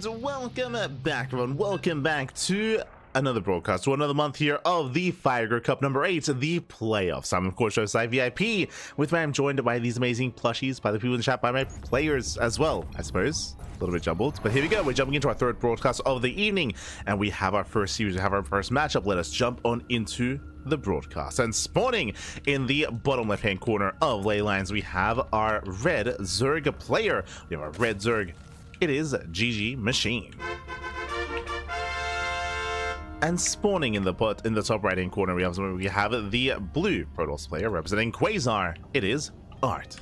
And welcome back, everyone. Welcome back to another broadcast, to another month here of the Fire Cup number 8, the playoffs. I'm, of course, Showside VIP, with me I'm joined by these amazing plushies, by the people in the chat, by my players as well, I suppose. A little bit jumbled, but here we go. We're jumping into our third broadcast of the evening, and we have our first series, we have our first matchup. Let us jump on into the broadcast. And spawning in the bottom left hand corner of ley lines, we have our red Zerg player. We have our red Zerg. It is GgMaChine. And spawning in the top right hand corner, we have the blue Protoss player representing Quasar. It is Art.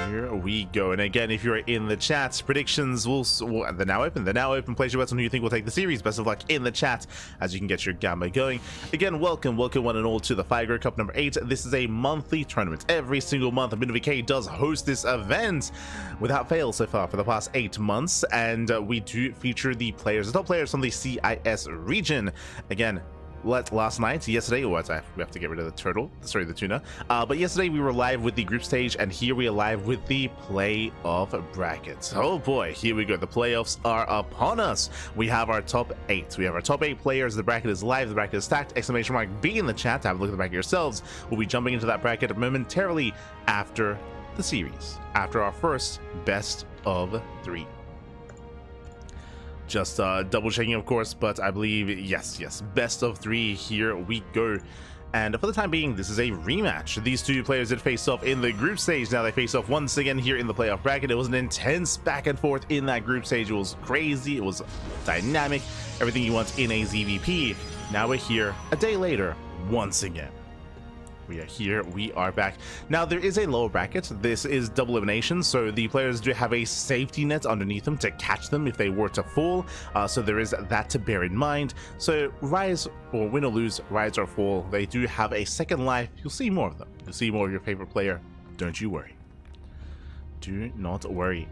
Here we go. And again, if you're in the chat, predictions they're now open. They're now open. Place your bets on who you think will take the series. Best of luck in the chat as you can get your gamma going. Again, welcome one and all to the Fire Cup number 8. This is a monthly tournament. Every single month, MilkiCow does host this event without fail so far for the past 8 months, and we do feature the top players from the CIS region. Again, yesterday, we have to get rid of the tuna. But yesterday we were live with the group stage, and here we are live with the playoff brackets. Oh boy, here we go. The playoffs are upon us. We have our top 8. We have our top 8 players. The bracket is live. The bracket is stacked. Exclamation mark B in the chat to have a look at the bracket yourselves. We'll be jumping into that bracket momentarily after the series, after our first best of 3. Just double checking, of course, but I believe yes, best of 3. Here we go. And for the time being, this is a rematch. These two players did face off in the group stage. Now they face off once again here in the playoff bracket. It was an intense back and forth in that group stage. It was crazy, it was dynamic, everything you want in a ZVP. Now we're here a day later once again. We are here, we are back. Now there is a lower bracket. This is double elimination, so the players do have a safety net underneath them to catch them if they were to fall. So there is that to bear in mind. So rise, or win or lose, rise or fall, they do have a second life. You'll see more of them. You'll see more of your favorite player. Don't you worry. Do not worry.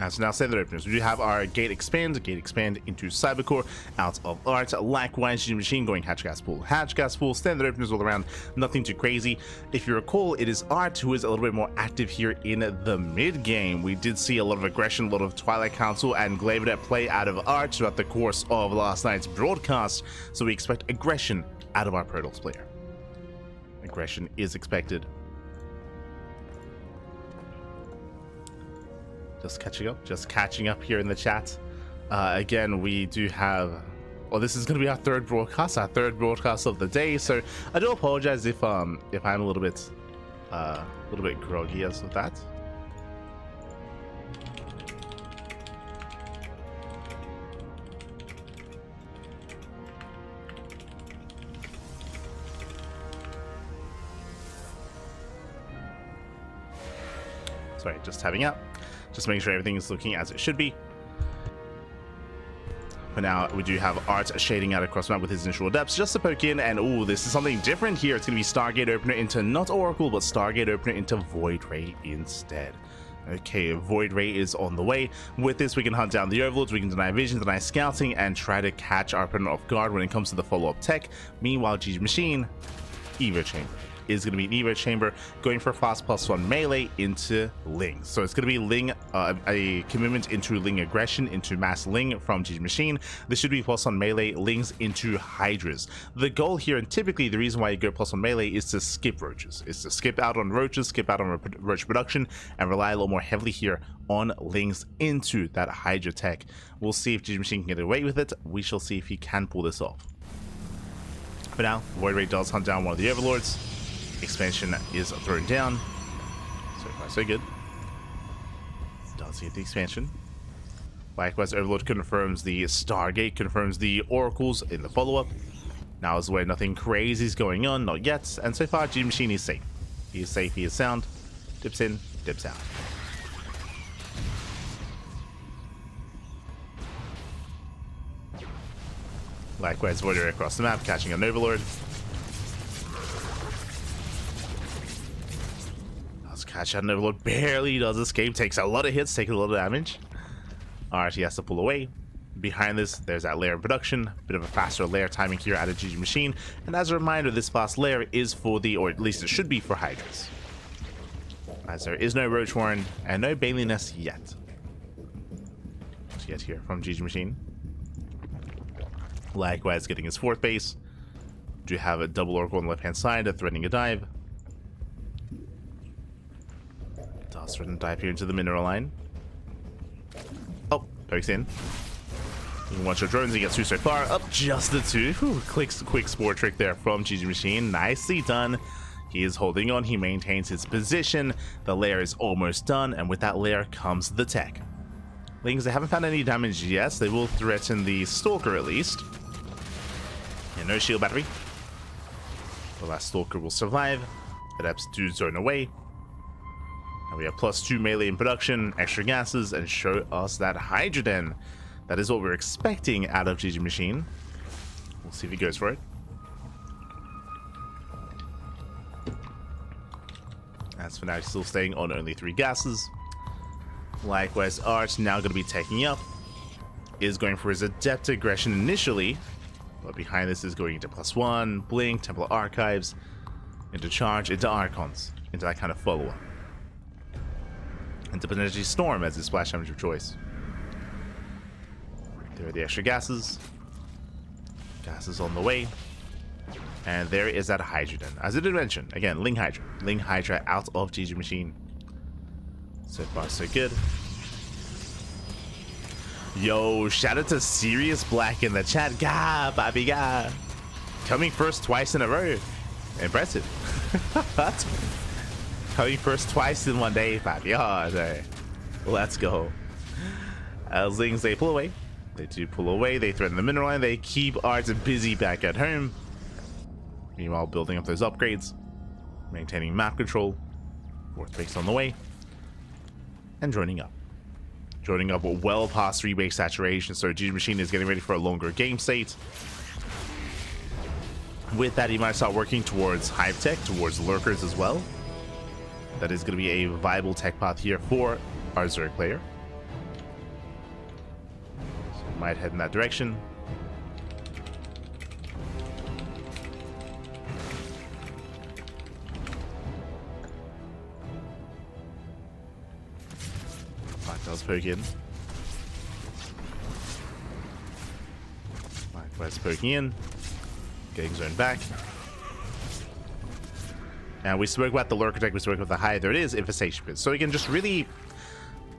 So now standard openers, we do have our gate expand into Cybercore out of Art. Likewise, GgMaChine going hatch gas pool, standard openers all around, nothing too crazy. If you recall, it is Art who is a little bit more active here in the mid game. We did see a lot of aggression, a lot of Twilight Council and Glavenet play out of Art throughout the course of last night's broadcast, so we expect aggression out of our Protoss player. Aggression is expected. Just catching up here in the chat. Again, we do have, well, this is going to be our third broadcast of the day, so I do apologize if I'm a little bit groggy as with that. Sorry, just tabbing out. Just making sure everything is looking as it should be. For now, we do have Art shading out across the map with his initial depths just to poke in, and oh, this is something different here. It's going to be Stargate Opener into not Oracle, but Stargate Opener into Void Ray instead. Okay, Void Ray is on the way. With this, we can hunt down the Overlords, we can deny vision, deny scouting, and try to catch our opponent off guard when it comes to the follow-up tech. Meanwhile, GgMaChine, Evo Chamber. Is going to be an Evo Chamber going for fast +1 melee into Ling. So it's going to be Ling, a commitment into Ling aggression, into mass Ling from GgMaChine. This should be +1 melee Lings into Hydras. The goal here, and typically the reason why you go +1 melee, is to skip roaches. Is to skip out on roaches, skip out on roach production, and rely a little more heavily here on Lings into that Hydra tech. We'll see if GgMaChine can get away with it. We shall see if he can pull this off. For now, Void Ray does hunt down one of the Overlords. Expansion is thrown down. So far, so good. Does get the expansion. Likewise, Overlord confirms the Stargate, confirms the Oracles in the follow-up. Now is where nothing crazy is going on, not yet. And so far, GgMaChine is safe. He is safe, he is sound. Dips in, dips out. Likewise, Void Ray across the map, catching an Overlord. Catch out an Overlord, barely does escape, takes a lot of hits, taking a lot of damage. Alright, he has to pull away. Behind this, there's that layer in production, bit of a faster layer timing here out of GgMaChine. And as a reminder, this fast layer is for the, or at least it should be for Hydras. as there is no Roach Warren and no Bailiness yet. Yet here from GgMaChine. Likewise, getting his 4th base. Do have a double Oracle on the left-hand side, threatening a dive. Does threaten a dive here into the mineral line. Oh, pokes in. You can watch your drones, he gets 2 so far. Up just the 2. Whew, quick spore trick there from GgMaChine. Nicely done. He is holding on, he maintains his position. The lair is almost done, and with that lair comes the tech. Lings, they haven't found any damage yet. They will threaten the Stalker at least. And no shield battery. The last Stalker will survive. Adepts do zone away. And we have +2 melee in production, extra gases, and show us that Hydroden. That is what we're expecting out of GgMaChine. We'll see if he goes for it. As for now, he's still staying on only 3 gases. Likewise, Arch now going to be taking up. Is going for his Adept Aggression initially. But behind this is going into +1, Blink, Templar Archives, into Charge, into Archons. Into that kind of follow-up. Into potentially Storm as his splash damage of choice. There are the extra gases. Gases on the way. And there is that Hydroden. As I did mention, again, Ling Hydra. Ling Hydra out of GgMaChine. So far, so good. Yo, shout out to Sirius Black in the chat. Gah, baby, gah. Coming first twice in a row. Impressive. Coming first twice in one day, baby. Oh, let's go. As Lings, they pull away. They do pull away. They threaten the mineral line. They keep Arts busy back at home. Meanwhile, building up those upgrades. Maintaining map control. 4th base on the way. And joining up. Joining up well past 3 base saturation, so GgMaChine is getting ready for a longer game state. With that, he might start working towards Hive Tech, towards Lurkers as well. That is going to be a viable tech path here for our Zerg player. So we might head in that direction. Does poke in. Likewise poking in. Getting zoned back. And we spoke about the Lurker Tech, we spoke about the Hive. There it is, Infestation Pit. So again, just really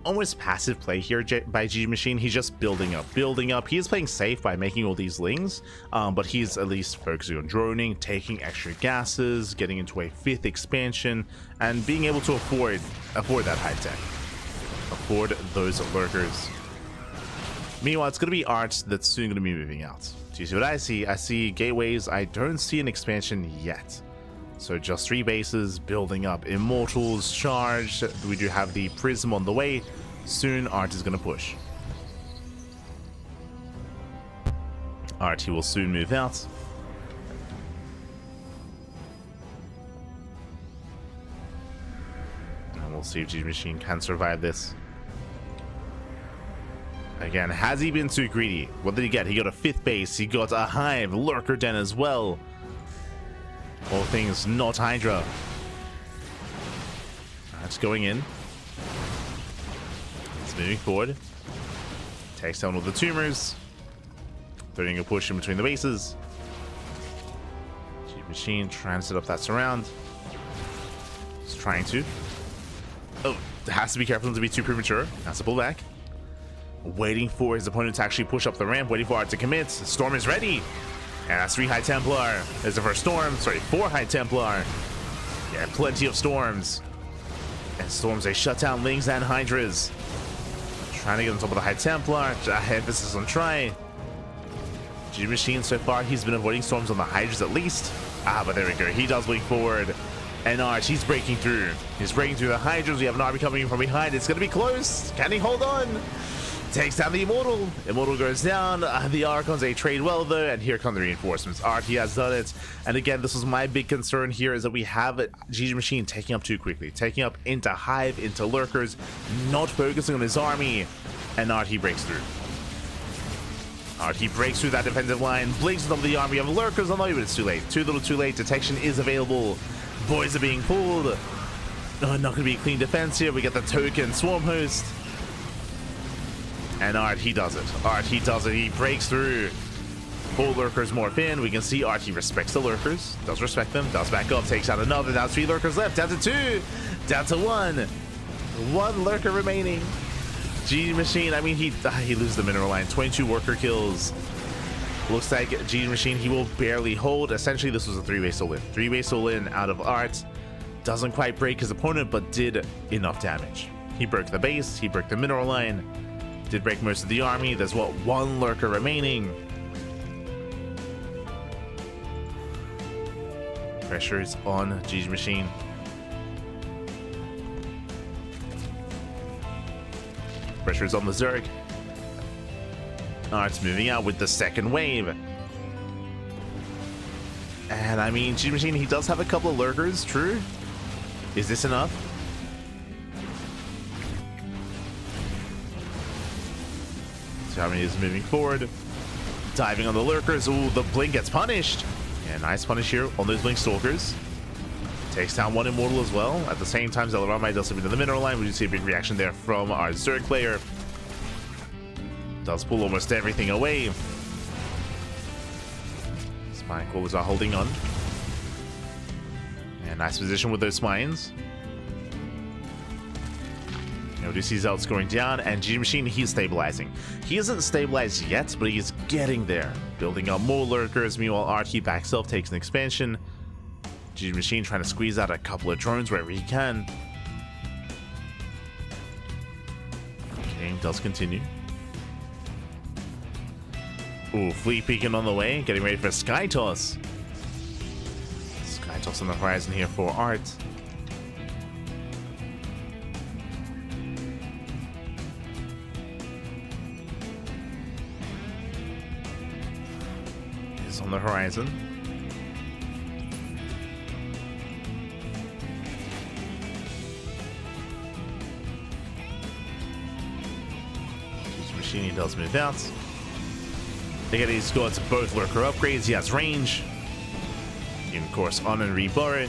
almost passive play here by GgMaChine. He's just building up, building up. He is playing safe by making all these Lings, but he's at least focusing on droning, taking extra gases, getting into a 5th expansion, and being able to afford that Hive Tech. Afford those Lurkers. Meanwhile, it's going to be Arts that's soon going to be moving out. Do you see what I see? I see gateways. I don't see an expansion yet. So just 3 bases building up. Immortals charged. We do have the Prism on the way. Soon Art is going to push. Art, he will soon move out. And we'll see if GgMaChine can survive this. Again, has he been too greedy? What did he get? He got a 5th base. He got a Hive, Lurker Den as well. All things not Hydra. That's going in. It's moving forward. Takes down all the tumors. Throwing a push in between the bases. GgMaChine trying to set up that surround. He's trying to. Oh, has to be careful not to be too premature. Has to pull back. Waiting for his opponent to actually push up the ramp, waiting for Art to commit. Storm is ready. And that's 3 High Templar. There's the first Storm. Sorry, 4 High Templar. Yeah, plenty of Storms. And Storms, they shut down Lings and Hydras. Trying to get on top of the High Templar. Emphasis on try. GgMaChine so far, he's been avoiding Storms on the Hydras at least. But there we go. He does blink forward. And Arch, he's breaking through. He's breaking through the Hydras. We have an army coming in from behind. It's going to be close. Can he hold on? Takes down the Immortal. Immortal goes down. The Archons, they trade well though, and here come the reinforcements. Arch, he has done it. And again, this was my big concern here, is that we have GgMaChine taking up too quickly. Taking up into Hive, into Lurkers, not focusing on his army. And Arch, he breaks through. Arch, he breaks through that defensive line, blinks on top of the army of Lurkers. Although, but it's too late. Too little too late. Detection is available. Boys are being pulled. Oh, not gonna be a clean defense here. We get the token Swarm Host. And Art, he does it. Art, he does it. He breaks through. 4 lurkers morph in. We can see Art, he respects the lurkers. Does respect them. Does back up. Takes out another. Now 3 lurkers left. Down to 2. Down to 1. 1 lurker remaining. GgMaChine, I mean, he loses the mineral line. 22 worker kills. Looks like GgMaChine, he will barely hold. Essentially, this was a 3-way soul in. 3-way soul in out of Art. Doesn't quite break his opponent, but did enough damage. He broke the base. He broke the mineral line. Did break most of the army. There's, what, 1 lurker remaining. Pressure is on GgMaChine. Pressure is on the Zerg. Art's moving out with the second wave. And I mean, GgMaChine, he does have a couple of lurkers, true. Is this enough? Xiaomi is moving forward. Diving on the lurkers. Ooh, the blink gets punished. Yeah, nice punish here on those blink stalkers. Takes down 1 immortal as well. At the same time, Zelaramai does something to the mineral line. We do see a big reaction there from our Zerg player. Does pull almost everything away. Spine callers are holding on. And nice position with those spines. We do see Zelt's going down, and GgMaChine, he's stabilizing. He isn't stabilized yet, but he's getting there. Building up more lurkers. Meanwhile, Art, he back self takes an expansion. GgMaChine trying to squeeze out a couple of drones wherever he can. Game does continue. Ooh, fleet peeking on the way, getting ready for Sky Toss. Sky Toss on the horizon here for Art. Is on the horizon. GgMaChine does move out. Again, he's got both lurker upgrades. He has range. He can, of course, on and reborrow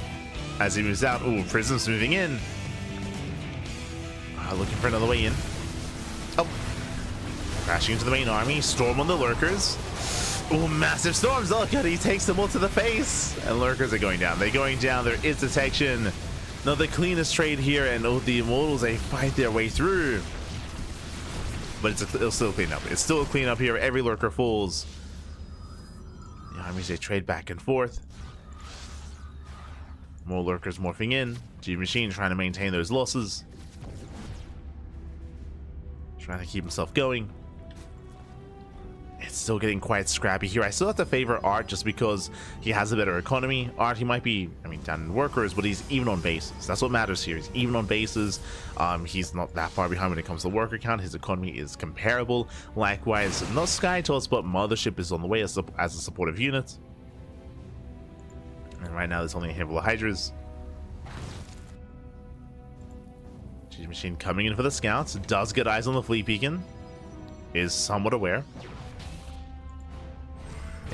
as he moves out. Ooh, Prism's moving in. Looking for another way in. Oh. Crashing into the main army. Storm on the lurkers. Ooh, massive storms. Look at, he takes them all to the face. And lurkers are going down. They're going down. There is detection. Not the cleanest trade here. And oh, the immortals, they fight their way through. But it'll still clean up. It's still a clean up here. Every lurker falls. The armies, they trade back and forth. More lurkers morphing in. GgMaChine trying to maintain those losses. Trying to keep himself going. It's still getting quite scrappy here. I still have to favor Art just because he has a better economy. Art, he might be, I mean, down in workers, but he's even on bases. That's what matters here. He's even on bases. He's not that far behind when it comes to worker count. His economy is comparable. Likewise, not Sky Toss, but Mothership is on the way as a supportive unit. And right now, there's only a handful of Hydras. GgMaChine coming in for the scouts. Does get eyes on the fleet beacon. Is somewhat aware.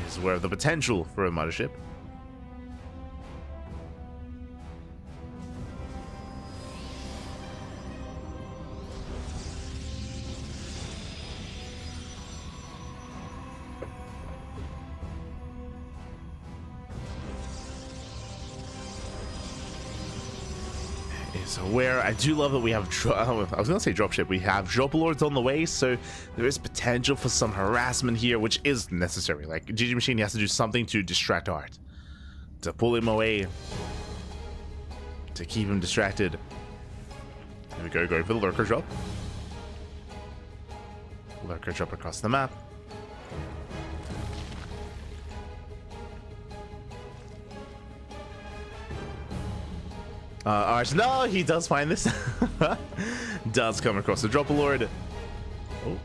Is aware of the potential for a mothership. Is aware. I do love that we have, I was going to say dropship, we have drop lords on the way, so there is potential for some harassment here, which is necessary. Like, GgMaChine has to do something to distract Art, to pull him away, to keep him distracted. Here we go, going for the lurker drop. Lurker drop across the map. No, he does find this. Does come across the Drop Lord. Oh.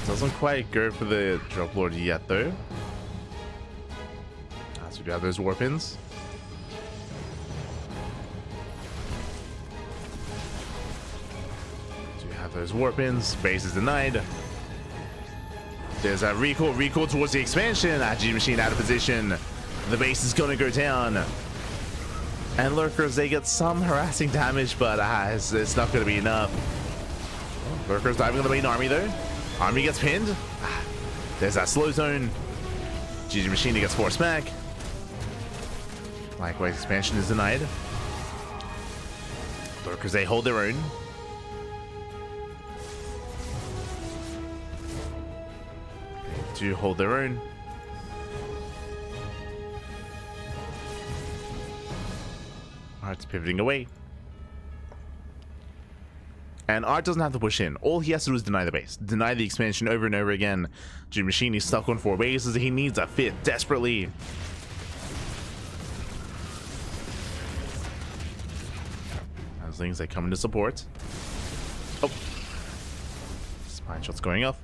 Doesn't quite go for the Drop Lord yet, though. So we do have those warpins. Do have those warpins. Base is denied. There's a recall towards the expansion. GgMaChine out of position. The base is going to go down. And lurkers, they get some harassing damage, but it's not going to be enough. Oh, lurkers diving on the main army though. Army gets pinned. There's that slow zone. GgMaChine gets force back. Likewise, expansion is denied. Lurkers, they hold their own. They do hold their own. Art's pivoting away. And Art doesn't have to push in. All he has to do is deny the base. Deny the expansion over and over again. GgMaChine is stuck on 4 bases. He needs a 5th desperately. As things they come into support. Oh. Spine shots going off.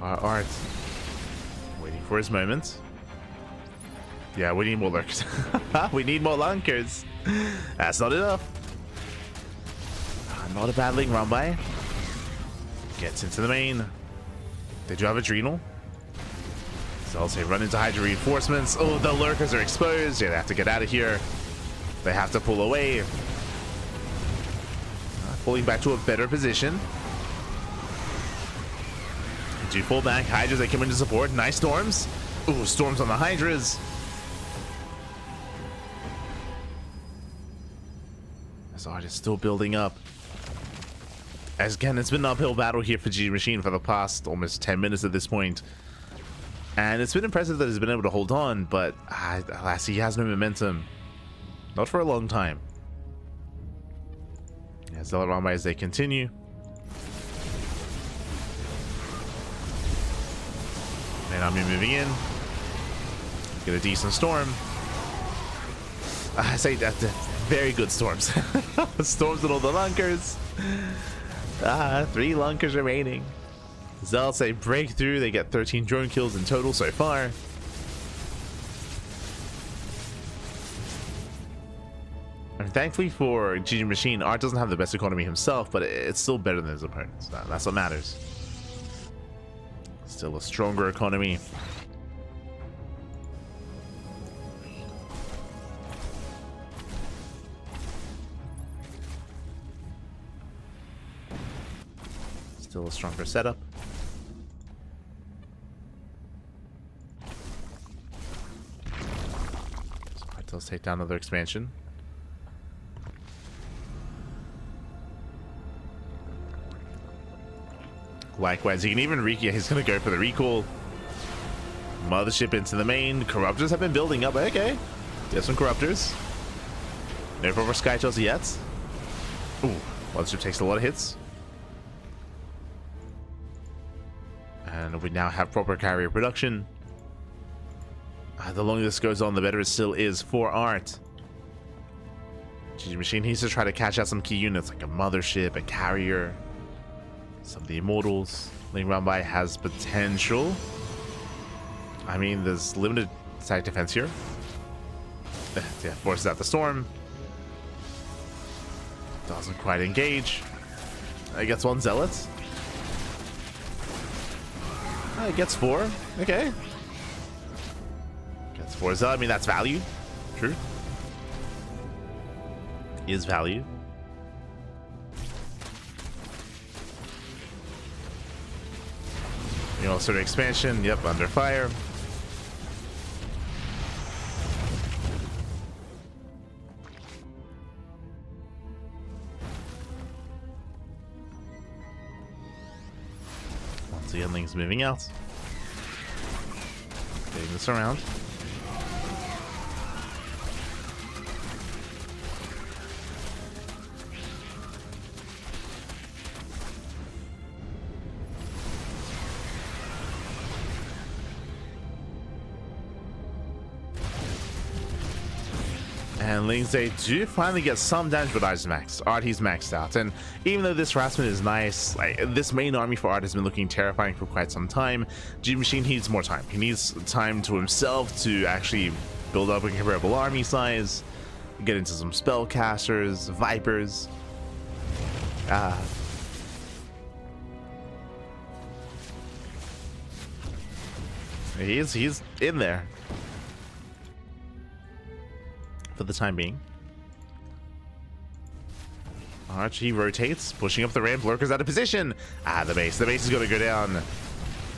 Art. Waiting for his moment. Yeah, we need more lurkers. We need more lunkers. That's not enough. Not a bad link run by. Gets into the main. They do have Adrenal. So I'll say run into Hydra reinforcements. Oh, the lurkers are exposed. Yeah, they have to get out of here. They have to pull away. Pulling back to a better position. Do pull back. Hydras, they come into support. Nice storms. Ooh, storms on the Hydras. This art is still building up. As again, it's been an uphill battle here for GgMaChine for the past almost 10 minutes at this point. And it's been impressive that he's been able to hold on, but alas, he has no momentum. Not for a long time. As they'll run by as they continue. And I'm moving in. Get a decent storm. I say that very good storms. Storms and all the lunkers. 3 lunkers remaining. Zell say breakthrough. They get 13 drone kills in total so far. And thankfully for GgMaChine, Art doesn't have the best economy himself, but it's still better than his opponents. That's what matters. Still a stronger economy. Still a stronger setup. So let's take down another expansion. Likewise, he can even he's gonna go for the recall. Mothership into the main. Corruptors have been building up. Okay. There's some corruptors. No proper sky shots yet. Ooh, Mothership takes a lot of hits. And we now have proper carrier production. The longer this goes on, the better it still is for Art. GgMaChine needs to try to catch out some key units like a Mothership, a carrier. Some of the Immortals. Link round by has potential. I mean, there's limited side defense here. Yeah, forces out the storm. Doesn't quite engage. It gets 1 zealot. It gets 4. Okay. Gets 4 zealot. I mean, that's value. True. Is value. You know, sort of expansion. Yep, under fire. Once the endling's moving out. Getting this around. And Lings, they do finally get some damage, but Art is maxed. Art, he's maxed out. And even though this harassment is nice, like this main army for Art has been looking terrifying for quite some time. GgMaChine needs more time. He needs time to himself to actually build up a comparable army size, get into some spellcasters, vipers. He's in there for the time being. Archie rotates, pushing up the ramp. Lurker's out of position. The base. The base is going to go down.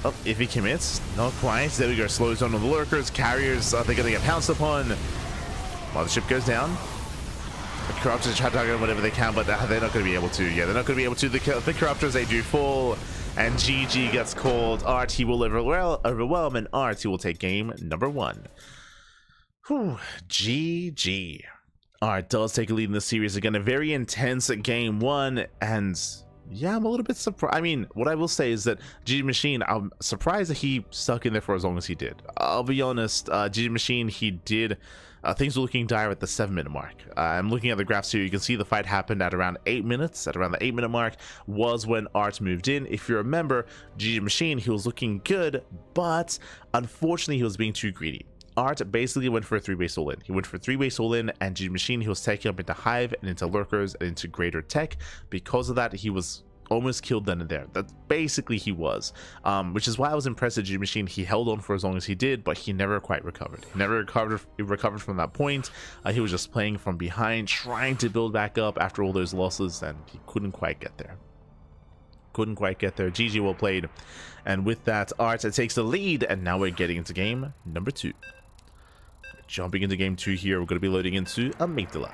Oh, if he commits, not quite. There we go. Slows down on the lurkers. Carriers, they're going to get pounced upon. Mothership goes down. The Corruptors try to target them whatever they can, but they're not going to be able to. Yeah, they're not going to be able to. The Corruptors, they do fall. And GG gets called. Archie will overwhelm, and Archie will take game number 1. Whew. GG. Art does take a lead in the series again. A very intense game 1, and yeah, I'm a little bit surprised. I mean, what I will say is that GgMaChine, I'm surprised that he stuck in there for as long as he did. I'll be honest, GgMaChine, he did. Things were looking dire at the 7-minute mark. I'm looking at the graphs here. You can see the fight happened at around 8 minutes. At around the 8-minute mark was when Art moved in. If you remember, GgMaChine, he was looking good, but unfortunately, he was being too greedy. Art basically went for a 3-base all-in. He went for a 3-base all-in, and GgMaChine, he was taking up into Hive and into Lurkers and into Greater Tech. Because of that, he was almost killed then and there. That basically he was, which is why I was impressed at GgMaChine. He held on for as long as he did, but he never quite recovered. He never recovered from that point. He was just playing from behind, trying to build back up after all those losses, and he couldn't quite get there. Couldn't quite get there. GG, well played. And with that, Art takes the lead, and now we're getting into game number 2. Jumping into game 2 here, we're going to be loading into Amygdala.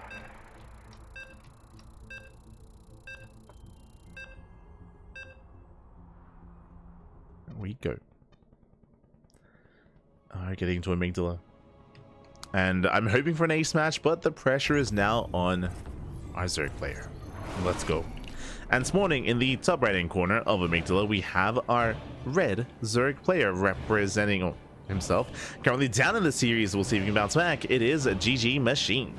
There we go. Alright, getting into Amygdala. And I'm hoping for an ace match, but the pressure is now on our Zerg player. Let's go. And this morning, in the top right-hand corner of Amygdala, we have our red Zerg player representing himself. Currently down in the series, we'll see if he can bounce back. It is GgMaChine.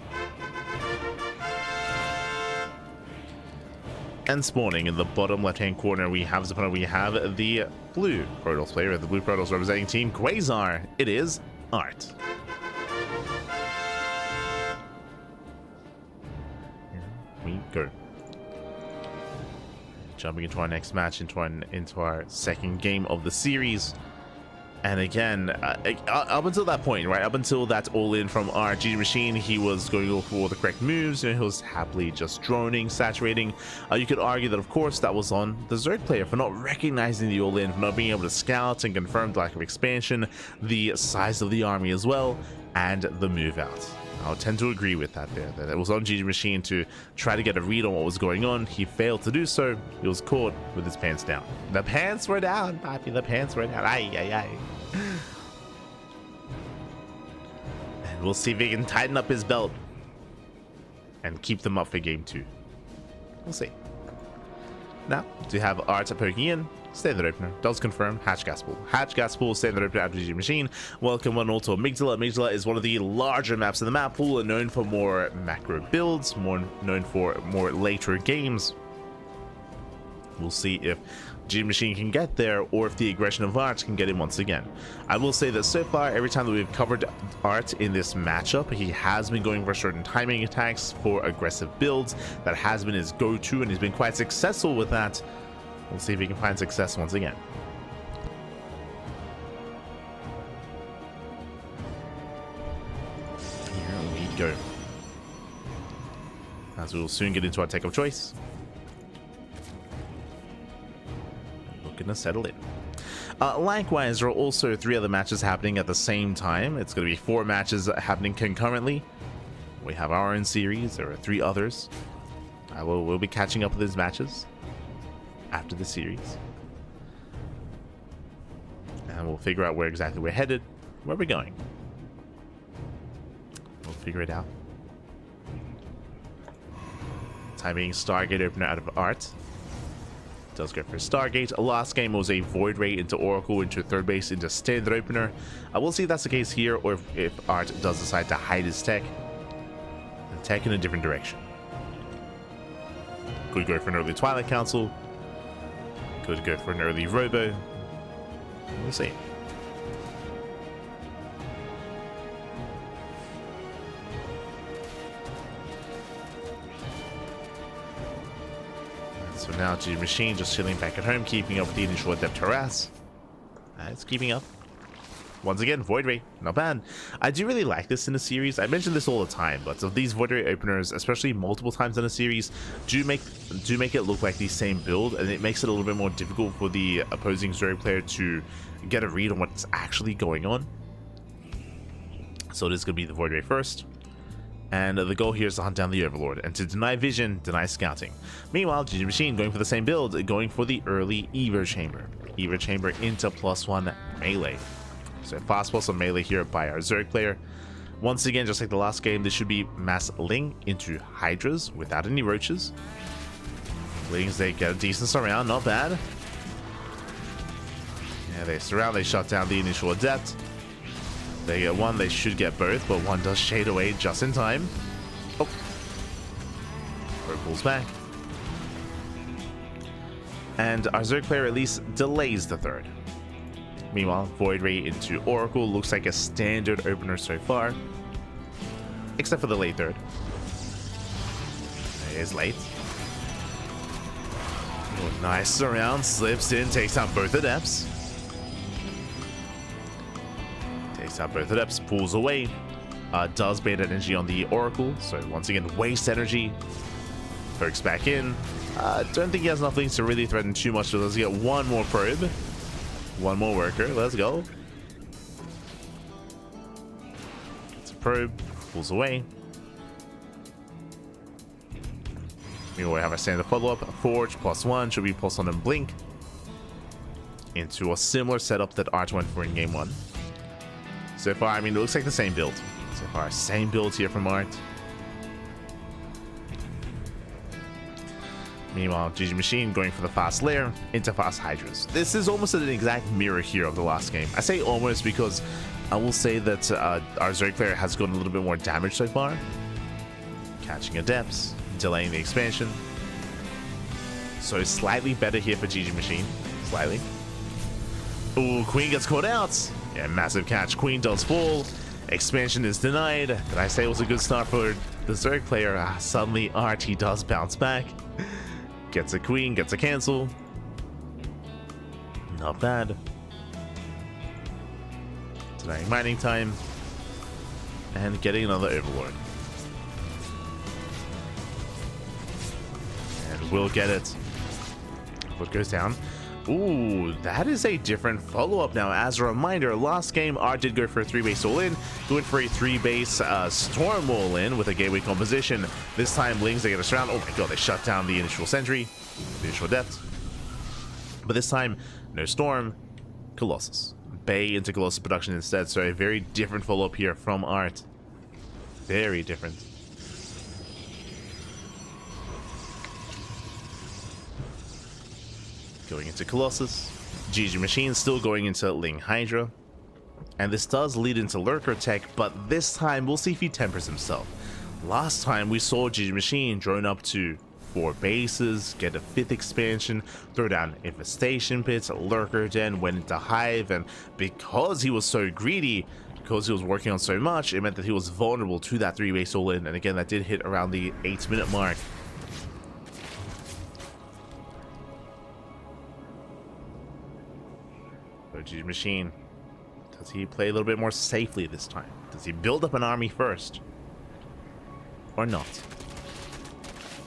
And spawning in the bottom left-hand corner, we have the blue Protoss player, the blue Protoss representing Team Quasar. It is Art. Here we go. Jumping into our next match, into our second game of the series. And again, up until that point, right, up until that all-in from our GgMaChine, he was going for all the correct moves, and he was happily just droning, saturating. You could argue that, of course, that was on the Zerg player for not recognizing the all-in, for not being able to scout and confirm the lack of expansion, the size of the army as well, and the move out. I'll tend to agree with that there. That it was on GgMaChine to try to get a read on what was going on. He failed to do so. He was caught with his pants down. The pants were down, Papi. The pants were down. Aye, aye, aye. And we'll see if he can tighten up his belt and keep them up for game 2. We'll see. Now, to have Art poking in. Standard opener does confirm Hatch Gas Pool. Hatch Gas Pool, standard opener after GgMaChine. Welcome one all to Amygdala. Amygdala is one of the larger maps in the map pool and known for more macro builds, known for more later games. We'll see if GgMaChine can get there or if the aggression of Art can get him once again. I will say that so far, every time that we've covered Art in this matchup, he has been going for certain timing attacks for aggressive builds. That has been his go-to, and he's been quite successful with that. We'll see if he can find success once again. Here we go. As we will soon get into our tech of choice. Looking to settle in. Likewise, there are also 3 other matches happening at the same time. It's going to be 4 matches happening concurrently. We have our own series. There are 3 others. We'll be catching up with these matches after the series, and we'll figure out where exactly we're headed, where we're going. We'll figure it out. Timing Stargate opener out of Art. Does go for Stargate. Last game was a Void Ray into Oracle, into 3rd base, into standard opener. We'll see if that's the case here, or if Art does decide to hide his tech and tech in a different direction. Could go for an early Twilight Council. Could go for an early Robo. We'll see. So now GgMaChine just chilling back at home, keeping up with the initial Adept harass. It's keeping up. Once again, Void Ray, not bad. I do really like this in the series. I mention this all the time, but of these Void Ray openers, especially multiple times in a series, do make it look like the same build, and it makes it a little bit more difficult for the opposing Zerg player to get a read on what's actually going on. So it is going to be the Void Ray first. And the goal here is to hunt down the Overlord, and to deny vision, deny scouting. Meanwhile, GgMaChine going for the same build, going for the early Evo Chamber. Evo Chamber into +1 melee. So fast plus on melee here by our Zerg player. Once again, just like the last game, this should be mass Ling into Hydras without any roaches. Lings, they get a decent surround, not bad. Yeah, they surround, they shut down the initial Adept. They get one, they should get both, but one does shade away just in time. Oh. Bro pulls back. And our Zerg player at least delays the third. Meanwhile, Void Ray into Oracle looks like a standard opener so far. Except for the late third. It is late. Oh, nice surround, slips in, takes out both Adepts. Takes out both Adepts, pulls away. Does bait energy on the Oracle, so once again, waste energy. Pokes back in. Don't think he has enough links to really threaten too much, so let's get one more probe. One more worker, let's go. It's a probe, pulls away. Meanwhile, we have a standard follow-up, Forge +1, should be pulse on and blink. Into a similar setup that Art went for in game 1. So far, I mean, it looks like the same build. So far, same build here from Art. Meanwhile, GgMaChine going for the fast lair into fast Hydras. This is almost an exact mirror here of the last game. I say almost because I will say that our Zerg player has gotten a little bit more damage so far. Catching Adepts, delaying the expansion. So slightly better here for GgMaChine. Slightly. Ooh, Queen gets caught out. Yeah, massive catch. Queen does fall. Expansion is denied. Did I say it was a good start for the Zerg player? Suddenly, Art, he does bounce back. Gets a Queen, gets a cancel. Not bad. Denying mining time. And getting another Overlord. And we'll get it. What goes down? Ooh, that is a different follow-up now. As a reminder, last game, Art did go for a 3-base all-in. He went for a 3-base Storm all-in with a gateway composition. This time, Lings, they get us around. Oh my god, they shut down the initial sentry, the initial depth. But this time, no Storm, Colossus. Bay into Colossus production instead, so a very different follow-up here from Art. Very different. Going into Colossus. GgMaChine still going into Ling Hydra. And this does lead into Lurker Tech, but this time we'll see if he tempers himself. Last time we saw GgMaChine drone up to 4 bases, get a 5th expansion, throw down Infestation Pits, Lurker Den, went into Hive, and because he was so greedy, because he was working on so much, it meant that he was vulnerable to that 3-base all-in, and again that did hit around the 8-minute mark. GgMaChine, does he play a little bit more safely this time? Does he build up an army first? Or not?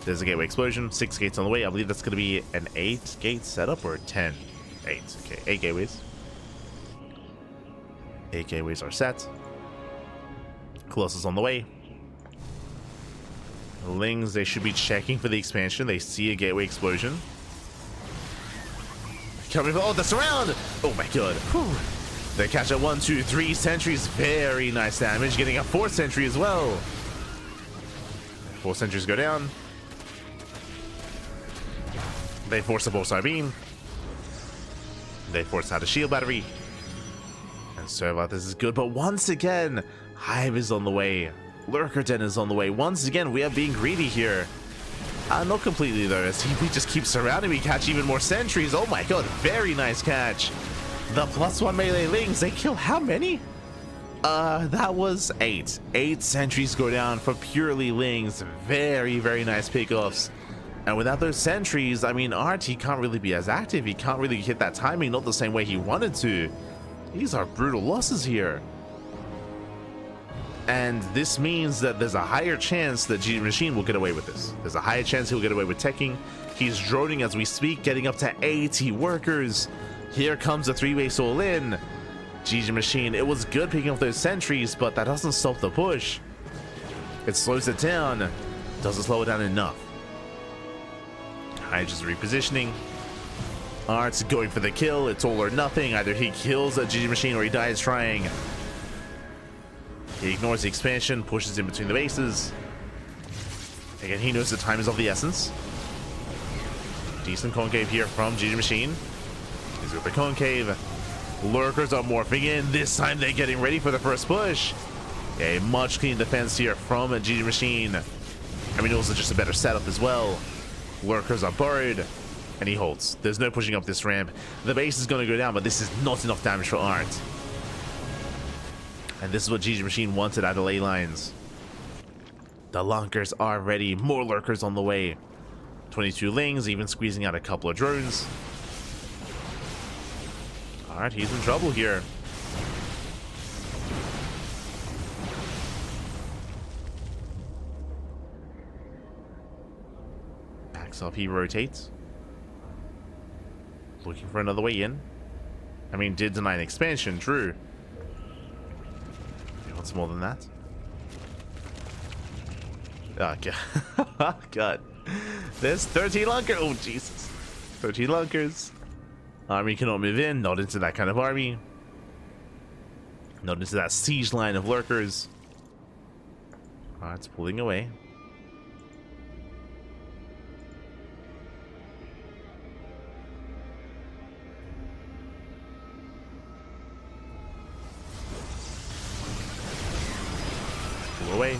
There's a gateway explosion, 6 gates on the way. I believe that's going to be an 8-gate setup or 10? 8. Okay, 8 gateways. 8 gateways are set. Colossus on the way. Lings, they should be checking for the expansion. They see a gateway explosion. Coming for, oh, the surround! Oh my god. Whew. They catch a 1, 2, 3 sentries. Very nice damage. Getting a 4th sentry as well. 4 sentries go down. They force a Bullseye Beam. They force out a shield battery. And so this is good. But once again, Hive is on the way. Lurker Den is on the way. Once again, we are being greedy here. Not completely though, as we just keep surrounding, we catch even more sentries. Oh my god, very nice catch. The +1 melee Lings, they kill how many? That was 8. 8 sentries go down for purely Lings. Very, very nice pickoffs. And without those sentries, I mean, Art, he can't really be as active. He can't really hit that timing, not the same way he wanted to. These are brutal losses here. And this means that there's a higher chance that GgMaChine will get away with this. There's a higher chance he'll get away with teching. He's droning as we speak, getting up to 80 workers. Here comes a 3-base all-in. GgMaChine, it was good picking up those sentries, but that doesn't stop the push. It slows it down. Doesn't slow it down enough. Alright, just repositioning. Art's going for the kill. It's all or nothing. Either he kills a GgMaChine or he dies trying. He ignores the expansion, pushes in between the bases. Again, he knows the time is of the essence. Decent concave here from GgMaChine. He's with the concave. Lurkers are morphing in. This time they're getting ready for the first push. A much clean defense here from GgMaChine. I mean, also just a better setup as well. Lurkers are buried. And he holds. There's no pushing up this ramp. The base is going to go down, but this is not enough damage for Art. And this is what GgMaChine wanted out of ley lines. The lunkers are ready. More lurkers on the way. 22 lings, even squeezing out a couple of drones. Alright, he's in trouble here. Backs up, he rotates. Looking for another way in. I mean, did deny an expansion, true. He wants more than that. Oh, God. God. There's 13 lunkers. Oh, Jesus. 13 lunkers. Army cannot move in. Not into that kind of army. Not into that siege line of lurkers. Oh, it's pulling away. Pull away.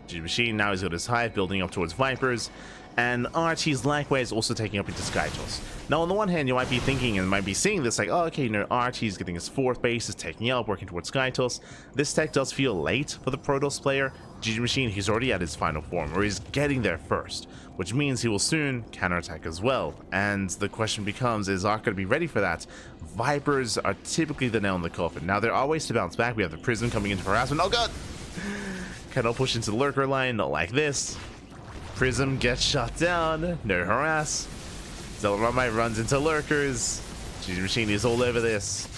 GgMaChine now has got his hive building up towards Vipers, and RT's likewise also taking up into Skytos. Now on the one hand you might be thinking and might be seeing this like, oh okay, you know, RT's getting his 4th base, is taking up, working towards Skytos. This tech does feel late for the Protoss player. GgMaChine, he's already at his final form, or he's getting there first, which means he will soon counterattack as well. And the question becomes, is Ark going to be ready for that? Vipers are typically the nail in the coffin. Now there are ways to bounce back. We have the Prism coming into harassment. Oh god! Cannot push into the lurker line, not like this. Prism gets shot down, no harass. Zelramite runs into lurkers. GgMaChine is all over this.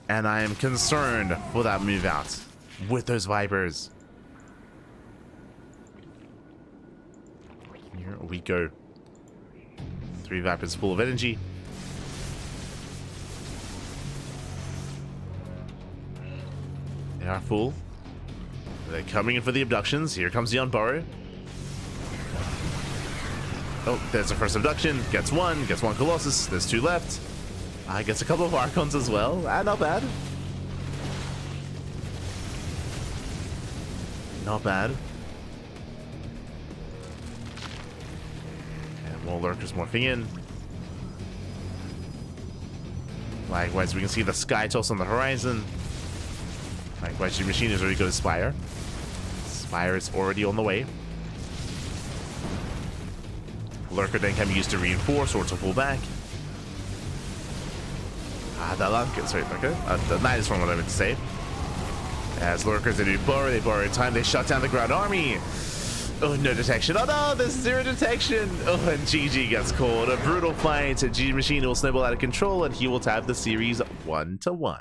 And I am concerned for that move out with those Vipers. Here we go. 3 Vipers full of energy. They are full. They're coming in for the abductions. Here comes the Unburrow. Oh, there's the first abduction. Gets one Colossus. There's 2 left. Gets a couple of Archons as well. Not bad. Not bad. And more lurkers morphing in. Likewise, we can see the Skytos on the horizon. Likewise, GgMaChine is already got his Spire. Spire is already on the way. Lurker then can be used to reinforce or to pull back. The Lunker, sorry, Lurker. The Knight is from what I meant to say. As Lurkers, they borrow time, they shut down the ground army. Oh, no detection. Oh no, there's 0 detection. Oh, and GG gets called. A brutal fight. GgMaChine will snowball out of control, and he will tab the series 1-1.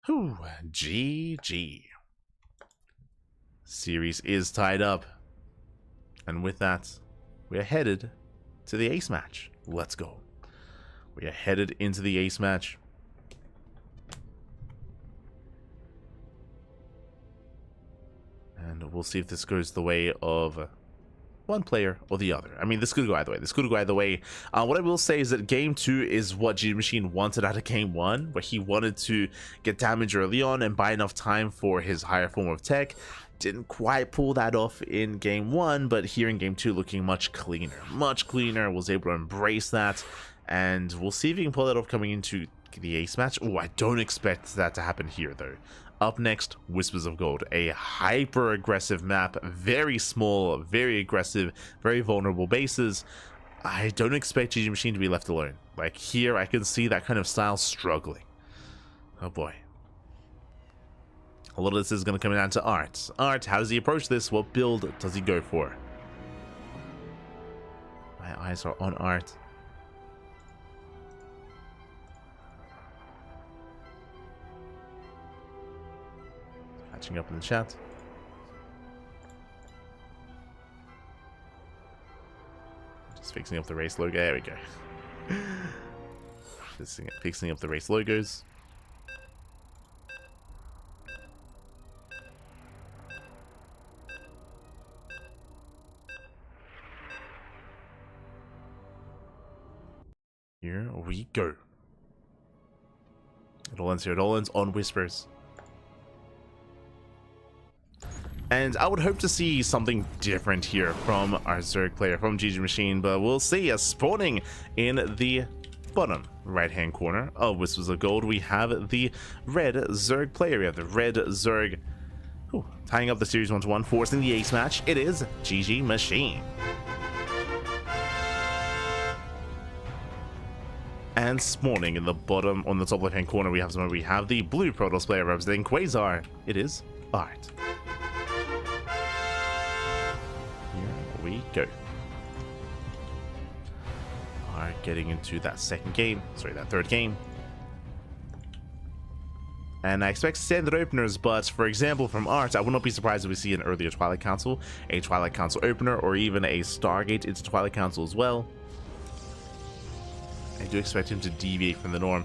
Whew, GG. Series is tied up. And with that, we are headed to the ace match. Let's go. We are headed into the ace match. And we'll see if this goes the way of one player or the other. I mean, this could go either way. This could go either way. What I will say is that game 2 is what GgMaChine wanted out of game 1, where he wanted to get damage early on and buy enough time for his higher form of tech. Didn't quite pull that off in game 1, but here in game 2 looking much cleaner. Much cleaner, was able to embrace that, and we'll see if he can pull that off coming into the ace match. Oh, I don't expect that to happen here, though. Up next, Whispers of Gold, a hyper-aggressive map, very small, very aggressive, very vulnerable bases. I don't expect GgMaChine to be left alone. Like, here, I can see that kind of style struggling. Oh, boy. A lot of this is going to come down to Art. Art, how does he approach this? What build does he go for? My eyes are on Art. Catching up in the chat. Just fixing up the race logo. There we go. Fixing up the race logos. Here we go. It all ends here. It all ends on Whispers. And I would hope to see something different here from our Zerg player, from GgMaChine, but we'll see. As spawning in the bottom right-hand corner of Whispers of Gold, we have the red Zerg player. We have the red Zerg tying up the series 1-1, forcing the ace match. It is GgMaChine. And spawning in the bottom, on the top left-hand corner, we have the blue Protoss player representing Quasar. It is Art. Here we go. Art getting into that third game. And I expect standard openers, but for example, from Art, I would not be surprised if we see an earlier Twilight Council, a Twilight Council opener, or even a Stargate into Twilight Council as well. I do expect him to deviate from the norm.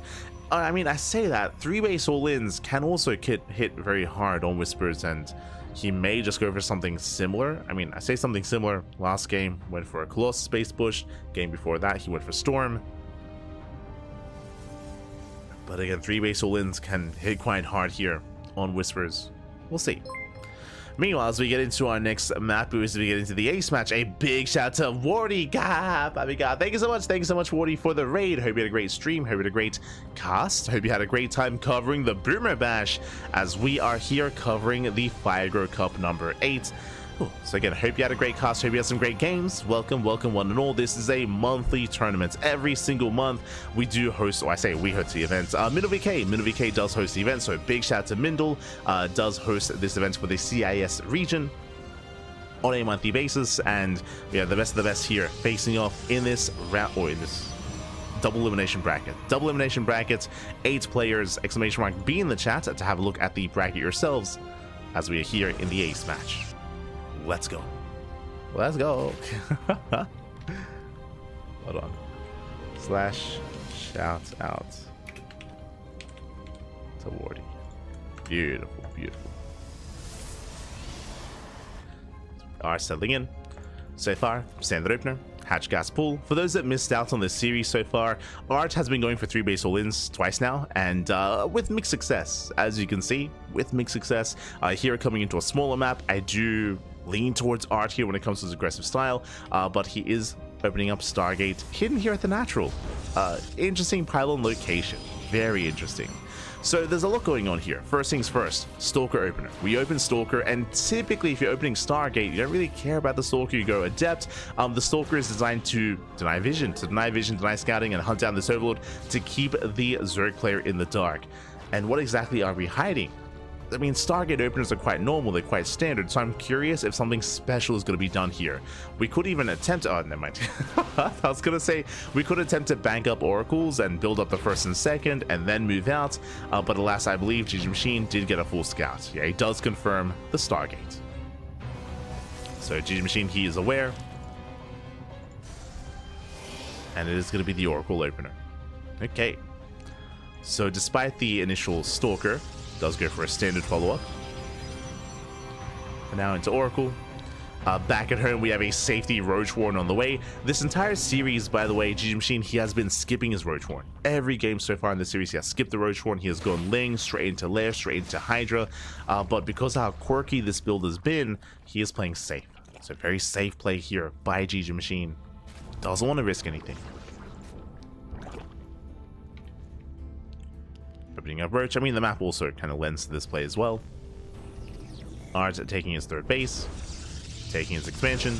I mean, I say that 3-base all-ins can also hit very hard on Whispers, and he may just go for something similar. I mean, I say something similar. Last game went for a Colossus base push. Game before that, he went for Storm. But again, 3-base all-ins can hit quite hard here on Whispers. We'll see. Meanwhile, as we get into our next map, as we get into the ace match, a big shout out to Wardy Gap. I mean, God, thank you so much, Wardy, for the raid. Hope you had a great stream. Hope you had a great cast. Hope you had a great time covering the Boomer Bash, as we are here covering the Fire Cup number 8. So again, hope you had a great cast, hope you had some great games. Welcome one and all. This is a monthly tournament. Every single month we do host, or I say we host the events. MindleVK does host the event, so big shout out to Mindle. Does host this event for the CIS region on a monthly basis, and we have the best of the best here facing off in this round, or in this double elimination bracket. 8 players, exclamation mark, be in the chat to have a look at the bracket yourselves as we are here in the ace match. Let's go. Let's go. Hold on. / shout out to Wardy. Beautiful, beautiful. Are settling in. So far, standard opener, hatch gas pool. For those that missed out on this series so far, Art has been going for 3-base all-ins twice now, and with mixed success. As you can see, with mixed success. Here coming into a smaller map, I do lean towards Art here when it comes to his aggressive style, but he is opening up Stargate hidden here at the natural. Interesting pylon location, very interesting. So there's a lot going on here. First things first, Stalker opener. We open Stalker, and typically if you're opening Stargate, you don't really care about the Stalker, you go Adept. The Stalker is designed to deny vision, deny scouting, and hunt down this Overlord to keep the Zerg player in the dark. And what exactly are we hiding? I mean, Stargate openers are quite normal, they're quite standard, so I'm curious if something special is going to be done here. We could even attempt, oh, never mind. I was going to say, we could attempt to bank up Oracles and build up the first and second, and then move out, but alas, I believe GgMaChine did get a full scout. Yeah, he does confirm the Stargate. So GgMaChine, he is aware, and it is going to be the Oracle opener. Okay, so despite the initial Stalker, does go for a standard follow-up. And now into Oracle. Back at home, we have a safety Roach Warren on the way. This entire series, by the way, GgMaChine, he has been skipping his Roach Warren. Every game so far in the series, he has skipped the Roach Warren. He has gone Ling, straight into Lair, straight into Hydra. But because of how quirky this build has been, he is playing safe. So very safe play here by GgMaChine. Doesn't want to risk anything. Opening up Roach. I mean, the map also kind of lends to this play as well. Art taking his third base, taking his expansion.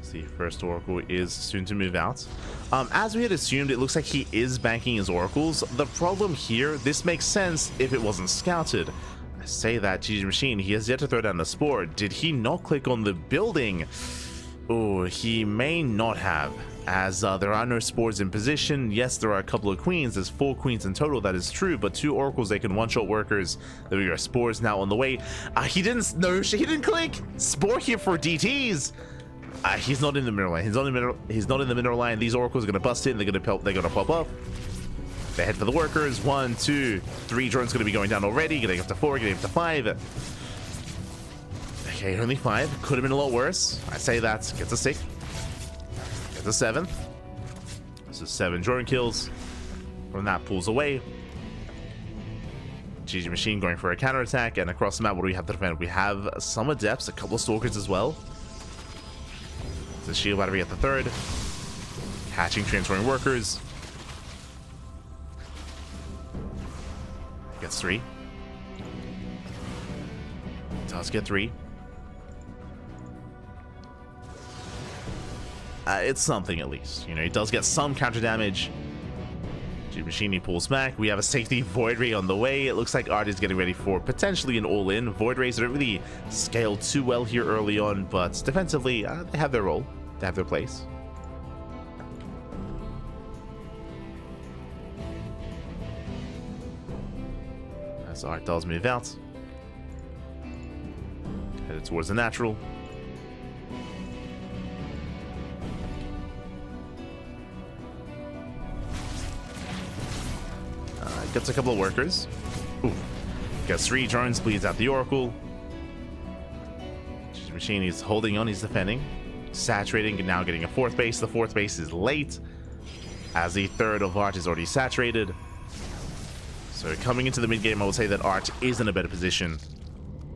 As the first Oracle is soon to move out. As we had assumed, it looks like he is banking his Oracles. The problem here, this makes sense if it wasn't scouted. I say that, GgMaChine, he has yet to throw down the Spore. Did he not click on the building? Oh, he may not have, as there are no Spores in position. Yes, there are a couple of Queens. There's 4 Queens in total, that is true, but 2 Oracles, they can one-shot workers. There are Spores now on the way. He didn't click! Spore here for DTs! He's not in the middle line. He's not in the middle line. These Oracles are gonna bust in, they're gonna pop up. They head for the workers. 1, 2, 3 drones gonna be going down already, getting up to 4, getting up to 5. Okay, only 5. Could have been a lot worse. I say that. Gets a 6. Gets a 7. This is 7 drone kills. From that, pulls away. GgMaChine going for a counterattack, and across the map, what do we have to defend? We have some Adepts, a couple of Stalkers as well. The shield battery at the 3rd. Catching transferring workers. Gets 3. Does get 3. It's something at least. You know, he does get some counter damage. GgMaChine pulls back. We have a safety Void Ray on the way. It looks like Art is getting ready for potentially an all-in. Void Rays don't really scale too well here early on, but defensively, they have their role. They have their place. As Art does move out. Headed towards the natural. Gets a couple of workers. Ooh. Gets 3 drones, bleeds out the Oracle. GgMaChine is holding on, he's defending. Saturating, and now getting a 4th base. The 4th base is late, as the 3rd of Art is already saturated. So coming into the mid game, I would say that Art is in a better position.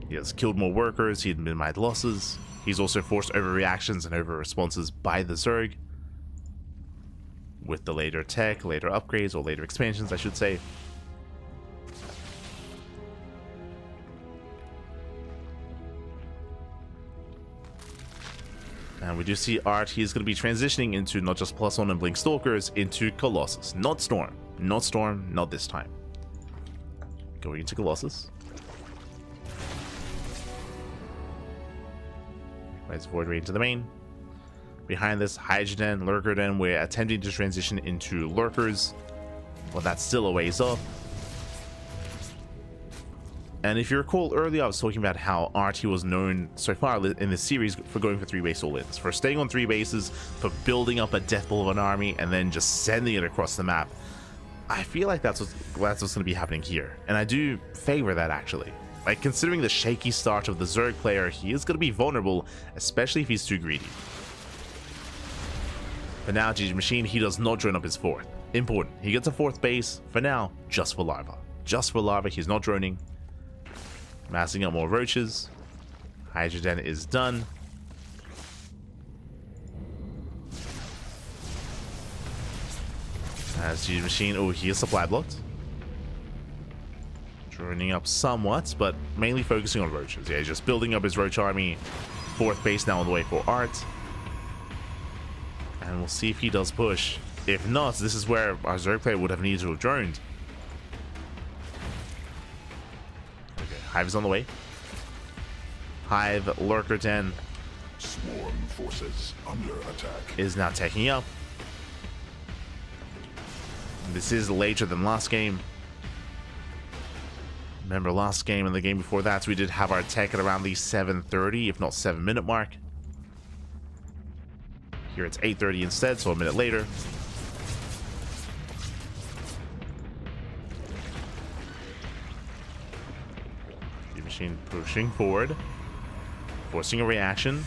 He has killed more workers, he had minimized losses. He's also forced overreactions and over responses by the Zerg. With the later tech, later upgrades, or later expansions, I should say. And we do see Art, he's going to be transitioning into not just +1 and Blink Stalkers, into Colossus. Not Storm. Not Storm, not this time. Going into Colossus. Let's Void Ray into the main. Behind this, Hydrogen, Lurker Den, we're attempting to transition into Lurkers. Well, that's still a ways off. And if you recall earlier, I was talking about how Art, he was known so far in this series for going for 3-base all-ins, for staying on 3 bases, for building up a death ball of an army, and then just sending it across the map. I feel like that's what's going to be happening here, and I do favor that actually. Like, considering the shaky start of the Zerg player, he is going to be vulnerable, especially if he's too greedy. For now, GgMaChine, he does not drone up his 4th. Important, he gets a 4th base, for now, just for Larva. Just for Larva, he's not droning. Massing up more roaches. Hydrogen is done. As GgMaChine, oh, he is supply blocked. Droning up somewhat, but mainly focusing on roaches. Yeah, he's just building up his roach army. 4th base now on the way for Art. And we'll see if he does push. If not, this is where our Zerg player would have needed to have droned. Hive is on the way. Hive, Lurker Den. Swarm forces under attack. Is now taking up. This is later than last game. Remember last game and the game before that, we did have our tech at around the 7:30, if not 7-minute mark. Here it's 8:30 instead, so a minute later. GgMaChine pushing forward, forcing a reaction.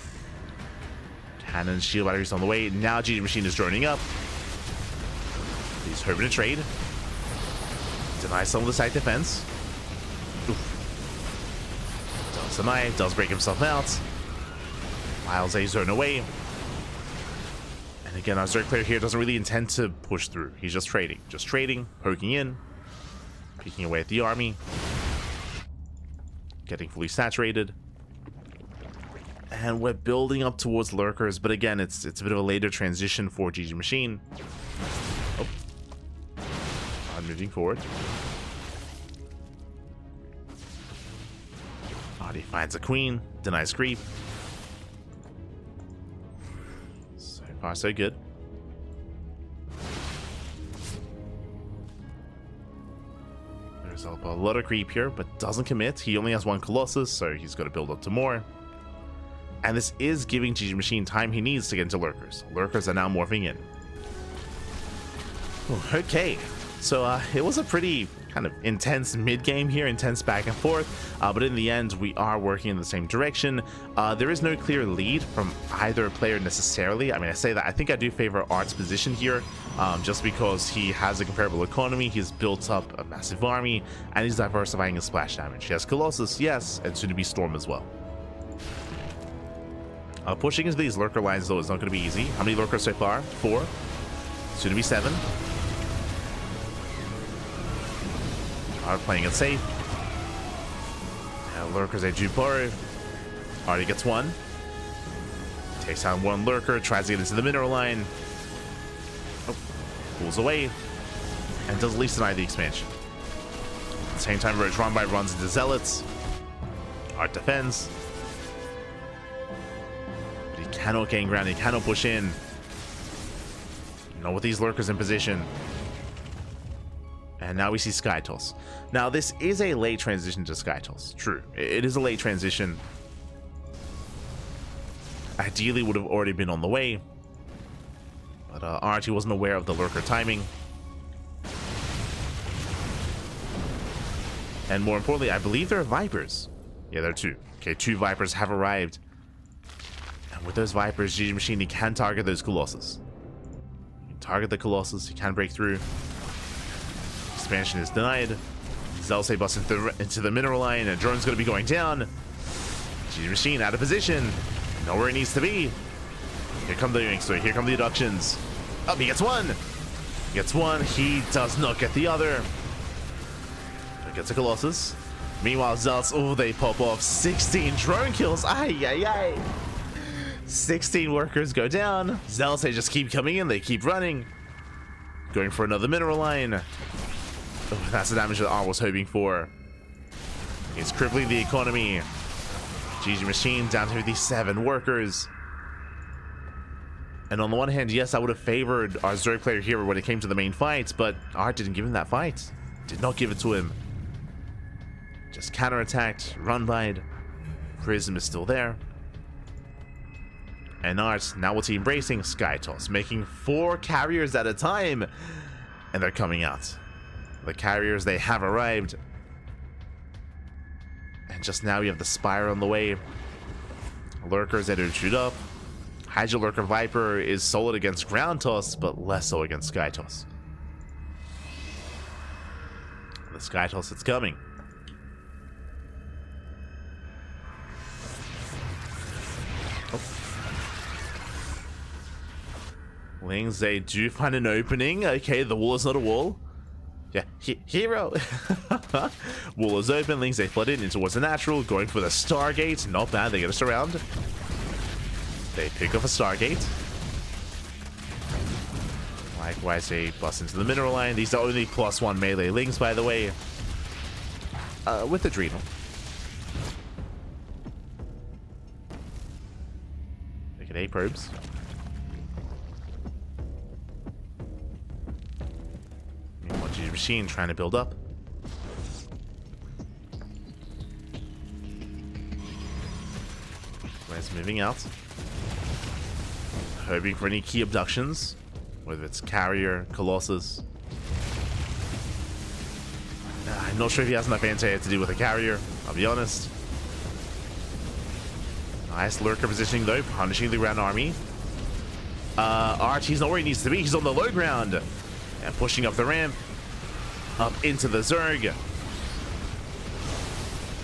Cannon shield batteries on the way. Now GgMaChine is droning up. He's hoping to trade. Denies some of the site defense. Oof. Does deny, does break himself out. Miles a zone away. And Again, our Zerg player here doesn't really intend to push through. He's just trading, poking in, picking away at the army, getting fully saturated. And we're building up towards lurkers, but again, it's a bit of a later transition for GgMaChine. Oh. I'm moving forward. He finds a queen, denies creep. So far, so good. There's a lot of creep here, but doesn't commit. He only has one Colossus, so he's got to build up to more. And this is giving GgMaChine time he needs to get into lurkers. Lurkers are now morphing in. Ooh, okay, so it was a pretty kind of intense mid-game here, intense back and forth, but in the end we are working in the same direction. There is no clear lead from either player necessarily. I mean, I say that I think I do favor Art's position here, just because he has a comparable economy, he's built up a massive army, and he's diversifying his splash damage. He has Colossus, yes, and soon to be Storm as well. Pushing into these lurker lines though is not going to be easy. How many lurkers so far? 4, soon to be 7. Are playing it safe. Lurkers they do borrow. Already gets one. Takes down one lurker, tries to get into the mineral line. Oh, pulls away. And does at least deny the expansion. At the same time, Roach Runby runs into Zealots. Art defends. But he cannot gain ground, he cannot push in. Not with these lurkers in position. And now we see Skytoss. Now, this is a late transition to Skytoss. True, it is a late transition. Ideally, would have already been on the way. But RT wasn't aware of the lurker timing. And more importantly, I believe there are Vipers. Yeah, there are 2. Okay, 2 Vipers have arrived. And with those Vipers, GgMaChine can target those Colossus. He can target the Colossus, he can break through. Expansion is denied. Zelsay busts into the mineral line, and drone's going to be going down. GgMaChine out of position. Know where he needs to be. Here come the Youngster. Here come the Ducklings. Oh, he gets one. He gets one. He does not get the other. He gets a Colossus. Meanwhile, Zealots, oh, they pop off 16 drone kills. Ay, ay, ay. 16 workers go down. Zealots, they just keep coming in. They keep running. Going for another mineral line. Oh, that's the damage that R was hoping for. It's crippling the economy. GgMaChine down to 57 workers. And on the one hand, yes, I would have favored our Zerg player here when it came to the main fight, but Art didn't give him that fight. Did not give it to him. Just counterattacked, run by. Prism is still there. And Art, now what's he embracing? Skytoss, making 4 carriers at a time. And they're coming out. The carriers, they have arrived. And just now we have the Spire on the way. Lurkers that are shoot up. Hydra Lurker Viper is solid against Ground Toss, but less so against Sky Toss. The Sky Toss, it's coming. Oh. Lings, they do find an opening. Okay, the wall is not a wall. Yeah, hero. Wall is open. Lings, they flood in towards the natural, going for the Stargate. Not bad, they get us around. They pick up a Stargate. Likewise, they bust into the mineral line. These are only +1 melee Lings, by the way. With Adrenal. They get 8 probes. GgMaChine trying to build up. Where's moving out? Hoping for any key abductions, whether it's Carrier, Colossus. I'm not sure if he has enough anti-air to deal with a Carrier, I'll be honest. Nice lurker positioning though, punishing the ground army. Arch, he's not where he needs to be, he's on the low ground. And pushing up the ramp. Up into the Zerg.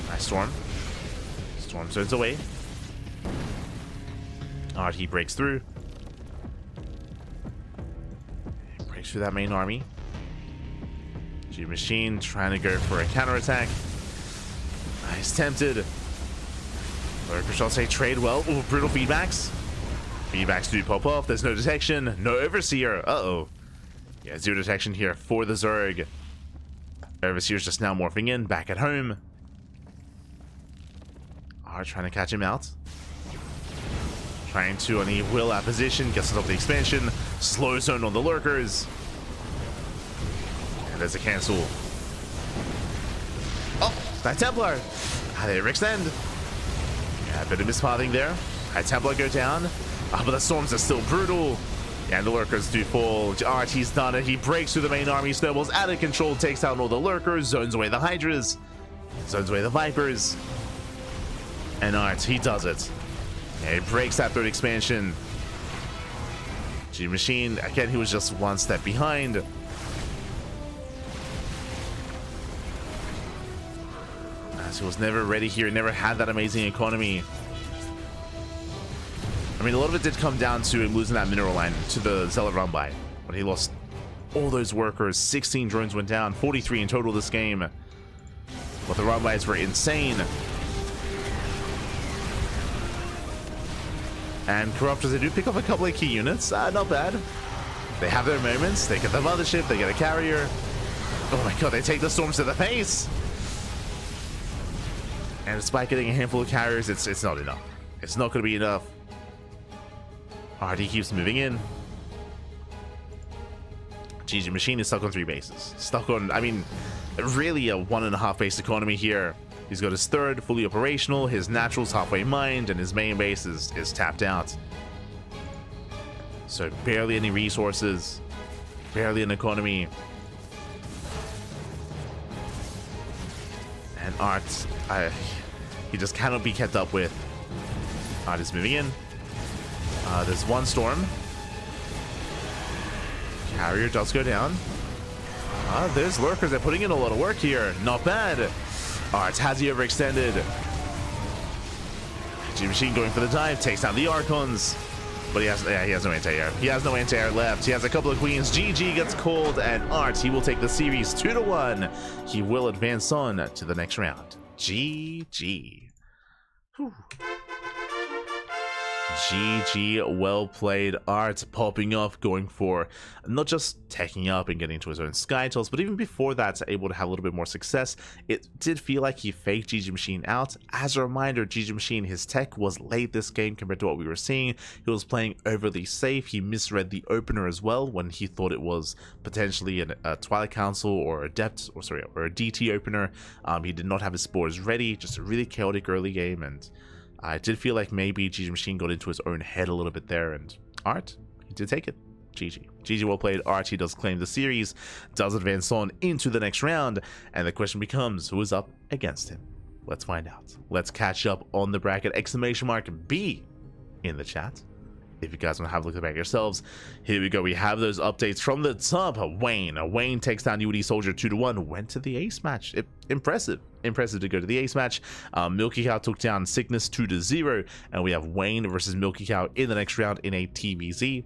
Nice Storm. Storm turns away. Art, he breaks through. through that main army. GgMaChine trying to go for a counterattack. He's tempted. Lurker shall say trade well. Ooh, brutal feedbacks. Feedbacks do pop off. There's no detection. No Overseer. Uh-oh. Yeah, 0 detection here for the Zerg. Overseer's just now morphing in, back at home. Trying to catch him out. Trying to, and he will out position, gets on top of the expansion. Slow zone on the Lurkers. And there's a cancel. Oh, Knight Templar. They overextend. Yeah, a bit of mispathing there. Knight Templar go down. But the storms are still brutal. And the Lurkers do fall. RT's done it. He breaks through the main army. Snowballs out of control. Takes down all the Lurkers. Zones away the Hydras. Zones away the Vipers. And he does it. Yeah, he breaks that 3rd expansion. GgMaChine, again, he was just 1 step behind. As he was never ready here, never had that amazing economy. I mean, a lot of it did come down to him losing that mineral line to the Zealot run-by. But he lost all those workers. 16 drones went down, 43 in total this game. But the run-bys were insane. And Corruptors, they do pick up a couple of key units. Not bad. They have their moments. They get the mothership. They get a carrier. Oh my god, they take the storms to the face. And despite getting a handful of carriers, it's not enough. It's not going to be enough. RD keeps moving in. GgMaChine is stuck on 3 bases. Stuck on, I mean, really a 1.5 base economy here. He's got his 3rd fully operational, his natural's halfway mined, and his main base is tapped out. So barely any resources, barely an economy. And he just cannot be kept up with. Art is moving in. There's 1 storm. Carrier does go down. There's Lurkers. They're putting in a lot of work here. Not bad. Has he overextended? GgMaChine going for the dive, takes down the Archons. But he has no anti-air. He has no anti-air left. He has a couple of queens. GG gets called, and he will take the series 2-1. He will advance on to the next round. GG. Whew. GG, well played. Art popping off, going for not just teching up and getting into his own sky tiles, but even before that, able to have a little bit more success. It did feel like he faked GgMaChine out. As a reminder, GgMaChine, his tech was late this game compared to what we were seeing. He was playing overly safe. He misread the opener as well when he thought it was potentially a Twilight Council or a Depth, or a DT opener. He did not have his spores ready. Just a really chaotic early game, and I did feel like maybe GgMaChine got into his own head a little bit there, and he did take it. GG. GG, well played. He does claim the series, does advance on into the next round, and the question becomes, who is up against him? Let's find out. Let's catch up on the bracket. !B in the chat. If you guys want to have a look at the back yourselves, here we go. We have those updates from the top. Wayne takes down UD Soldier 2-1. Went to the ace match. Impressive to go to the ace match. MilkiCow took down Sickness 2-0, and we have Wayne versus MilkiCow in the next round in a TVZ.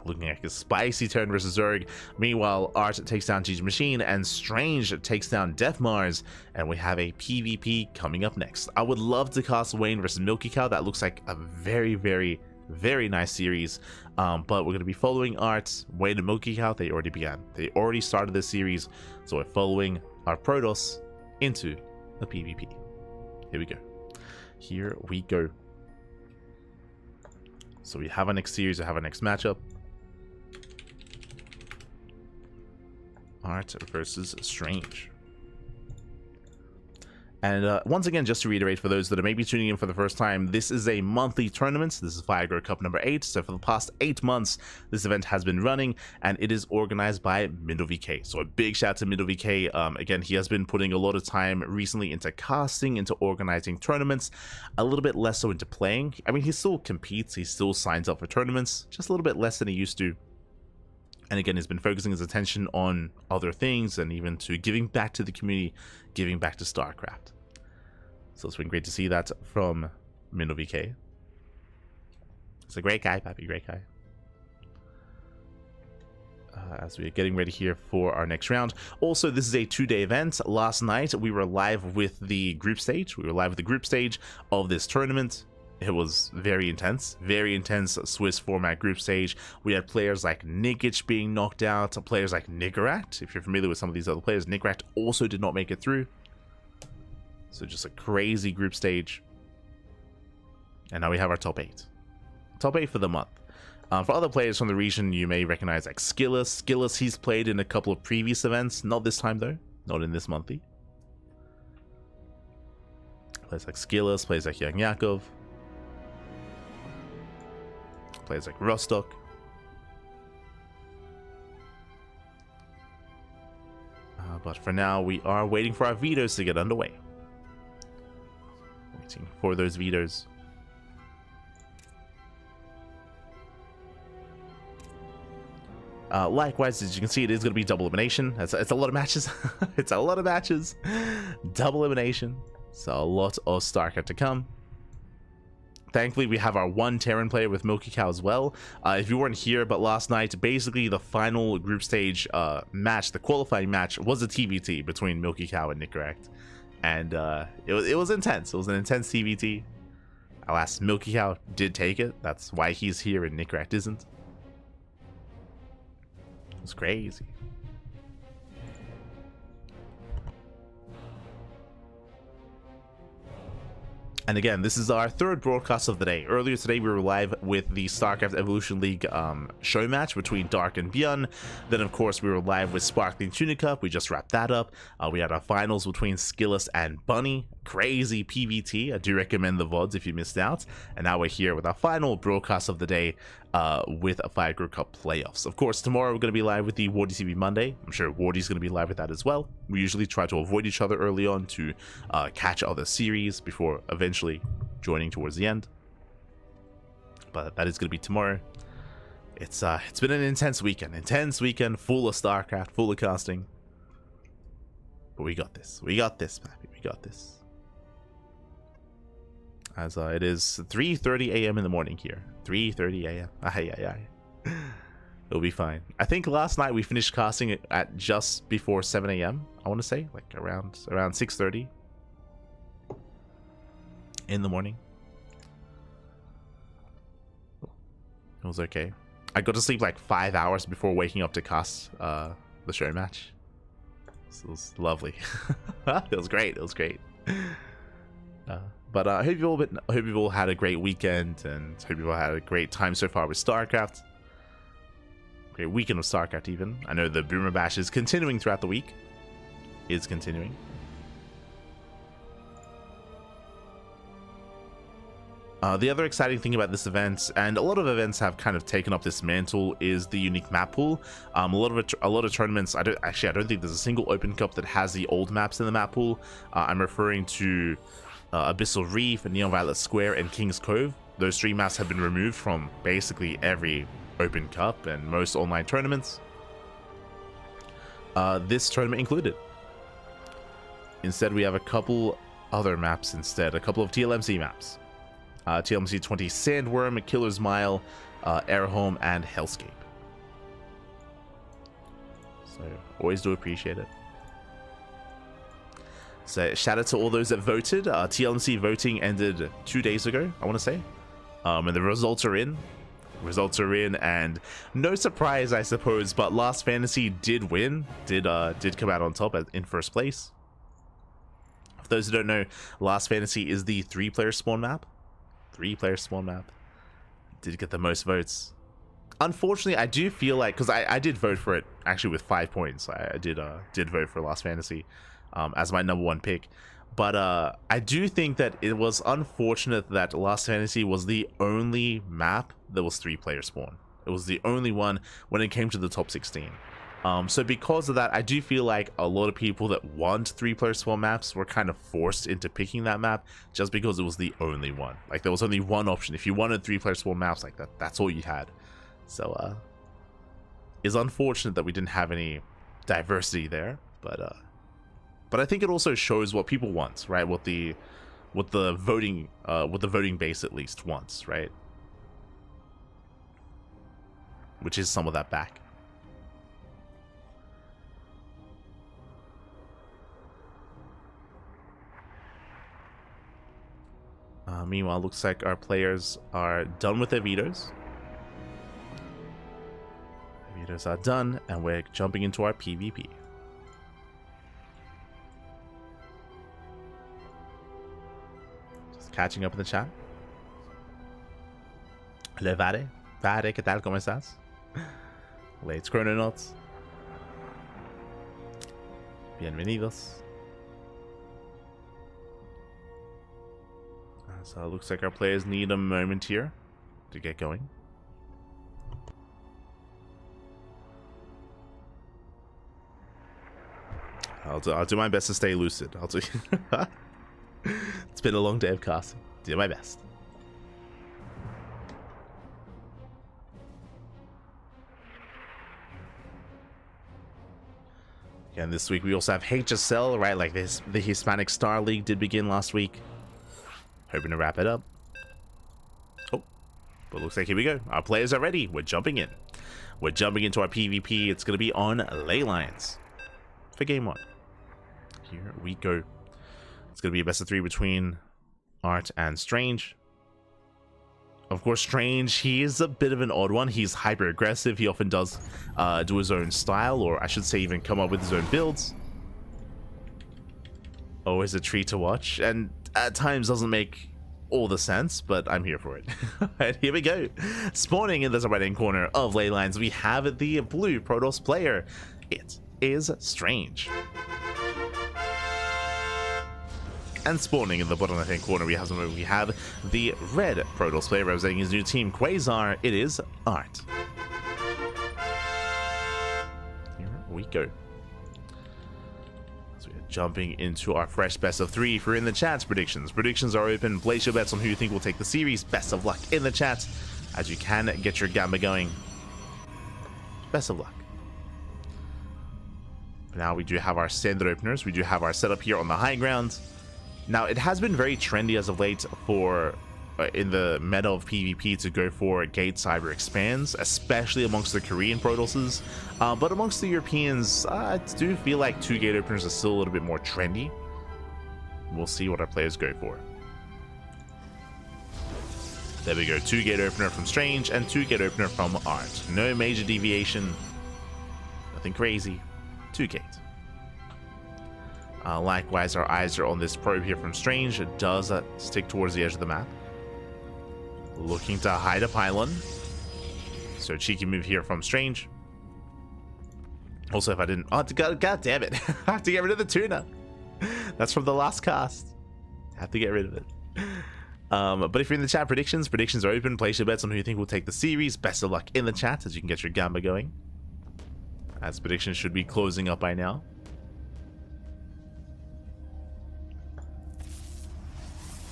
Looking like a spicy turn versus Zerg. Meanwhile, takes down GgMaChine, and Strange takes down Death Mars, and we have a PvP coming up next. I would love to cast Wayne versus MilkiCow. That looks like a very, very, very nice series. But we're going to be following Wayne and MilkiCow. They already began. They already started this series, so we're following our Protoss into the PvP. Here we go. Here we go. So we have our next series. We have our next matchup. Versus Strange. And once again, just to reiterate for those that are maybe tuning in for the first time, this is a monthly tournament. This is Firegrow Cup number 8. So for the past 8 months, this event has been running, and it is organized by MindoVK. So a big shout out to MindoVK. Again, he has been putting a lot of time recently into casting, into organizing tournaments, a little bit less so into playing. I mean, he still competes, he still signs up for tournaments, just a little bit less than he used to. And again, he's been focusing his attention on other things, and even to giving back to the community, giving back to StarCraft. So it's been great to see that from MindoVK. He's a great guy, Pappy, great guy. as we're getting ready here for our next round. Also, this is a 2-day event. Last night we were live with the group stage. Of this tournament. It was very intense Swiss format group stage. We had players like Nikic being knocked out, players like Nigarat. If you're familiar with some of these other players, Nigarat also did not make it through. So just a crazy group stage. And now we have our top 8. Top 8 for the month. For other players from the region, you may recognize like Skillus. Skillus, he's played in a couple of previous events. Not this time though. Not in this monthly. Players like Skillus, players like Young Yakov. Players like Rostock. But for now, we are waiting for our vetoes to get underway. Waiting for those vetoes. Likewise, as you can see, it is going to be double elimination. It's a lot of matches. It's a lot of matches. Double elimination. So a lot of StarCraft to come. Thankfully, we have our one Terran player with MilkiCow as well. If you weren't here, but last night, basically the final group stage match, the qualifying match, was a TBT between MilkiCow and Nicorrect. And it was intense. It was an intense TBT. Alas, MilkiCow did take it. That's why he's here and Nicorrect isn't. It was crazy. And again, this is our third broadcast of the day. Earlier today, we were live with the StarCraft Evolution League show match between Dark and Bjorn. Then, of course, we were live with Sparkling Tuna Cup. We just wrapped that up. We had our finals between Skillus and Bunny. Crazy PvT. I do recommend the VODs if you missed out. And now we're here with our final broadcast of the day with a Fire Grow Cup playoffs. Of course, tomorrow we're going to be live with the Wardy TV Monday. I'm sure Wardy's going to be live with that as well. We usually try to avoid each other early on to catch other series before eventually joining towards the end. But that is going to be tomorrow. It's been an intense weekend full of StarCraft, full of casting. But we got this. We got this, Pappy. We got this. As it is 3:30 a.m. in the morning here. 3:30 a.m. Ay. It'll be fine. I think last night we finished casting at just before 7 a.m. I want to say, like around 6:30 in the morning. It was okay. I got to sleep like 5 hours before waking up to cast the show match. So it was lovely. It was great. It was great. But I hope you've all had a great weekend, and hope you've all had a great time so far with StarCraft. Great weekend of StarCraft even. I know the Boomer Bash is continuing throughout the week. Is continuing. The other exciting thing about this event, and a lot of events have kind of taken up this mantle, is the unique map pool. A lot of tournaments. I don't think there's a single Open Cup that has the old maps in the map pool. I'm referring to Abyssal Reef and Neon Violet Square and King's Cove. Those 3 maps have been removed from basically every Open Cup and most online tournaments. This tournament included. Instead, we have a couple other maps instead. A couple of TLMC maps. TLMC 20 Sandworm, Killer's Mile, Airhome, and Hellscape. So, always do appreciate it. So, shout out to all those that voted. TLMC voting ended 2 days ago, I want to say. And the results are in. And no surprise, I suppose, but Last Fantasy did win. Did come out on top in first place. For those who don't know, Last Fantasy is the 3-player spawn map. 3-player spawn map. Did get the most votes. Unfortunately, I do feel like, because I did vote for it actually with 5 points. I did vote for Last Fantasy as my #1 pick. But I do think that it was unfortunate that Last Fantasy was the only map that was 3-player spawn. It was the only one when it came to the top 16. So because of that, I do feel like a lot of people that want 3-player spawn maps were kind of forced into picking that map just because it was the only one. Like, there was only one option. If you wanted 3-player spawn maps like that, that's all you had. So it's unfortunate that we didn't have any diversity there, but I think it also shows what people want, right? What the voting base at least wants, right? Which is some of that back. Meanwhile, looks like our players are done with their vetoes. Vetoes are done, and we're jumping into our PvP. Just catching up in the chat. Hello, Vade. Vade, ¿qué tal? ¿Cómo estás? Late Chrononauts. Bienvenidos. So it looks like our players need a moment here to get going. I'll do my best to stay lucid. I'll do. It's been a long day of casting. Do my best. Again, this week we also have HSL, right? Like this, the Hispanic Star League did begin last week. Hoping to wrap it up. Oh, but looks like here we go. Our players are ready. We're jumping in. We're jumping into our PvP. It's going to be on Ley Lines for game 1. Here we go. It's going to be a best of 3 between Art and Strange. Of course, Strange, he is a bit of an odd one. He's hyper aggressive. He often does do his own style, or I should say even come up with his own builds. Always a treat to watch, and at times doesn't make all the sense, but I'm here for it. And here we go. Spawning in the right-hand corner of Ley Lines, we have the blue Protoss player. It is Strange. And spawning in the bottom left-hand corner, we have the red Protoss player representing his new team, Quasar. It is Art. Here we go. Jumping into our fresh best of 3. If you're in the chat, predictions are open. Place your bets on who you think will take the series. Best of luck in the chat as you can get your gamba going. Best of luck. Now we do have our standard openers. We do have our setup here on the high ground. Now it has been very trendy as of late for in the meta of PvP to go for Gate Cyber Expands, especially amongst the Korean Protosses. But amongst the Europeans, I do feel like 2 gate openers are still a little bit more trendy. We'll see what our players go for. There we go, 2 gate opener from Strange and 2 gate opener from Art. No major deviation, nothing crazy, 2 gate. Likewise, our eyes are on this probe here from Strange. It does stick towards the edge of the map. Looking to hide a pylon. So cheeky move here from Strange. Also, if I didn't... Oh, God damn it. I have to get rid of the tuna. That's from the last cast. I have to get rid of it. But if you're in the chat, predictions are open. Place your bets on who you think will take the series. Best of luck in the chat as you can get your gamba going. As predictions should be closing up by now.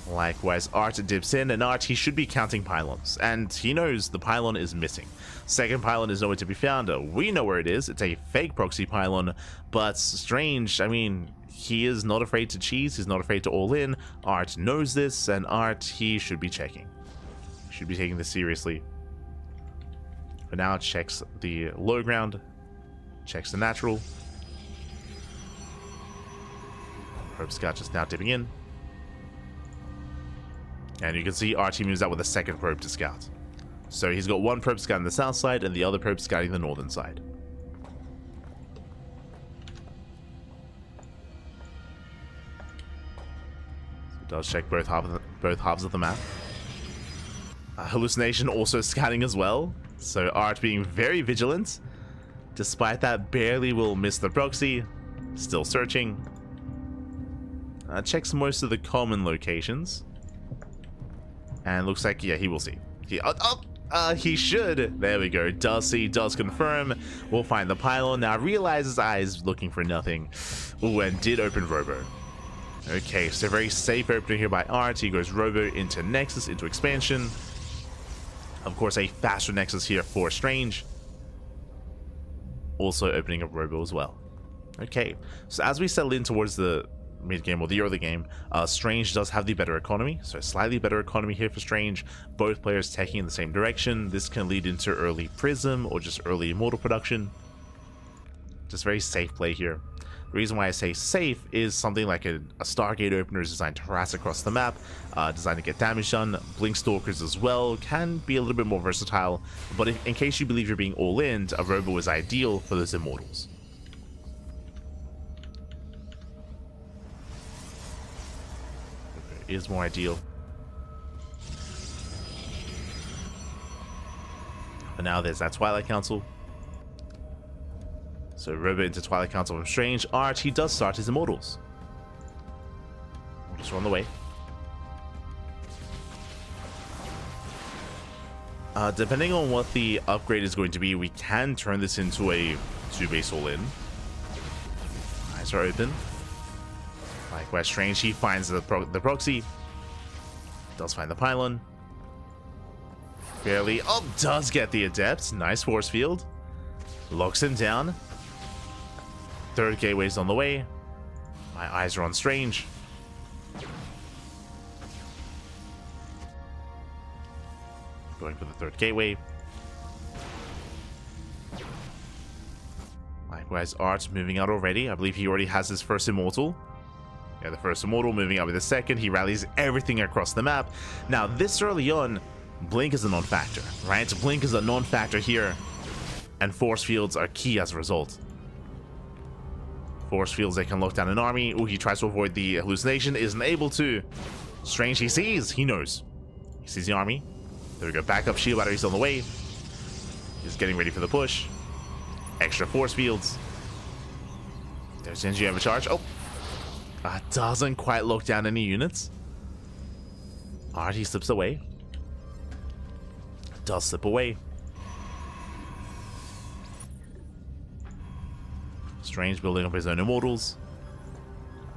Likewise, Art dips in, and Art, he should be counting pylons, and he knows the pylon is missing. Second pylon is nowhere to be found. We know where it is. It's a fake proxy pylon, but Strange, I mean, he is not afraid to cheese. He's not afraid to all in. Art knows this, and Art, he should be checking. Should be taking this seriously. For now, checks the low ground, checks the natural. Probe Scout just now dipping in. And you can see Archie moves out with a second probe to scout. So he's got 1 probe scouting the south side and the other probe scouting the northern side. So it does check both halves of the map. Hallucination also scouting as well. So Art being very vigilant. Despite that, barely will miss the proxy. Still searching. Checks most of the common locations. And looks like, yeah, he will see. He should. There we go. Does see, does confirm. We'll find the pylon. Now realizes eyes looking for nothing. Ooh, and did open Robo. Okay, so very safe opening here by Art. He goes Robo into Nexus, into Expansion. Of course, a faster Nexus here for Strange. Also opening up Robo as well. Okay, so as we settle in towards the mid-game or the early game, Strange does have the better economy, so slightly better economy here for Strange. Both players taking in the same direction. This can lead into early Prism or just early Immortal production. Just very safe play here. The reason why I say safe is something like a Stargate opener is designed to harass across the map, designed to get damage done. Blink Stalkers as well can be a little bit more versatile, but in case you believe you're being all in, a Robo is ideal for those Immortals. Is more ideal. But now there's that Twilight Council. So Robo into Twilight Council from Strange. Art, he does start his Immortals. Immortals are on the way. Depending on what the upgrade is going to be, we can turn this into a 2-base all-in. Eyes are open. Likewise, Strange, he finds the proxy. Does find the pylon. Barely. Oh, does get the adept. Nice force field. Locks him down. Third gateway's on the way. My eyes are on Strange. Going for the third gateway. Likewise, Art moving out already. I believe he already has his first Immortal. Yeah, the first Immortal moving out with the second. He rallies everything across the map. Now, this early on, Blink is a non-factor, right? Blink is a non-factor here. And force fields are key as a result. Force fields, they can lock down an army. Oh, he tries to avoid the hallucination. Isn't able to. Strange, he sees. He knows. He sees the army. There we go. Backup shield batteries on the way. He's getting ready for the push. Extra force fields. There's GgMaChine charge. Oh. Doesn't quite lock down any units. Alright, he slips away. Does slip away. Strange building up his own Immortals.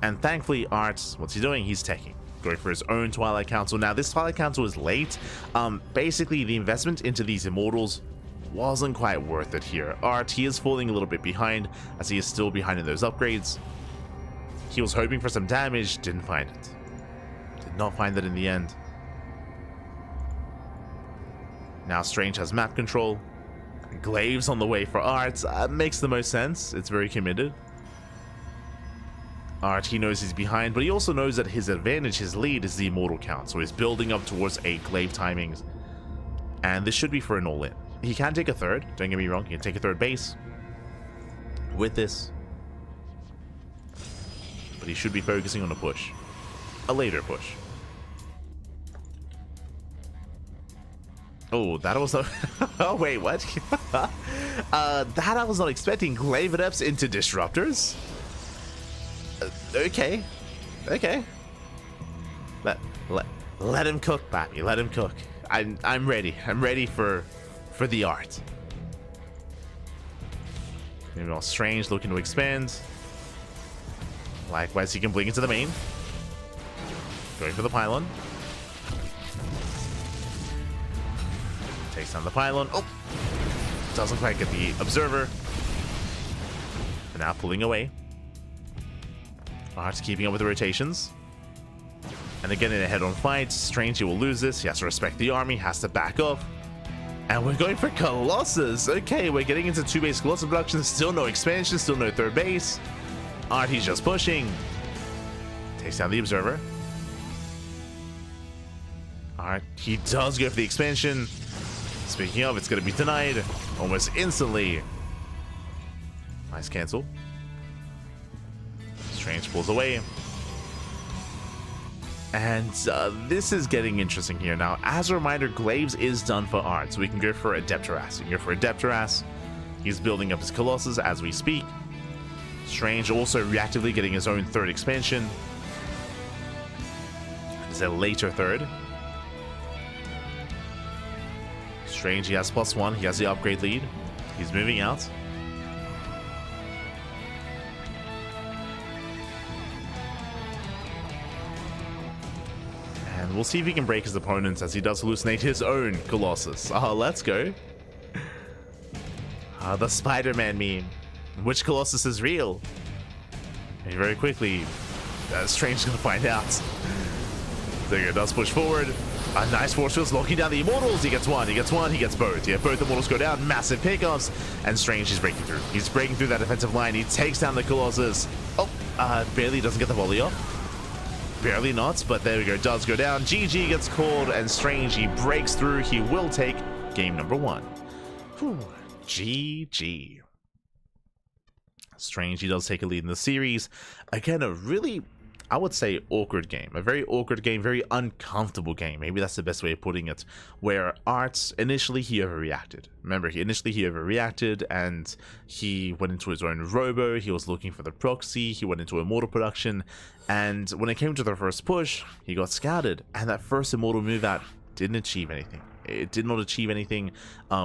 And thankfully, Art, what's he doing? He's teching. Going for his own Twilight Council. Now, this Twilight Council is late. Basically, the investment into these Immortals wasn't quite worth it here. Art, he is falling a little bit behind, as he is still behind in those upgrades. He was hoping for some damage, didn't find it. Did not find it in the end. Now Strange has map control. Glaives on the way for Art. Makes the most sense. It's very committed. Art, he knows he's behind, but he also knows that his advantage, his lead, is the Immortal count. So he's building up towards a glaive timings. And this should be for an all-in. He can take a third, don't get me wrong. He can take a third base with this. But he should be focusing on a push. A later push. Oh, that was not... oh, wait, what? That I was not expecting. Glaive adepts into disruptors? Okay. Okay. Let him cook, Bappy. Let him cook. I'm ready. I'm ready for the art. Maybe all Strange looking to expand. Likewise, he can blink into the main. Going for the pylon. Takes down the pylon. Oh! Doesn't quite get the observer. For now, pulling away. Art's keeping up with the rotations. And again, in a head-on fight, Strange, he will lose this. He has to respect the army, has to back off. And we're going for Colossus. Okay, we're getting into 2-base Colossus production. Still no expansion, still no third base. Art, he's just pushing. Takes down the observer. Art, he does go for the expansion. Speaking of, it's going to be denied almost instantly. Nice cancel. Strange pulls away. And this is getting interesting here. Now, as a reminder, Glaives is done for Art, so we can go for Adeptoras. We can go for Adeptoras. He's building up his Colossus as we speak. Strange also reactively getting his own third expansion. It's a later third. Strange, he has +1. He has the upgrade lead. He's moving out. And we'll see if he can break his opponents as he does hallucinate his own Colossus. Let's go. The Spider-Man meme. Which Colossus is real? And very quickly, Strange is going to find out. There does push forward. A nice force field locking down the Immortals. He gets one, he gets one, he gets both. Yeah, both Immortals go down. Massive pickups. And Strange is breaking through. He's breaking through that defensive line. He takes down the Colossus. Oh, barely doesn't get the volley off. Barely not, but there we go. Does go down. GG gets called, and Strange, he breaks through. He will take game number 1. Whew. GG. Strange, he does take a lead in the series. Again, a really, I would say, awkward game. A very awkward game, very uncomfortable game. Maybe that's the best way of putting it. Where Arts, initially he overreacted. Remember, he overreacted and he went into his own robo. He was looking for the proxy. He went into Immortal production. And when it came to the first push, he got scouted. And that first Immortal move out didn't achieve anything. It did not achieve anything.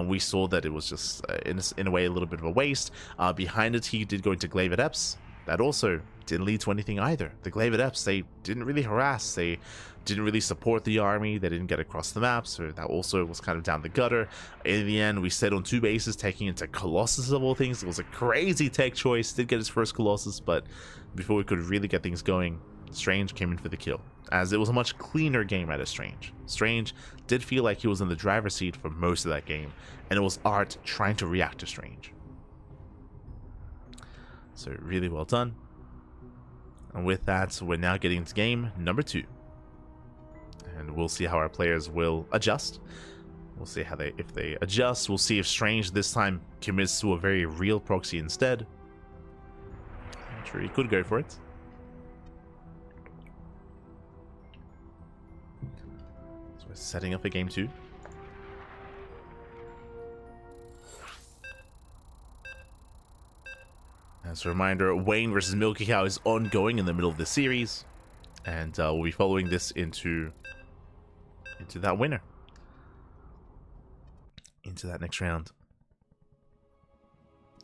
We saw that it was just, in a way, a little bit of a waste. Behind it, he did go into Glaive Adepts. That also didn't lead to anything either. The Glaive Adepts, they didn't really harass. They didn't really support the army. They didn't get across the map, so that also was kind of down the gutter. In the end, we stayed on 2 bases, taking into Colossus of all things. It was a crazy tech choice. Did get his first Colossus, but before we could really get things going, Strange came in for the kill, as it was a much cleaner game out of Strange. Strange did feel like he was in the driver's seat for most of that game, and it was Art trying to react to Strange. So really well done. And with that, we're now getting into game number 2. And we'll see how our players will adjust. We'll see how if they adjust. We'll see if Strange this time commits to a very real proxy instead. I'm sure he could go for it. So we're setting up a game 2. As a reminder, Wayne versus MilkiCow is ongoing in the middle of the series, and we'll be following this into that winner, into that next round.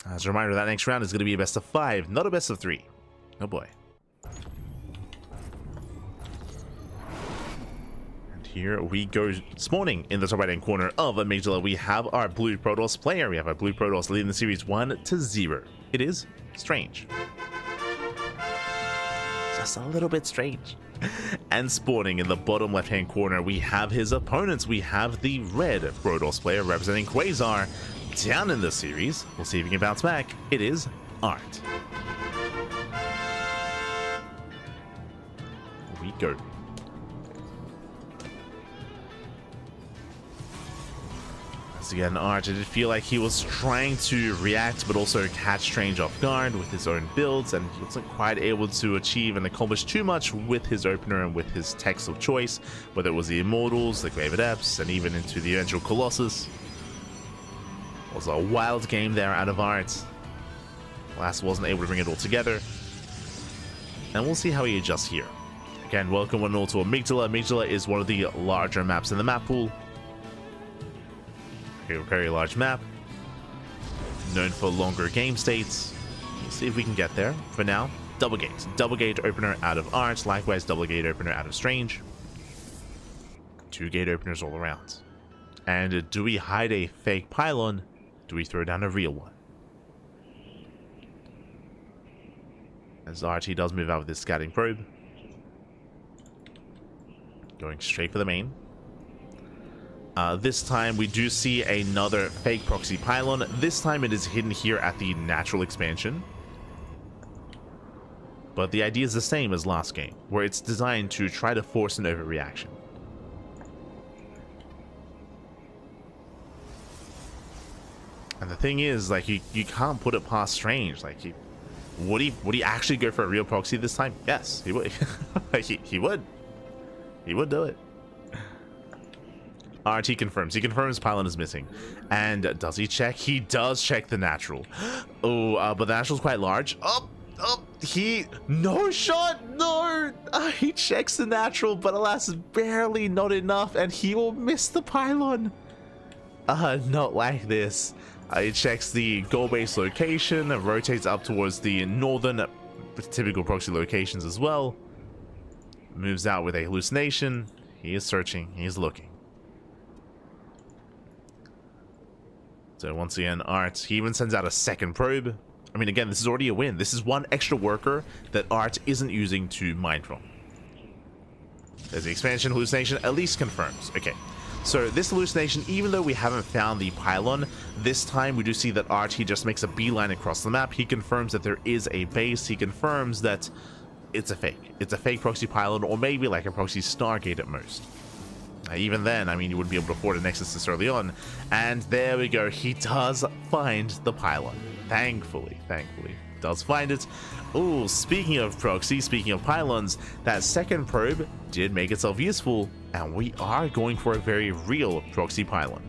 As a reminder, that next round is going to be a best of 5, not a best of 3. Oh boy. And here we go, spawning in the top right hand corner of Amygdala. We have our blue Protoss player. We have our blue Protoss leading the series 1-0. It is Strange. Just a little bit strange. And spawning in the bottom left hand corner, we have his opponents. We have the red Protoss player representing Quasar down in the series. We'll see if he can bounce back. It is Art. Here we go. Again, Art, I did feel like he was trying to react but also catch Strange off guard with his own builds, and he wasn't quite able to achieve and accomplish too much with his opener and with his techs of choice, whether it was the Immortals, the Glaive Adepts, and even into the eventual Colossus. It was a wild game there out of Art. Last wasn't able to bring it all together, and we'll see how he adjusts here. Again, welcome one and all to Amygdala. Amygdala is one of the larger maps in the map pool. A very large map, known for longer game states. Let's see if we can get there. For now, double gate opener out of Art, likewise double gate opener out of Strange. 2 gate openers all around. And do we hide a fake pylon? Do we throw down a real one? As Art, he does move out with his scouting probe, going straight for the main. This time we do see another fake proxy pylon. This time it is hidden here at the natural expansion. But the idea is the same as last game, where it's designed to try to force an overreaction. And the thing is, like, you can't put it past Strange. Like, would he actually go for a real proxy this time? Yes, he would. he would. He would do it. RT confirms. He confirms pylon is missing. And does he check? He does check the natural. Oh, but the natural's quite large. No shot! No! He checks the natural, but alas, barely not enough, and he will miss the pylon. Not like this. He checks the goal base location, rotates up towards the northern typical proxy locations as well. Moves out with a hallucination. He is searching. He is looking. So once again, Art, he even sends out a second probe. I mean, again, this is already a win. This is one extra worker that Art isn't using to mine from. There's the expansion. Hallucination at least confirms. Okay. So this hallucination, even though we haven't found the pylon, this time we do see that Art, he just makes a beeline across the map. He confirms that there is a base. He confirms that it's a fake. It's a fake proxy pylon, or maybe like a proxy Stargate at most. Even then, I mean, you wouldn't be able to afford a Nexus this early on. And there we go. He does find the pylon. Thankfully. Does find it. Oh, speaking of proxy, speaking of pylons, that second probe did make itself useful, and we are going for a very real proxy pylon.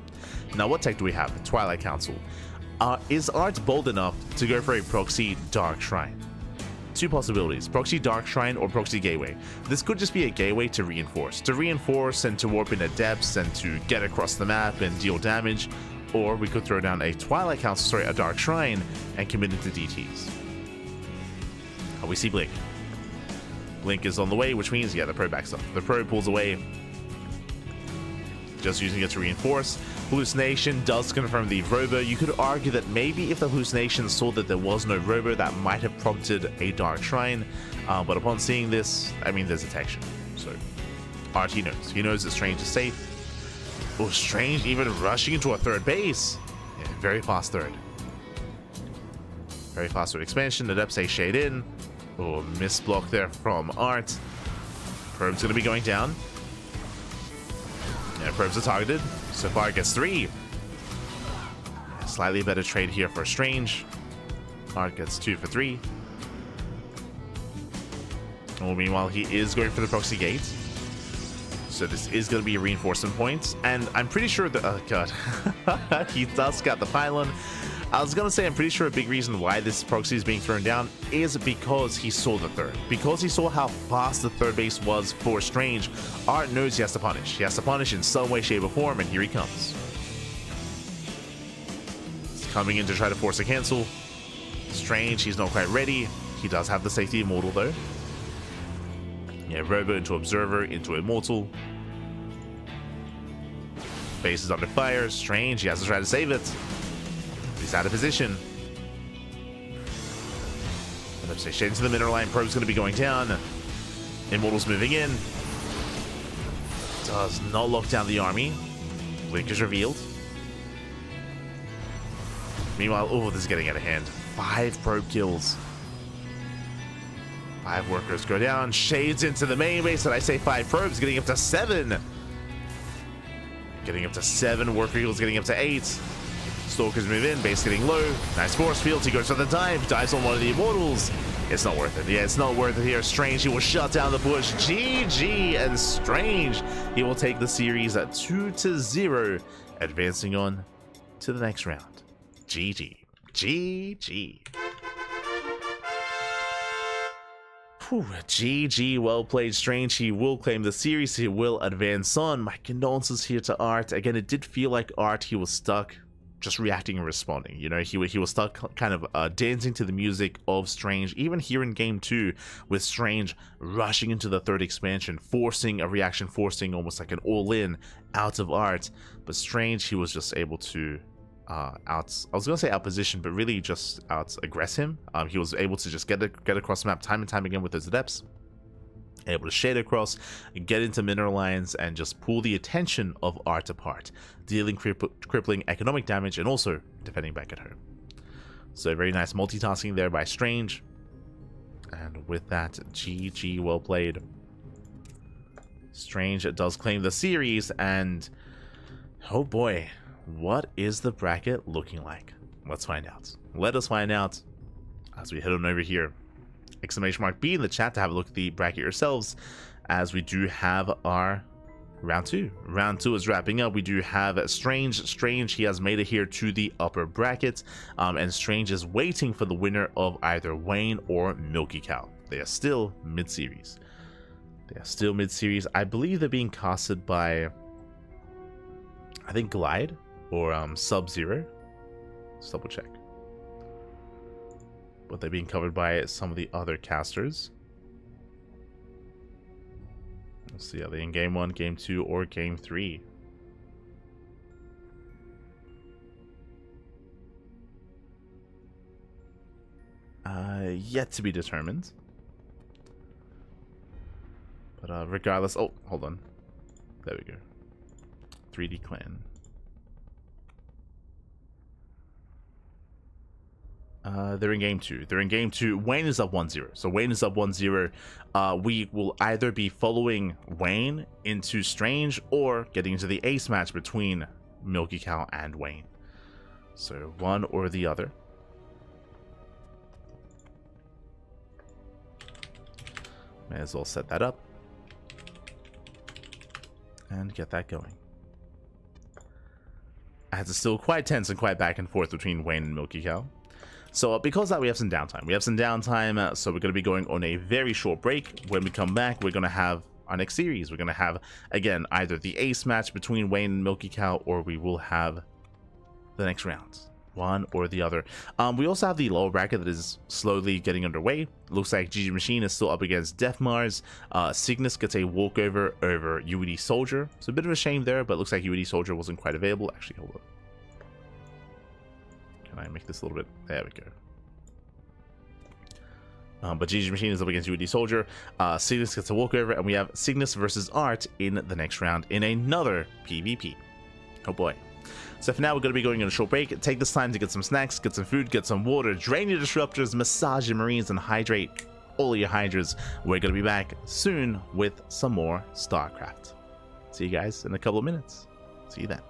Now, what tech do we have? Twilight Council. Is Art bold enough to go for a proxy Dark Shrine? Two possibilities, proxy Dark Shrine or proxy Gateway. This could just be a gateway to reinforce and to warp into depths and to get across the map and deal damage, or we could throw down a Twilight Council, sorry, a Dark Shrine, and commit it to DTs. We see Blink. Blink is on the way, which means, yeah, the probe backs up. The probe pulls away, just using it to reinforce. Hallucination does confirm the robo. You could argue that maybe if the hallucination saw that there was no robo, that might have prompted a Dark Shrine. But upon seeing this, I mean, there's detection. So, RT knows. He knows that Strange is safe. Oh, Strange even rushing into a third base. Yeah, very fast third. Very fast third expansion. The depths a shade in. Oh, miss block there from Art. Probe's going to be going down. Yeah, probes are targeted. So far, it gets 3. Slightly better trade here for Strange. Art gets 2 for 3. Oh, meanwhile, he is going for the proxy gate. So this is going to be a reinforcement point. And I'm pretty sure that... Oh, God. He does got the pylon. I was going to say, I'm pretty sure a big reason why this proxy is being thrown down is because he saw the third. Because he saw how fast the third base was for Strange, Art knows he has to punish. He has to punish in some way, shape, or form, and here he comes. He's coming in to try to force a cancel. Strange, he's not quite ready. He does have the safety Immortal, though. Yeah, Robo into Observer, into Immortal. Base is under fire. Strange, he has to try to save it. He's out of position. Let's say shade into the mineral line. Probe's going to be going down. Immortal's moving in. Does not lock down the army. Blink is revealed. Meanwhile, oh, this is getting out of hand. 5 probe kills. 5 workers go down. Shades into the main base, and I say 5 probes, getting up to 7. Getting up to 7. Worker eagles getting up to 8. Stalkers move in, base getting low. Nice force field. He goes for the dive. Dives on one of the Immortals. It's not worth it. Yeah, it's not worth it here. Strange, he will shut down the push. GG and Strange. He will take the series at 2-0, advancing on to the next round. GG. GG. Whew, GG, well played, Strange. He will claim the series. He will advance on. My condolences here to Art. Again, it did feel like Art, he was stuck just reacting and responding. You know, he was stuck kind of dancing to the music of Strange, even here in game 2, with Strange rushing into the third expansion, forcing a reaction, forcing almost like an all-in out of Art. But Strange, he was just able to I was gonna say outposition, but really just out-aggress him. He was able to just get across the map time and time again with his adepts, able to shade across, get into mineral lines, and just pull the attention of Art apart, dealing crippling economic damage and also defending back at home. So very nice multitasking there by Strange. And with that, GG, well played. Strange does claim the series, and oh boy, what is the bracket looking like? Let's find out. Let us find out as we head on over here. !B in the chat to have a look at the bracket yourselves, as we do have our round 2. Round 2 is wrapping up. We do have Strange. He has made it here to the upper bracket, and Strange is waiting for the winner of either Wayne or MilkiCow. They are still mid-series. I believe they're being casted by, I think, Glide or Sub-Zero. Let's double check. But they're being covered by some of the other casters. Let's see, are they in game 1, game 2, or game 3? Yet to be determined. But regardless, oh, hold on. There we go. 3D clan. They're in game 2. They're in game 2. Wayne is up 1-0. So Wayne is up 1-0. We will either be following Wayne into Strange or getting into the ace match between MilkiCow and Wayne. So one or the other. May as well set that up and get that going. As it's still quite tense and quite back and forth between Wayne and MilkiCow. So because of that, we have some downtime. So we're going to be going on a very short break. When we come back, we're going to have our next series. We're going to have, again, either the ace match between Wayne and MilkiCow, or we will have the next round. One or the other. We also have the lower bracket that is slowly getting underway. Looks like GgMaChine is still up against Deathmars. Cygnus gets a walkover over UED Soldier. So a bit of a shame there, but looks like UED Soldier wasn't quite available. Actually, hold on. Can I make this a little bit? There we go. But GgMaChine is up against UED Soldier. Cygnus gets a walkover, and we have Cygnus versus Art in the next round in another PvP. Oh boy. So for now, we're going to be going on a short break. Take this time to get some snacks, get some food, get some water, drain your disruptors, massage your marines, and hydrate all your hydras. We're going to be back soon with some more StarCraft. See you guys in a couple of minutes. See you then.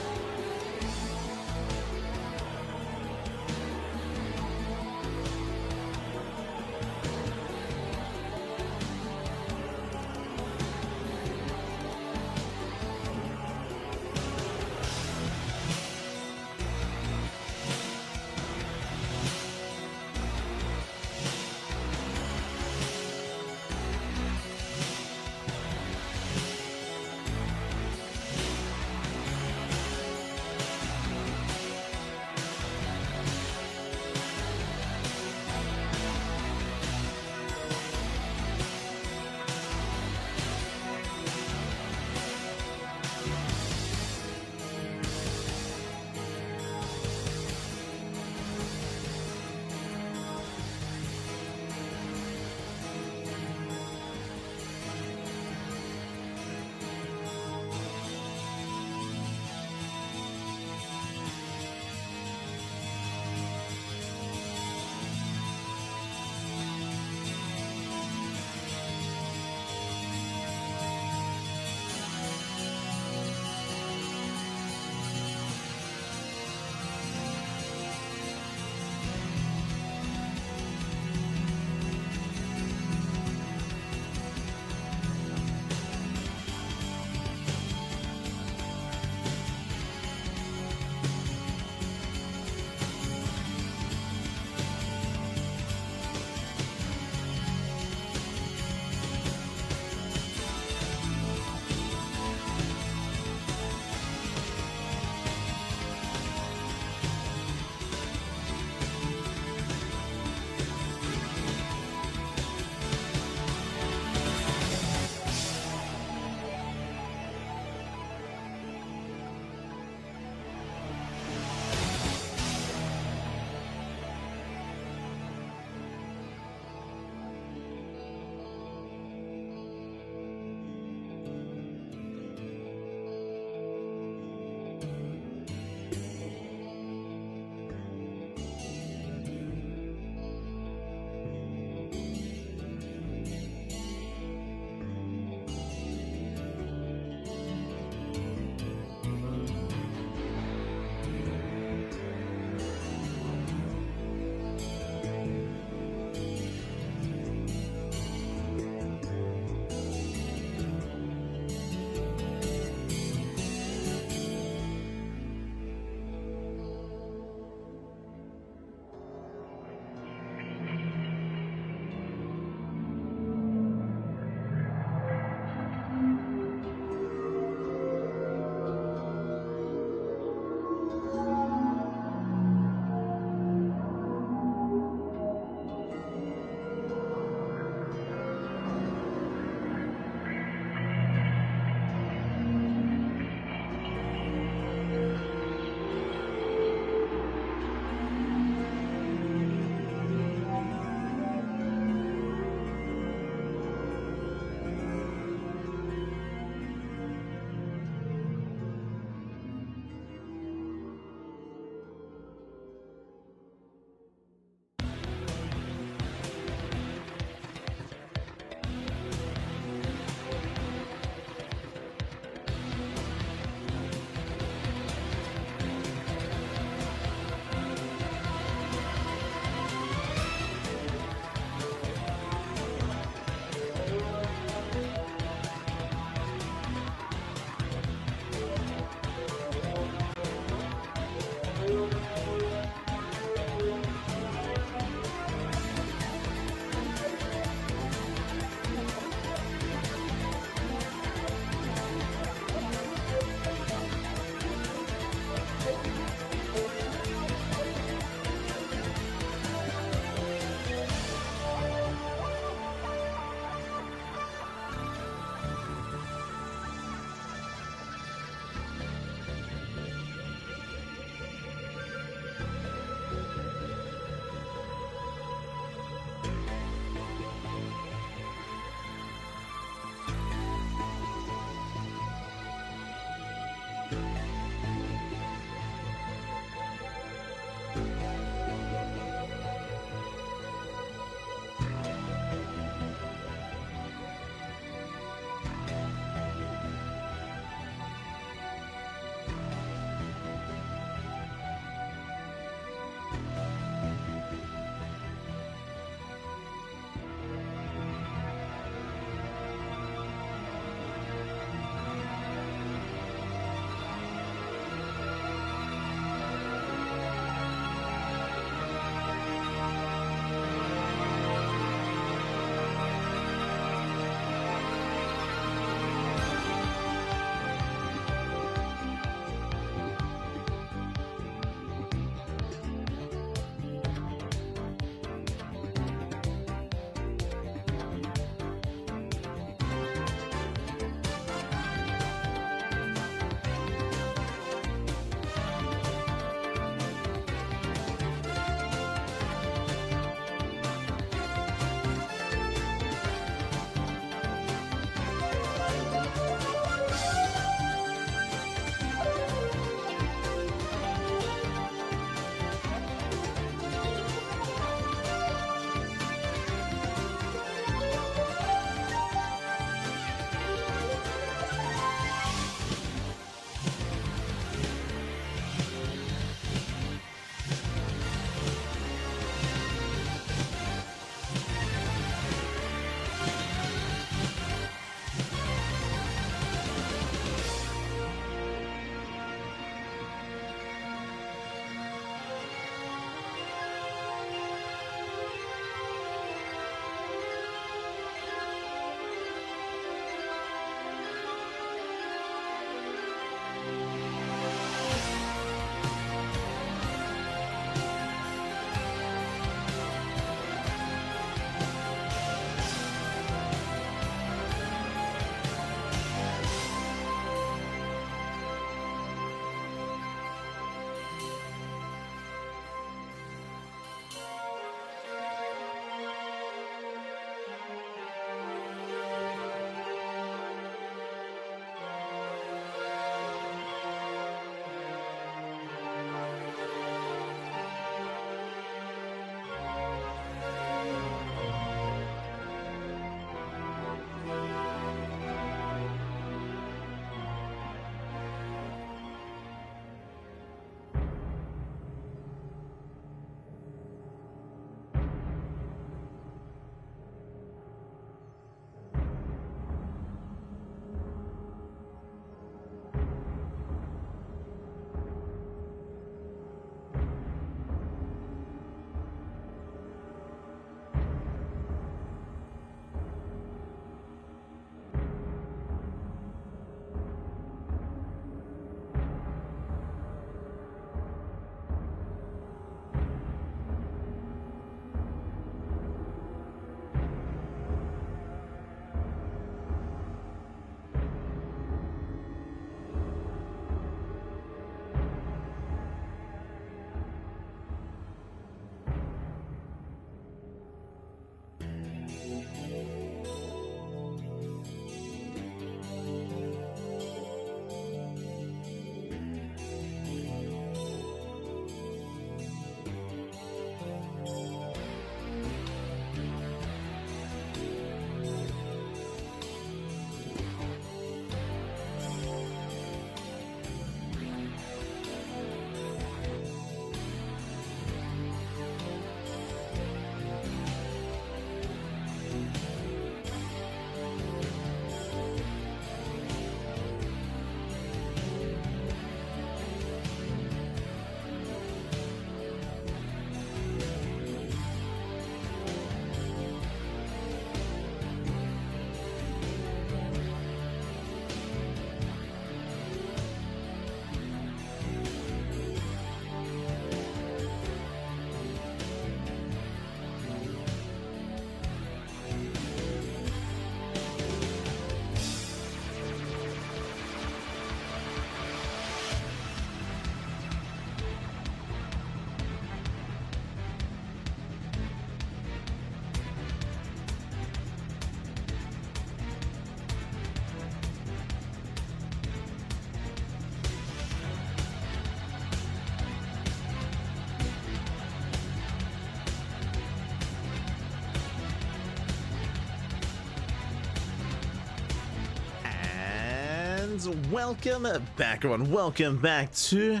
Ducklings, welcome back everyone, welcome back to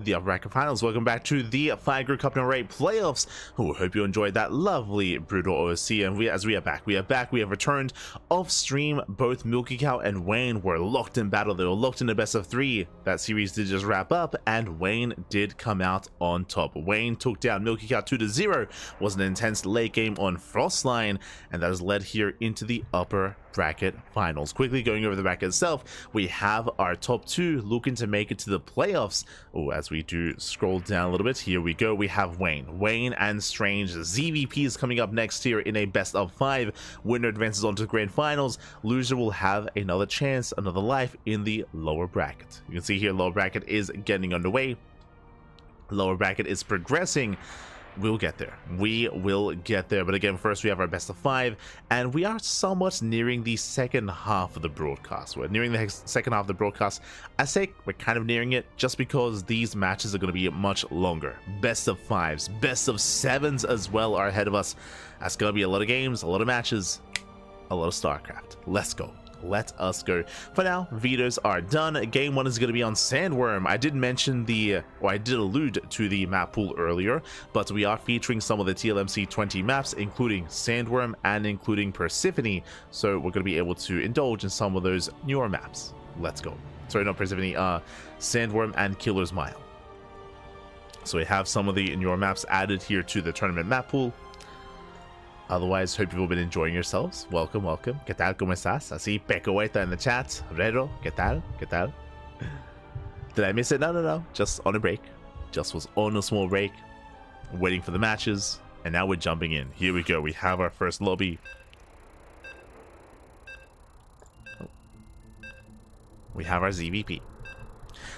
the Upper Bracket Finals, welcome back to the 5 Group Cup number 8 playoffs. Hope you enjoyed that lovely brutal OC, and we have returned off stream. Both MilkiCow and Wayne were locked in battle, they were locked in a best of 3. That series did just wrap up, and Wayne did come out on top. Wayne took down MilkiCow 2-0, was an intense late game on Frostline, and that has led here into the Upper Bracket Finals. Quickly going over the bracket itself, we have our top 2 looking to make it to the playoffs. As we do scroll down a little bit, here we go. We have Wayne and Strange. ZVP is coming up next here in a best of 5. Winner advances on to the grand finals. Loser will have another chance, another life in the lower bracket. You can see here lower bracket is getting underway. Lower bracket is progressing. We'll get there. We will get there. But again, first we have our best of 5, and we are somewhat nearing the second half of the broadcast. We're nearing the second half of the broadcast. I say we're kind of nearing it just because these matches are going to be much longer. Best of 5s, best of 7s as well are ahead of us. That's going to be a lot of games, a lot of matches, a lot of StarCraft. Let's go. Let us go. For now, vetoes are done. Game 1 is going to be on Sandworm. I did mention I did allude to the map pool earlier, but we are featuring some of the TLMC 20 maps, including Sandworm and including Persephone, so we're going to be able to indulge in some of those newer maps. Let's go. Sorry, not Persephone, Sandworm and Killer's Mile. So we have some of the newer maps added here to the tournament map pool. Otherwise, hope you've all been enjoying yourselves. Welcome, welcome. ¿Qué tal? ¿Cómo estás? Así, Pecoeta in the chat. Rero, ¿qué tal? ¿Qué tal? Did I miss it? No. Just on a break. Just was on a small break. Waiting for the matches. And now we're jumping in. Here we go. We have our first lobby. We have our ZVP.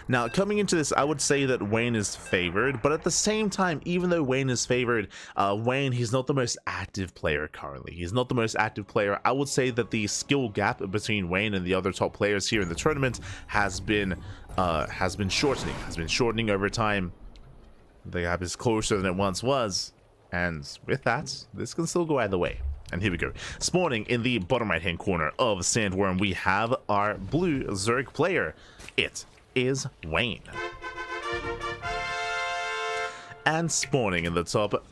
Now, coming into this, I would say that Wayne is favored, but at the same time, even though Wayne is favored, Wayne, he's not the most active player currently. He's not the most active player. I would say that the skill gap between Wayne and the other top players here in the tournament has been shortening over time. The gap is closer than it once was, and with that, this can still go either way. And here we go. Spawning in the bottom right-hand corner of Sandworm, we have our blue Zerg player. It is Wayne. And spawning in the top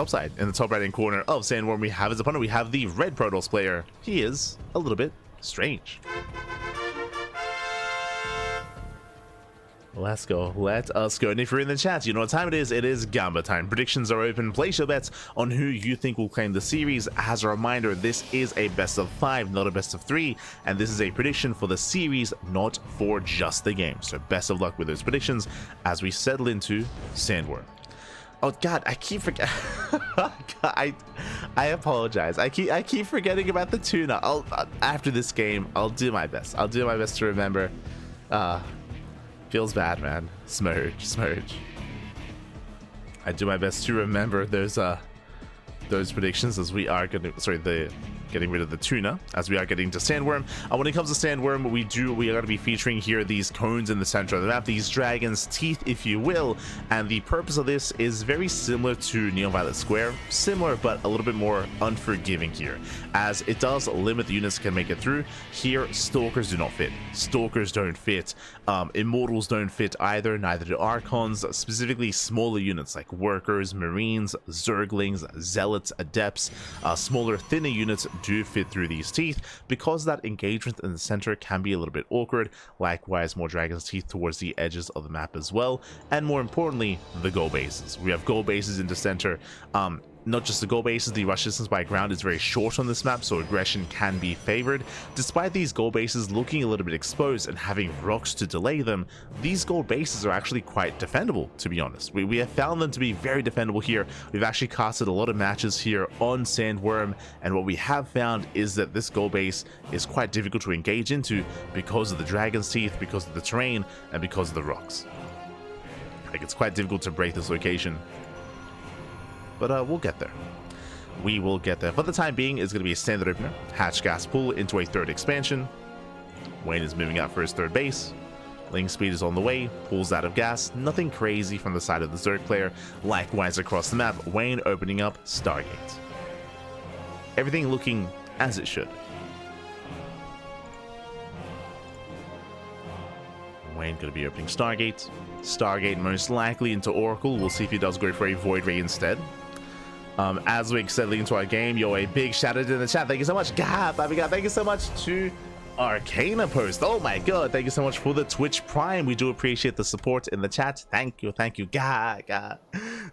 side, in the top right hand corner of Sandworm, we have his opponent. We have the red Protoss player. He is a little bit strange. Let's go. Let us go. And if you're in the chat, you know what time it is. It is Gamba time. Predictions are open. Place your bets on who you think will claim the series. As a reminder, this is a best of 5, not a best of 3. And this is a prediction for the series, not for just the game. So best of luck with those predictions as we settle into Sandworm. Oh God, I keep forgetting. I apologize. I keep forgetting about the tuna. After this game, I'll do my best. I'll do my best to remember. Feels bad, man. Smurge. I do my best to remember those predictions as we are getting rid of the tuna as we are getting to Sandworm. When it comes to Sandworm, we are going to be featuring here these cones in the center of the map, these dragons' teeth, if you will, and the purpose of this is very similar to Neon Violet Square, similar but a little bit more unforgiving here, as it does limit the units that can make it through. Here, Stalkers do not fit. Stalkers don't fit. Immortals don't fit either, neither do Archons, specifically smaller units like Workers, Marines, Zerglings, Zealots, Adepts. Smaller, thinner units do fit through these teeth because that engagement in the center can be a little bit awkward. Likewise, more dragons' teeth towards the edges of the map as well, and more importantly, the goal bases. We have goal bases in the center. Not just the goal bases, the rush distance by ground is very short on this map, so aggression can be favored. Despite these goal bases looking a little bit exposed and having rocks to delay them, these goal bases are actually quite defendable, to be honest. We have found them to be very defendable here. We've actually casted a lot of matches here on Sandworm, and what we have found is that this goal base is quite difficult to engage into because of the dragon's teeth, because of the terrain, and because of the rocks. Like, it's quite difficult to break this location. But we'll get there. We will get there. For the time being, it's going to be a standard opener. Hatch gas pull into a third expansion. Wayne is moving out for his third base. Link speed is on the way. Pulls out of gas. Nothing crazy from the side of the Zerg player. Likewise across the map, Wayne opening up Stargate. Everything looking as it should. Wayne going to be opening Stargate. Stargate most likely into Oracle. We'll see if he does go for a Void Ray instead. As we're settling into our game, yo, a big shout out in the chat. Thank you so much, Gab. Thank you so much to Arcana Post. Oh my god, thank you so much for the Twitch Prime. We do appreciate the support in the chat. Thank you, God.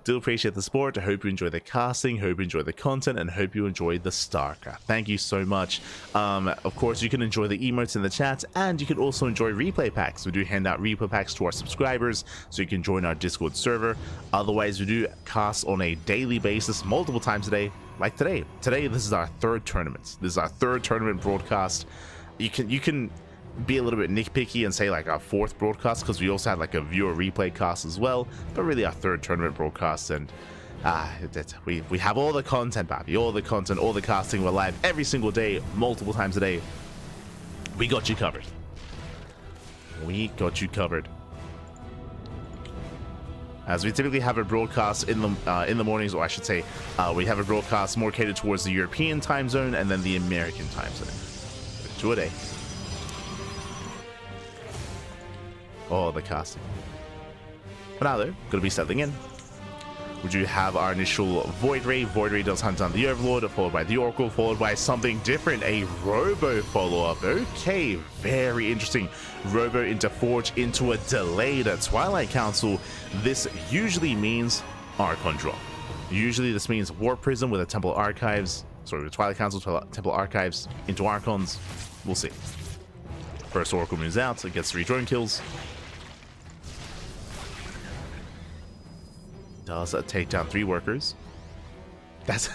Do appreciate the support. I hope you enjoy the casting, hope you enjoy the content, and hope you enjoy the StarCraft. Thank you so much. Of course, you can enjoy the emotes in the chat, and you can also enjoy replay packs. We do hand out replay packs to our subscribers, so you can join our Discord server. Otherwise, we do cast on a daily basis, multiple times a day, like today. Today, this is our third tournament. This is our third tournament broadcast. You can be a little bit nitpicky and say like our fourth broadcast, because we also had like a viewer replay cast as well, but really our third tournament broadcast. And we have all the content, Pappy, all the content, all the casting. We're live every single day, multiple times a day. We got you covered. We got you covered. As we typically have a broadcast in the mornings, or I should say, we have a broadcast more catered towards the European time zone and then the American time zone. 2 a day. Oh, the casting. But now though, gonna be settling in. We do have our initial Void Ray. Void Ray does hunt down the Overlord, followed by the Oracle, followed by something different, a Robo follow-up. Okay, very interesting. Robo into Forge into a delayed Twilight Council. This usually means Archon drop. Usually this means War Prism with a Temple Archives. Sorry, the Twilight Council, Temple Archives into Archons. We'll see. First Oracle moves out, it gets 3 drone kills. Does take down 3 workers. That's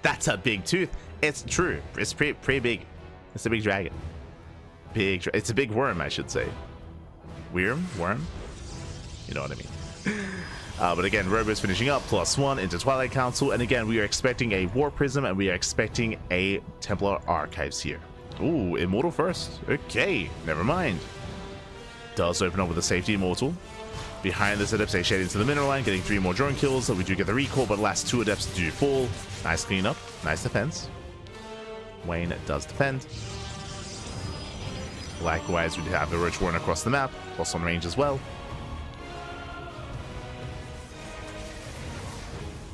that's a big tooth. It's true. It's pretty big. It's a big dragon. It's a big worm, I should say. Worm? You know what I mean. But again, Robo's finishing up, +1 into Twilight Council, and again, we are expecting a War Prism, and we are expecting a Templar Archives here. Ooh, Immortal first. Okay, never mind. Does open up with a safety Immortal. Behind this, Adepts shade into the mineral line, getting 3 more drone kills, so we do get the recall, but last 2 Adepts do fall. Nice cleanup, nice defense. Wayne does defend. Likewise, we have the Roach Warren across the map, plus on range as well.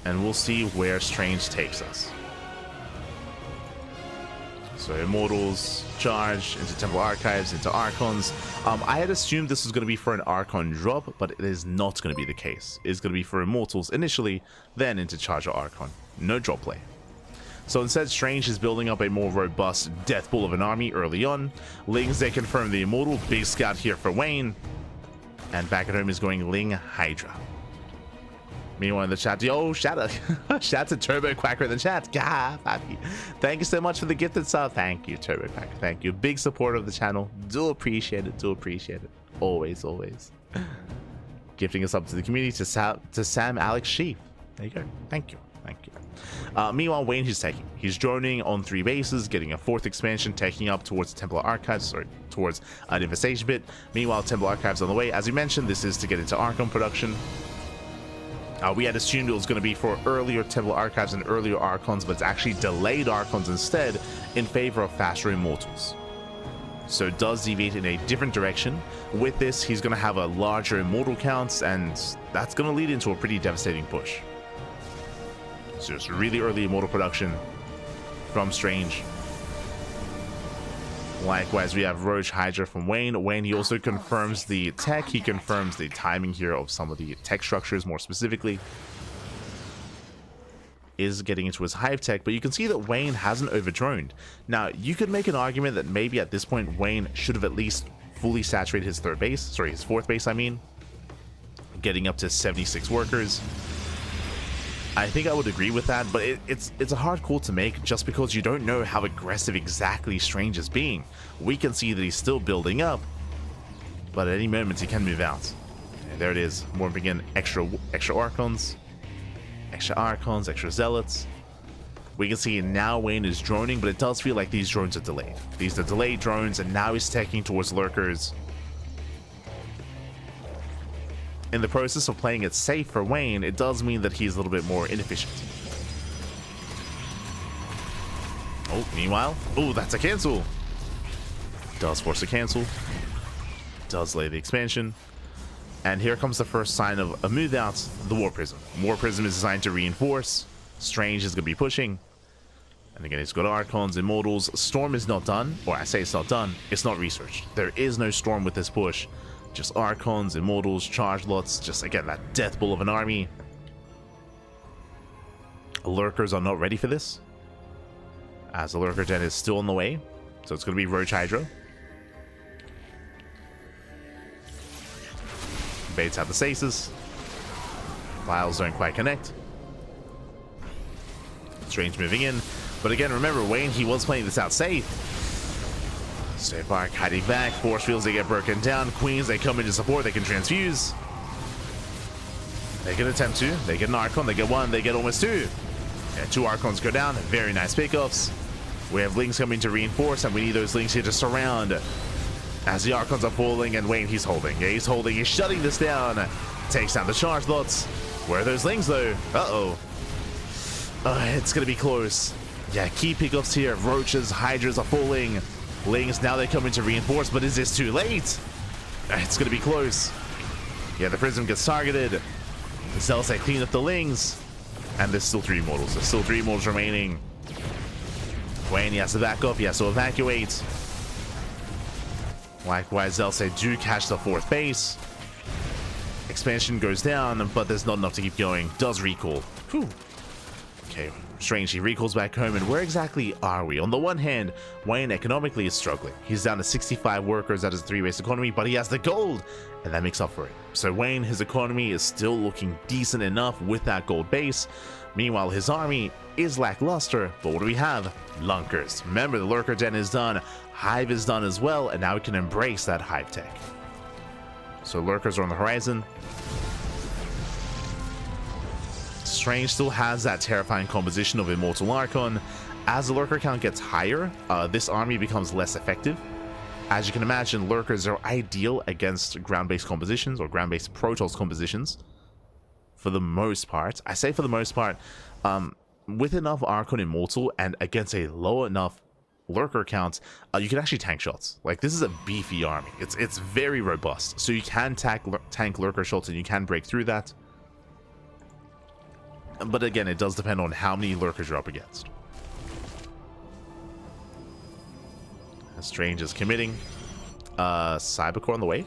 And we'll see where Strange takes us. So Immortals, charge into Temple Archives, into Archons. I had assumed this was going to be for an Archon drop, but it is not going to be the case. It's going to be for Immortals initially, then into Charger Archon. No drop play. So instead, Strange is building up a more robust death pool of an army early on. Lings, they confirm the Immortal. Big scout here for Wayne. And back at home is going Ling Hydra. Meanwhile in the chat, yo, shout out to Turbo Quacker in the chat. God, happy. Thank you so much for the gifted sub. Thank you, Turbo Quacker. Thank you. Big supporter of the channel. Do appreciate it. Do appreciate it. Always, always. Gifting us up to the community to Sam Alex Sheaf. There you go. Thank you. Thank you. Meanwhile, Wayne, he's droning on 3 bases, getting a 4th expansion, taking up towards Templar Archives, sorry, towards an infestation bit. Meanwhile, Templar Archives on the way. As we mentioned, this is to get into Archon production. We had assumed it was going to be for earlier Templar Archives and earlier Archons, but it's actually delayed Archons instead in favor of faster Immortals. So it does deviate in a different direction. With this, he's going to have a larger Immortal counts, and that's going to lead into a pretty devastating push. So it's really early Immortal production from Strange. Likewise, we have Roach Hydra from Wayne. Wayne, he also confirms the tech. He confirms the timing here of some of the tech structures, more specifically. Is getting into his hive tech, but you can see that Wayne hasn't overdroned. Now, you could make an argument that maybe at this point, Wayne should have at least fully saturated his his 4th base, I mean. Getting up to 76 workers. I think I would agree with that, but it's a hard call to make just because you don't know how aggressive exactly Strange is being. We can see that he's still building up, but at any moment he can move out. And there it is, morphing in extra Archons, extra Zealots. We can see now Wayne is droning, but it does feel like these drones are delayed. These are delayed drones, and now he's taking towards Lurkers. In the process of playing it safe for Wayne, it does mean that he's a little bit more inefficient. Oh, meanwhile, oh, that's a cancel. Does force a cancel. does lay the expansion. And here comes the first sign of a move out, the War Prism. War Prism is designed to reinforce. Strange is going to be pushing. And again, it's got Archons, Immortals. Storm is not done, or I say it's not done, it's not researched. There is no Storm with this push. Just Archons, Immortals, Charge Lots, just again, that death bull of an army. Lurkers are not ready for this, as the Lurker Den is still on the way. So it's going to be Roach Hydra. Baits out the stasis. Vials don't quite connect. Strange moving in. But again, remember, Wayne, he was playing this out safe. Safe Arc hiding back. Force fields, they get broken down. Queens, they come into support. They can transfuse. They can attempt to. They get an Archon. They get one. They get almost two. Yeah, two Archons go down. Very nice pickoffs. We have Links coming to reinforce, and we need those Links here to surround. As the Archons are falling, and Wayne, he's holding. Yeah, he's holding. He's shutting this down. Takes down the Charge Lots. Where are those Lings, though? Uh-oh. It's going to be close. Yeah, key pickups here. Roaches, Hydras are falling. Lings, now they come in to reinforce, but is this too late? It's going to be close. Yeah, the Prism gets targeted. Zealous, they clean up the Lings. And there's still 3 Immortals. There's still 3 Immortals remaining. Wayne, he has to back up. He has to evacuate. Likewise, Zealous, they do catch the 4th base. Expansion goes down, but there's not enough to keep going. Does recall. Whew. Okay, Strange, he recalls back home, and where exactly are we? On the one hand, Wayne economically is struggling. He's down to 65 workers at his 3-base economy, but he has the gold, and that makes up for it. So Wayne, his economy is still looking decent enough with that gold base. Meanwhile, his army is lackluster, but what do we have? Lunkers. Remember, the Lurker Den is done, Hive is done as well, and now we can embrace that Hive tech. So Lurkers are on the horizon. Strange still has that terrifying composition of Immortal Archon. As the Lurker count gets higher, this army becomes less effective. As you can imagine, Lurkers are ideal against ground-based compositions or ground-based Protoss compositions. For the most part. I say for the most part, with enough Archon Immortal and against a low enough Lurker count, you can actually tank shots. Like, this is a beefy army. It's very robust. So you can tank Lurker shots and you can break through that. But again, it does depend on how many Lurkers you're up against. Strange is committing. Cybercore on the way.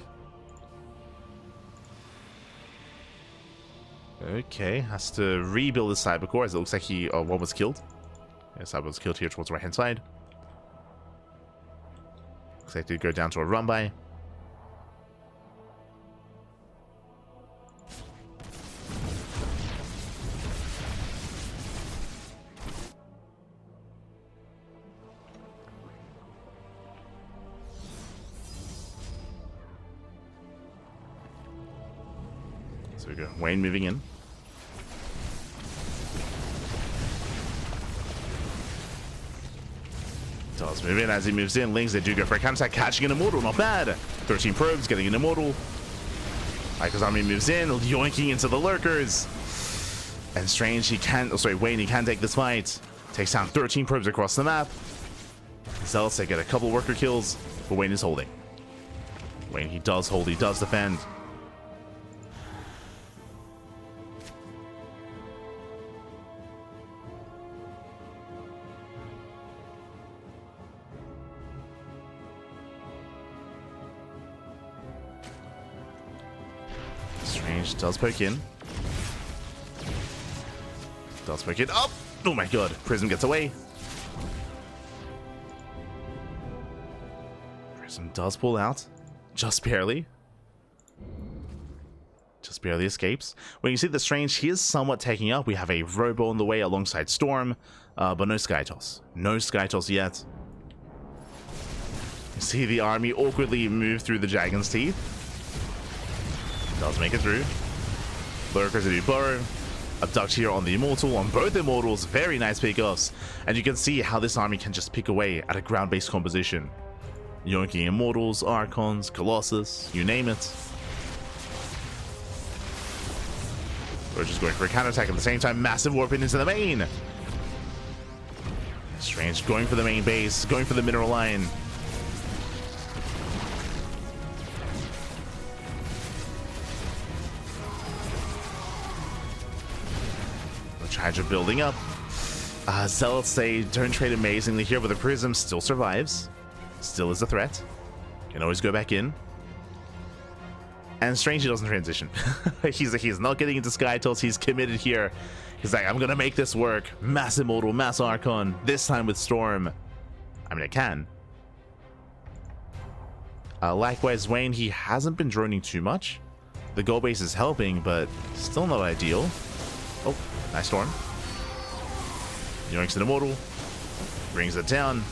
Okay, has to rebuild his Cybercore as it looks like one was killed. Yeah, Cyber was killed here towards the right hand side. Looks like they go down to a run by. So we go. Wayne moving in. Does move in. As he moves in, Lings, they do go for a counterattack, catching an Immortal. Not bad. 13 probes, getting an Immortal. Ica's army moves in, yoinking into the Lurkers. And Strange, he can't. Oh, sorry, Wayne, he can take this fight. Takes down 13 probes across the map. Zealots, they get a couple worker kills, but Wayne is holding. Wayne, he does hold, he does defend. Strange does poke in. Does poke in. Oh! Oh my god. Prism gets away. Prism does pull out. Just barely. Just barely escapes. When you see the Strange, he is somewhat taking up. We have a Robo on the way alongside Storm, but no Skytoss. No Skytoss yet. You see the army awkwardly move through the Dragon's Teeth. Does make it through. Lurkers do burrow. Abduct here on the Immortal, on both Immortals. Very nice pickoffs. And you can see how this army can just pick away at a ground-based composition. Yoinking Immortals, Archons, Colossus, you name it. We're just going for a counterattack at the same time. Massive warp into the main. Strange going for the main base, going for the mineral line. Hydra building up. Zealots, they don't trade amazingly here, but the Prism still survives. Still is a threat. Can always go back in. And Strange, he doesn't transition. he's not getting into Sky Tilts. He's committed here. He's like, I'm gonna make this work. Mass Immortal, Mass Archon, this time with Storm. I mean, it can. Likewise, Wayne, he hasn't been droning too much. The goal base is helping, but still not ideal. Oh, nice Storm. Yoinks an Immortal. Brings it down.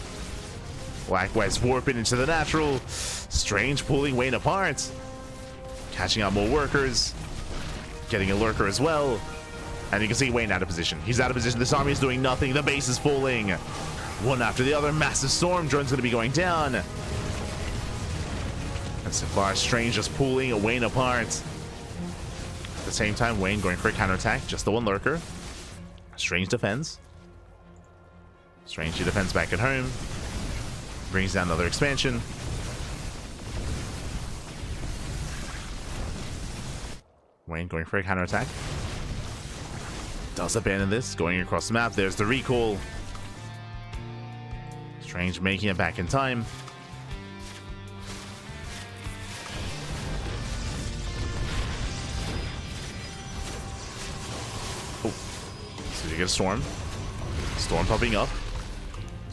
Likewise, warping into the natural. Strange pulling Wayne apart. Catching out more workers. Getting a lurker as well. And you can see Wayne out of position. He's out of position. This army is doing nothing. The base is falling. One after the other. Massive storm. Drone's going to be going down. And so far, Strange just pulling Wayne apart. At the same time, Wayne going for a counterattack. Just the one lurker. Strange defends. Strange, he defends back at home. Brings down another expansion. Wayne going for a counterattack. Does abandon this, going across the map. There's the recall. Strange making it back in time. Oh, so you get a storm. Storm popping up.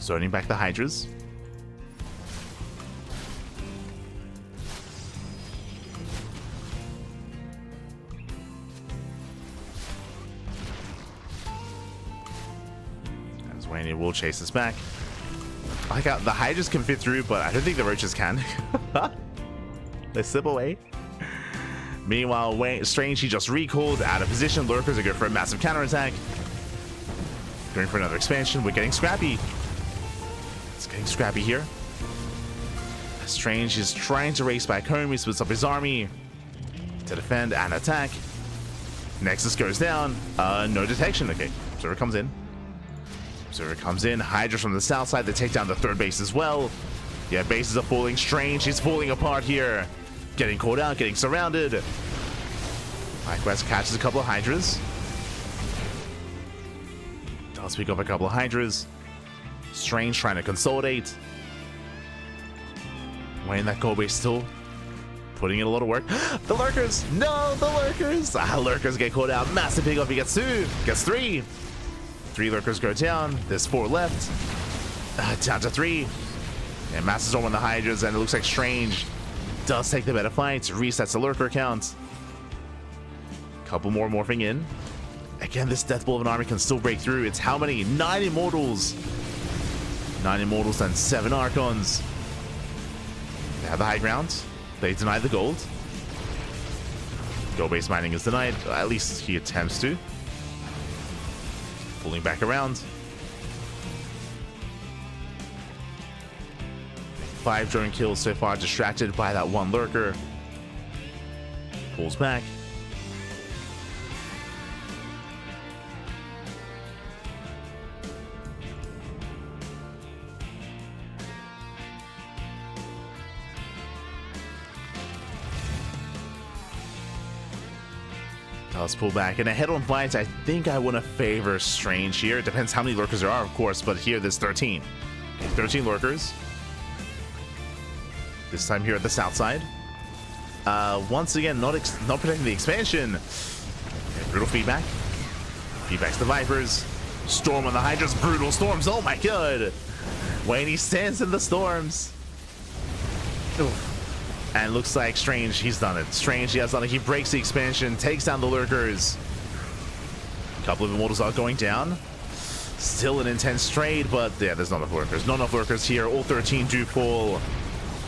Zoning back the Hydras. As Wayne will chase us back. I like how the Hydras can fit through, but I don't think the Roaches can. They slip away. Meanwhile, Wayne, Strange, he just recalled, out of position. Lurkers are good for a massive counterattack. Going for another expansion. We're getting scrappy. It's getting scrappy here. Strange is trying to race back home. He splits up his army to defend and attack. Nexus goes down. No detection. Okay, Observer comes in. Observer comes in. Hydra from the south side. They take down the third base as well. Yeah, bases are falling. Strange, he's falling apart here. Getting caught out, getting surrounded. Likewise, catches a couple of Hydras. Does pick up a couple of Hydras. Strange trying to consolidate. Wayne, that goal base still putting in a lot of work. The lurkers! No, the lurkers! Lurkers get caught out. Massive pickup. He gets two. Gets three. Three lurkers go down. There's four left. Down to three. And massive storm on the Hydras, and it looks like Strange does take the better fight. Resets the lurker count. Couple more morphing in. Again, this death ball of an army can still break through. It's how many? 9 immortals. 9 immortals and 7 archons. They have the high ground. They deny the gold. Gold base mining is denied. At least he attempts to. Pulling back around. 5 drone kills so far, distracted by that one lurker. Pulls back. Does pull back. In a head-on fight, I think I want to favor Strange here. It depends how many lurkers there are, of course, but here there's 13. Okay, 13 lurkers. This time here at the south side. Once again, not protecting the expansion. Okay, brutal feedback. Feedback's the Vipers. Storm on the Hydras. Brutal storms. Oh my god. Wayne, he stands in the storms. Oof. And looks like Strange, he's done it. Strange, he has done it. He breaks the expansion, takes down the lurkers. A couple of immortals are going down. Still an intense trade, but yeah, there's not enough lurkers. Not enough lurkers here. All 13 do fall.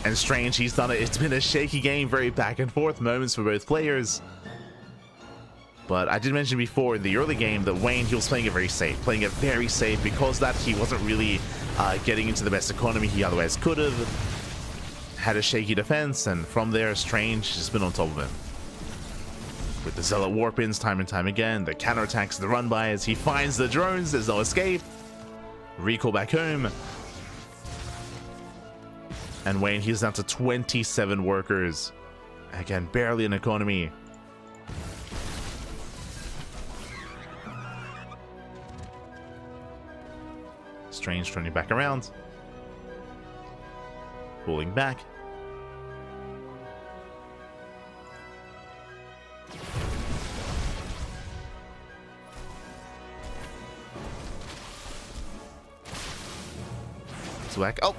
And Strange, he's done it. It's been a shaky game, very back and forth moments for both players. But I did mention before in the early game that Wayne, he was playing it very safe. Playing it very safe because that he wasn't really getting into the best economy he otherwise could have. Had a shaky defense, and from there, Strange has been on top of him. With the Zealot warp-ins time and time again, the counterattacks, the run-bys, he finds the drones, there's no escape. Recall back home. And Wayne, he's down to 27 workers. Again, barely an economy. Strange turning back around. Pulling back. Swag. Oh!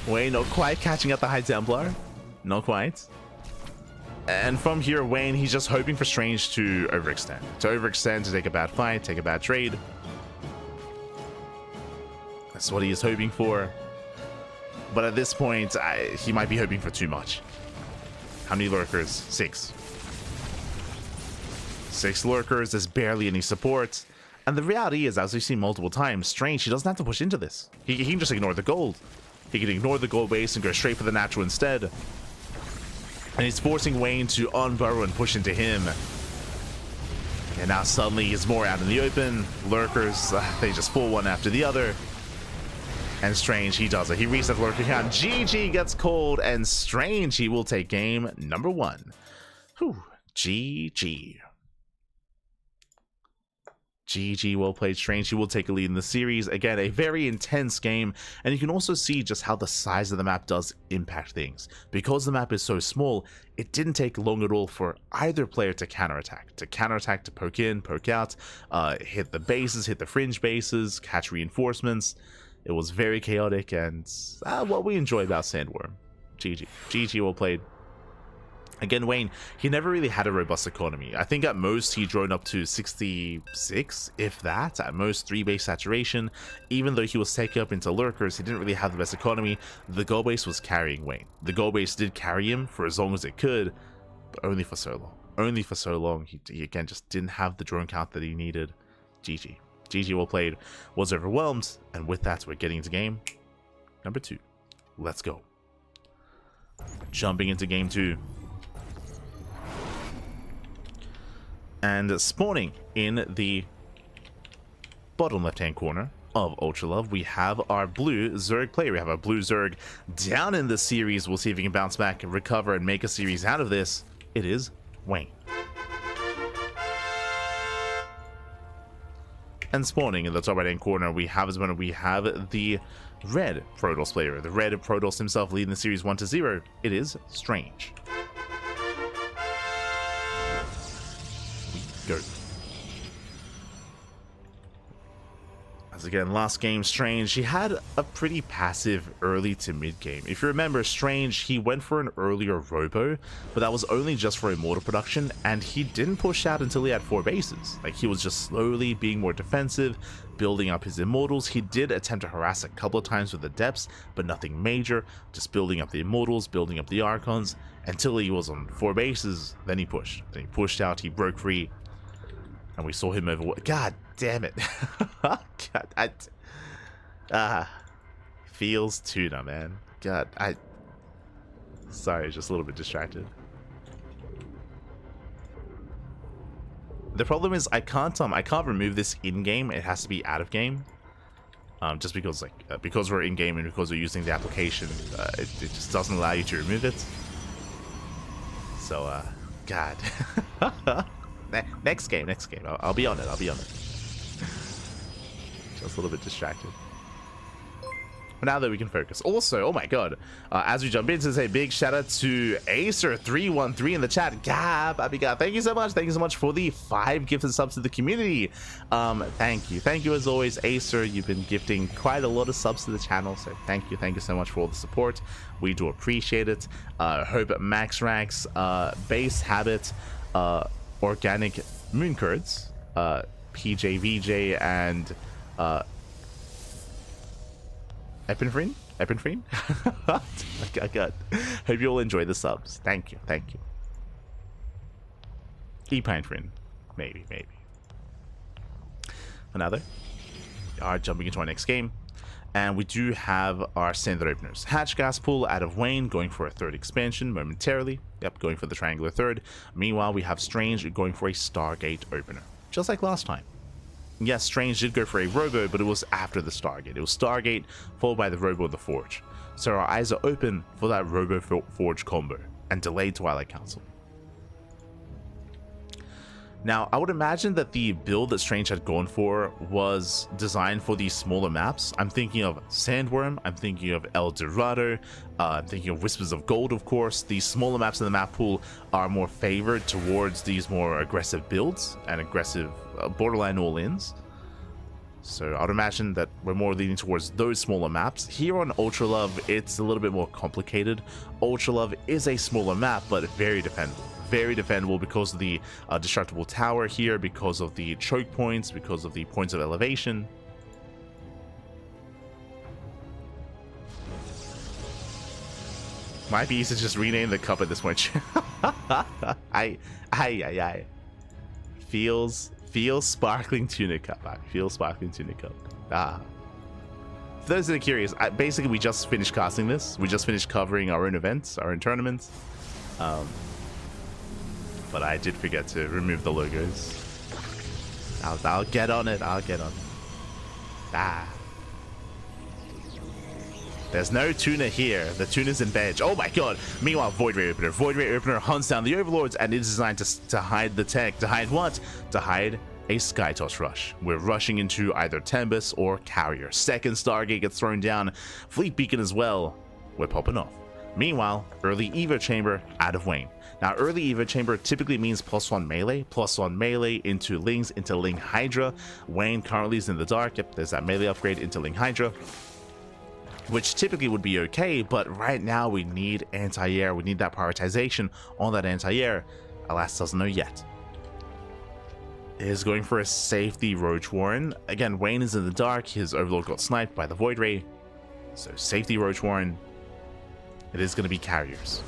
Wayne not quite catching up the High Templar. Not quite. And from here, Wayne, he's just hoping for Strange to overextend. To take a bad fight, take a bad trade. That's what he is hoping for. But at this point, he might be hoping for too much. How many lurkers? 6. 6 lurkers, there's barely any support. And the reality is, as we've seen multiple times, Strange, he doesn't have to push into this. He can just ignore the gold. He can ignore the gold base and go straight for the natural instead. And he's forcing Wayne to unburrow and push into him. And now suddenly he's more out in the open. Lurkers, they just pull one after the other. And Strange, he does it. He resets lurker count. GG gets called, and Strange, he will take game number 1. Whew. GG. GG, well played, Strange. He will take a lead in the series. Again, a very intense game, and you can also see just how the size of the map does impact things. Because the map is so small, it didn't take long at all for either player to counterattack. To poke in, poke out, hit the bases, hit the fringe bases, catch reinforcements. It was very chaotic, and what we enjoy about Sandworm. GG. GG, well played. Again, Wayne, he never really had a robust economy. I think at most he drone up to 66, if that. At most 3 base saturation. Even though he was taking up into lurkers, he didn't really have the best economy. The gold base was carrying Wayne. The gold base did carry him for as long as it could, but only for so long. Only for so long. He again just didn't have the drone count that he needed. GG. GG, well played. Was overwhelmed, and with that, we're getting into game number 2. Let's go. Jumping into game 2. And spawning in the bottom left-hand corner of Ultra Love, we have our blue Zerg player. We have our blue Zerg down in the series. We'll see if he can bounce back and recover and make a series out of this. It is Wayne. And spawning in the top right-hand corner, we have the red Protoss player. The red Protoss himself leading the series 1-0. It is Strange. Go. As again, last game, Strange, he had a pretty passive early to mid game. If you remember, Strange, he went for an earlier robo, but that was only just for immortal production, and he didn't push out until he had 4 bases. Like, he was just slowly being more defensive, building up his immortals. He did attempt to harass a couple of times with the depths, but nothing major, just building up the immortals, building up the archons, until he was on 4 bases. Then he pushed. Then he pushed out, he broke free, and we saw him over. God damn it. God, feels tuna, man. God, sorry, just a little bit distracted. The problem is I can't remove this in game. It has to be out of game. Just because because we're in game and because we're using the application, it just doesn't allow you to remove it. So God. Next game. I'll be on it. Just a little bit distracted. But now that we can focus. Also, oh my god, as we jump in, to say big shout out to Acer313 in the chat. Gab, Abigail, thank you so much for the 5 gifted subs to the community. Thank you as always, Acer. You've been gifting quite a lot of subs to the channel, so thank you so much for all the support. We do appreciate it. Hope Max Ranks, Base Habit, Organic Mooncurds, PJVJ, and Epinphrine? God. Hope you all enjoy the subs. Thank you. Epinephrine. Maybe. Another. We are jumping into our next game. And we do have our standard openers. Hatch Gas Pool out of Wayne, going for a 3rd expansion momentarily. Yep, going for the triangular 3rd. Meanwhile, we have Strange going for a Stargate opener. Just like last time. Yes, Strange did go for a Robo, but it was after the Stargate. It was Stargate, followed by the Robo of the Forge. So our eyes are open for that Robo Forge combo, and delayed Twilight Council. Now, I would imagine that the build that Strange had gone for was designed for these smaller maps. I'm thinking of Sandworm, I'm thinking of El Dorado, I'm thinking of Whispers of Gold, of course. These smaller maps in the map pool are more favored towards these more aggressive builds and aggressive borderline all-ins. So I would imagine that we're more leaning towards those smaller maps. Here on Ultra Love, it's a little bit more complicated. Ultra Love is a smaller map, but very defendable. Very defendable because of the destructible tower here, because of the choke points, because of the points of elevation. Might be easy to just rename the cup at this point. I feels sparkling tuna cup. I feel sparkling tuna cup. For those that are curious, basically we just finished casting this. We just finished covering our own events, our own tournaments. But I did forget to remove the logos. I'll get on it. I'll get on it. There's no tuna here. The tuna's in veg. Oh my god. Meanwhile, Void Ray Opener. Void Ray Opener hunts down the Overlords and is designed to hide the tech. To hide what? To hide a Skytoss rush. We're rushing into either Tempest or Carrier. Second Stargate gets thrown down. Fleet Beacon as well. We're popping off. Meanwhile, early Evo Chamber out of Wayne. Now, early Evo Chamber typically means +1 melee into Lings, into Ling Hydra. Wayne currently is in the dark. Yep, there's that melee upgrade into Ling Hydra, which typically would be okay, but right now we need anti-air. We need that prioritization on that anti-air. Alas, doesn't know yet. Is going for a safety Roach Warren. Again, Wayne is in the dark. His Overlord got sniped by the Void Ray. So safety Roach Warren. It is going to be Carriers.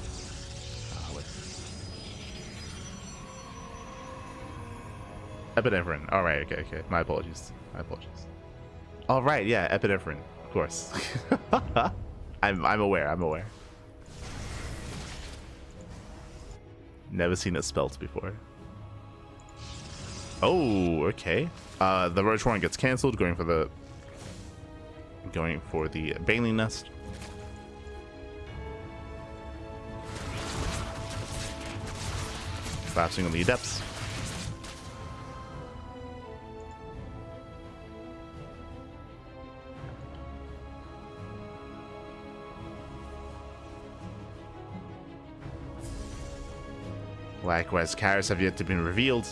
Epinephrine. Alright, okay. My apologies. Alright, yeah, epinephrine. Of course. I'm aware. Never seen it spelt before. Oh, okay. The Roach Warren gets cancelled, going for the Baneling Nest. Collapsing on the Adepts. Likewise, carriers have yet to be revealed.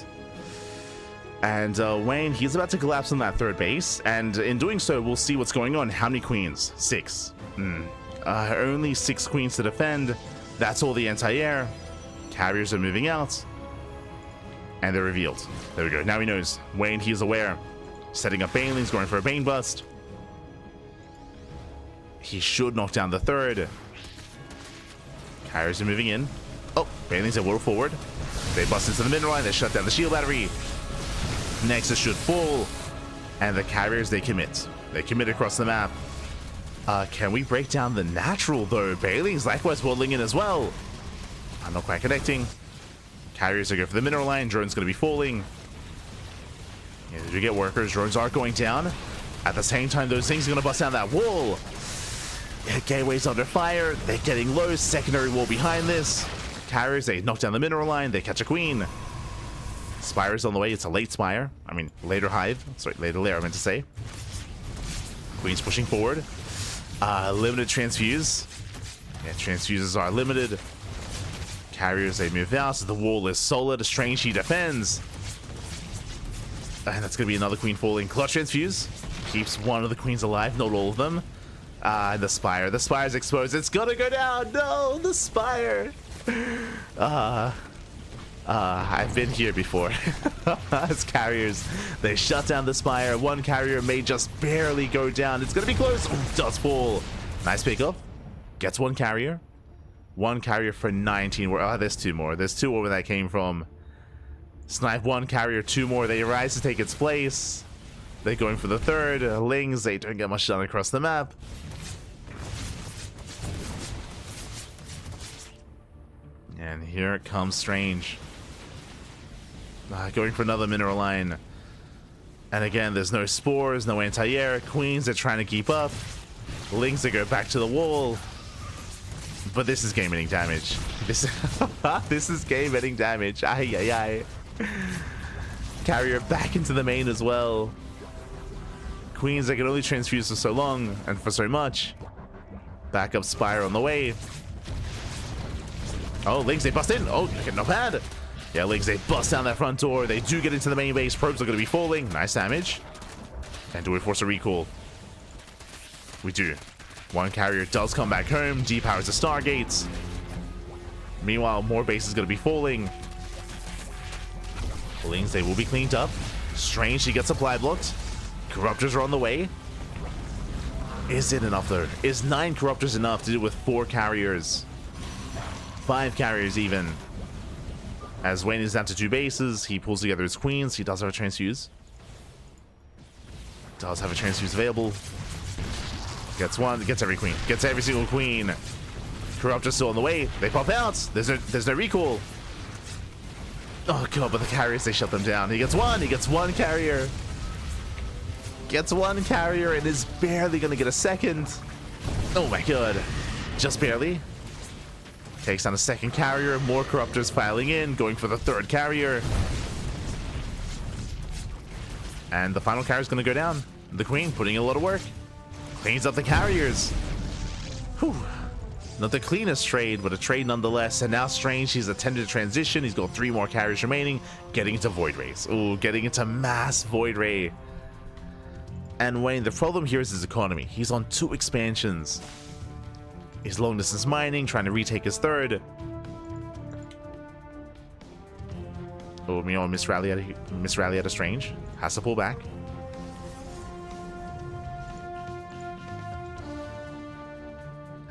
And Wayne, he's about to collapse on that third base, and in doing so, we'll see what's going on. How many queens? 6. Only 6 queens to defend. That's all the anti-air. Carriers are moving out. And they're revealed. There we go. Now he knows. Wayne, he's aware. Setting up Banelings, going for a Bane Bust. He should knock down the third. Carriers are moving in. Oh, Banelings are a little forward. They bust into the mineral line. They shut down the shield battery. Nexus should fall. And the Carriers, they commit. They commit across the map. Can we break down the natural, though? Banelings likewise waddling in as well. I'm not quite connecting. Carriers are going for the mineral line. Drone's going to be falling. Yeah, did you get workers? Drones are going down. At the same time, those things are going to bust down that wall. Yeah, Gateway's under fire. They're getting low. Secondary wall behind this. Carriers, they knock down the mineral line. They catch a queen. Spire's on the way. It's a late Spire. I mean, later Hive. Sorry, later Lair, I meant to say. Queen's pushing forward. Limited transfuse. Yeah, transfuses are limited. Carriers, they move out. So the wall is solid. Strange, he defends. And that's going to be another queen falling. Clutch transfuse. Keeps one of the queens alive. Not all of them. The Spire. The Spire's exposed. It's going to go down. No, the Spire. I've been here before. As Carriers, they shut down the Spire. One Carrier may just barely go down. It's going to be close. Ooh, does fall. Nice pickup. Gets one Carrier. One Carrier for 19. There's 2 more. There's 2 more where that came from. Snipe one Carrier, 2 more. They rise to take its place. They're going for the third. Lings, they don't get much done across the map. And here it comes Strange. Going for another mineral line. And again, there's no spores, no anti-air. Queens are trying to keep up. Lings, they go back to the wall. But this is game-ending damage. This is game-ending damage. Ay, ay, ay. Carrier back into the main as well. Queens, they can only transfuse for so long and for so much. Backup Spire on the way. Oh, Lings, they bust in. Oh, okay, not bad. Yeah, Lings, they bust down that front door. They do get into the main base. Probes are going to be falling. Nice damage. And do we force a recall? We do. One carrier does come back home. Depowers the Stargates. Meanwhile, more base is going to be falling. Lings, they will be cleaned up. Strange, he gets supply blocked. Corruptors are on the way. Is it enough though? Is 9 Corruptors enough to deal with 4 carriers? 5 carriers even. As Wayne is down to 2 bases, he pulls together his queens. He does have a transfuse. Does have a transfuse available. Gets one, gets every queen. Gets every single queen. Corruptors still on the way. They pop out. There's no recall. Oh god, but the carriers, they shut them down. He gets one carrier. Gets one carrier and is barely gonna get a second. Oh my god. Just barely. Takes down a second carrier. More Corruptors filing in, going for the 3rd carrier. And the final carrier is gonna go down. The queen putting in a lot of work. Cleans up the carriers. Whew. Not the cleanest trade, but a trade nonetheless. And now Strange, he's attempted to transition. He's got 3 more carriers remaining. Getting into Void Rays. Ooh, getting into mass Void Ray. And Wayne, the problem here is his economy. He's on 2 expansions. He's long distance mining, trying to retake his 3rd. Oh, me on misrally at a Strange. Has to pull back.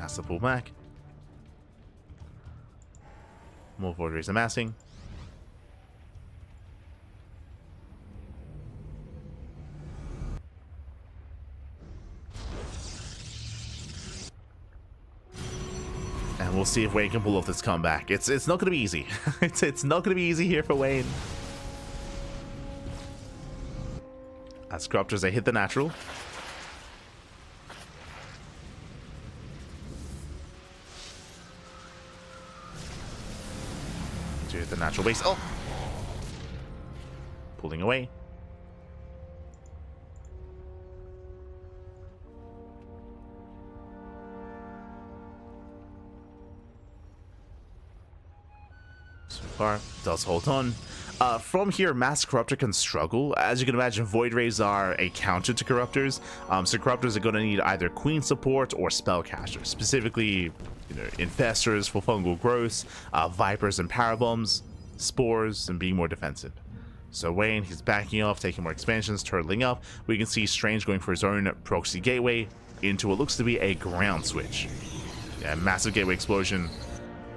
Has to pull back. More Void Rays amassing. And we'll see if Wayne can pull off this comeback. It's not going to be easy. it's not going to be easy here for Wayne. As Corruptors, they hit the natural. To hit the natural base. Oh! Pulling away. Does hold on. From here, Mass Corruptor can struggle. As you can imagine, Void Rays are a counter to Corruptors. So Corruptors are going to need either Queen support or Spellcasters. Specifically, Infestors for fungal growths, Vipers and Parabombs, Spores, and being more defensive. So Wayne, he's backing off, taking more expansions, turtling up. We can see Strange going for his own proxy gateway into what looks to be a ground switch. Yeah, massive gateway explosion.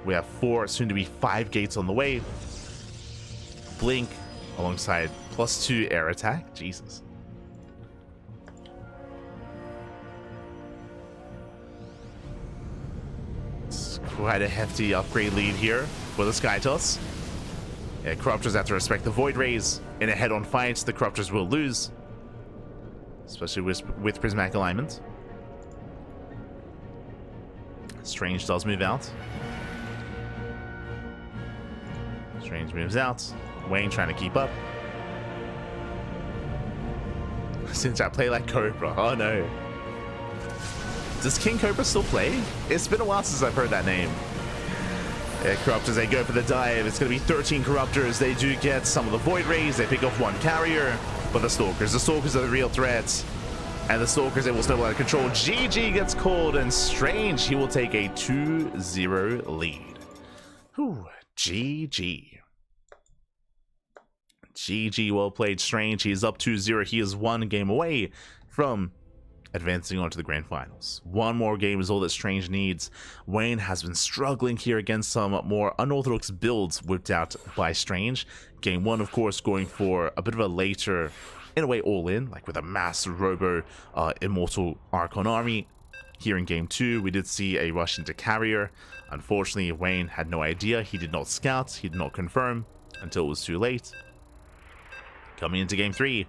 We have 4, soon to be 5 gates on the way. Blink alongside +2 air attack. Jesus. It's quite a hefty upgrade lead here for the Skytoss. Yeah, Corruptors have to respect the Void Rays. In a head-on fight, the Corruptors will lose. Especially with Prismatic Alignment. Strange does move out. Strange moves out. Wayne trying to keep up. Since I play like Cobra. Oh no. Does King Cobra still play? It's been a while since I've heard that name. Yeah, Corruptors, they go for the dive. It's going to be 13 Corruptors. They do get some of the Void Rays. They pick off 1 carrier. But the Stalkers are the real threats. And the Stalkers, they will snowball out of control. GG gets called, and Strange, he will take a 2-0 lead. Whew. GG. GG, well played, Strange. He is up 2-0. He is 1 game away from advancing on to the grand finals. 1 more game is all that Strange needs. Wayne has been struggling here against some more unorthodox builds whipped out by Strange. Game 1, of course, going for a bit of a later, in a way, all-in, like with a massive Robo Immortal Archon army. Here in Game 2, we did see a rush into Carrier. Unfortunately, Wayne had no idea. He did not scout. He did not confirm until it was too late. Coming into Game 3,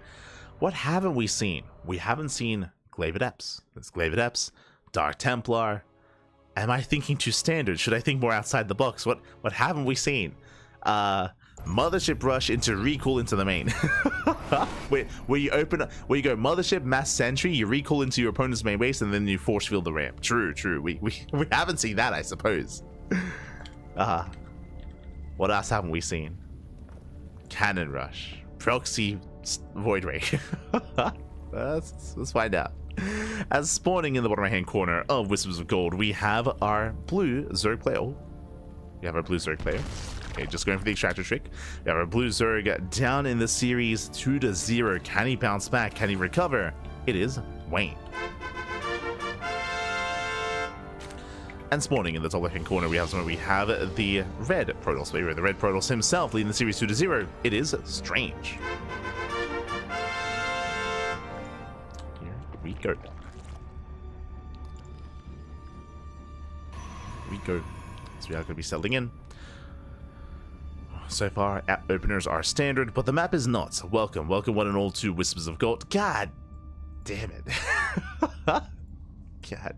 what haven't we seen? We haven't seen Glaive Adepts. There's Glaive Adepts, Dark Templar. Am I thinking too standard? Should I think more outside the box? What haven't we seen? Mothership rush into recall into the main. Wait, where you go mothership mass sentry, you recall into your opponent's main base, and then you force field the ramp. True. We haven't seen that, I suppose. What else haven't we seen? Cannon rush, proxy void ray. Let's find out. As spawning in the bottom right hand corner of Whispers of Gold, we have our blue Zerg player. Oh, we have our blue Zerg player. Okay, just going for the extractor trick. We have our blue Zerg down in the series 2-0. Can he bounce back? Can he recover? It is Wayne. And spawning in the top left hand corner, we have the red Protoss player, the red Protoss himself leading the series 2-0. It is Strange. Here we go. So we are going to be settling in. So far, app openers are standard, but the map is not. Welcome one and all to Whispers of Gold. God damn it. God.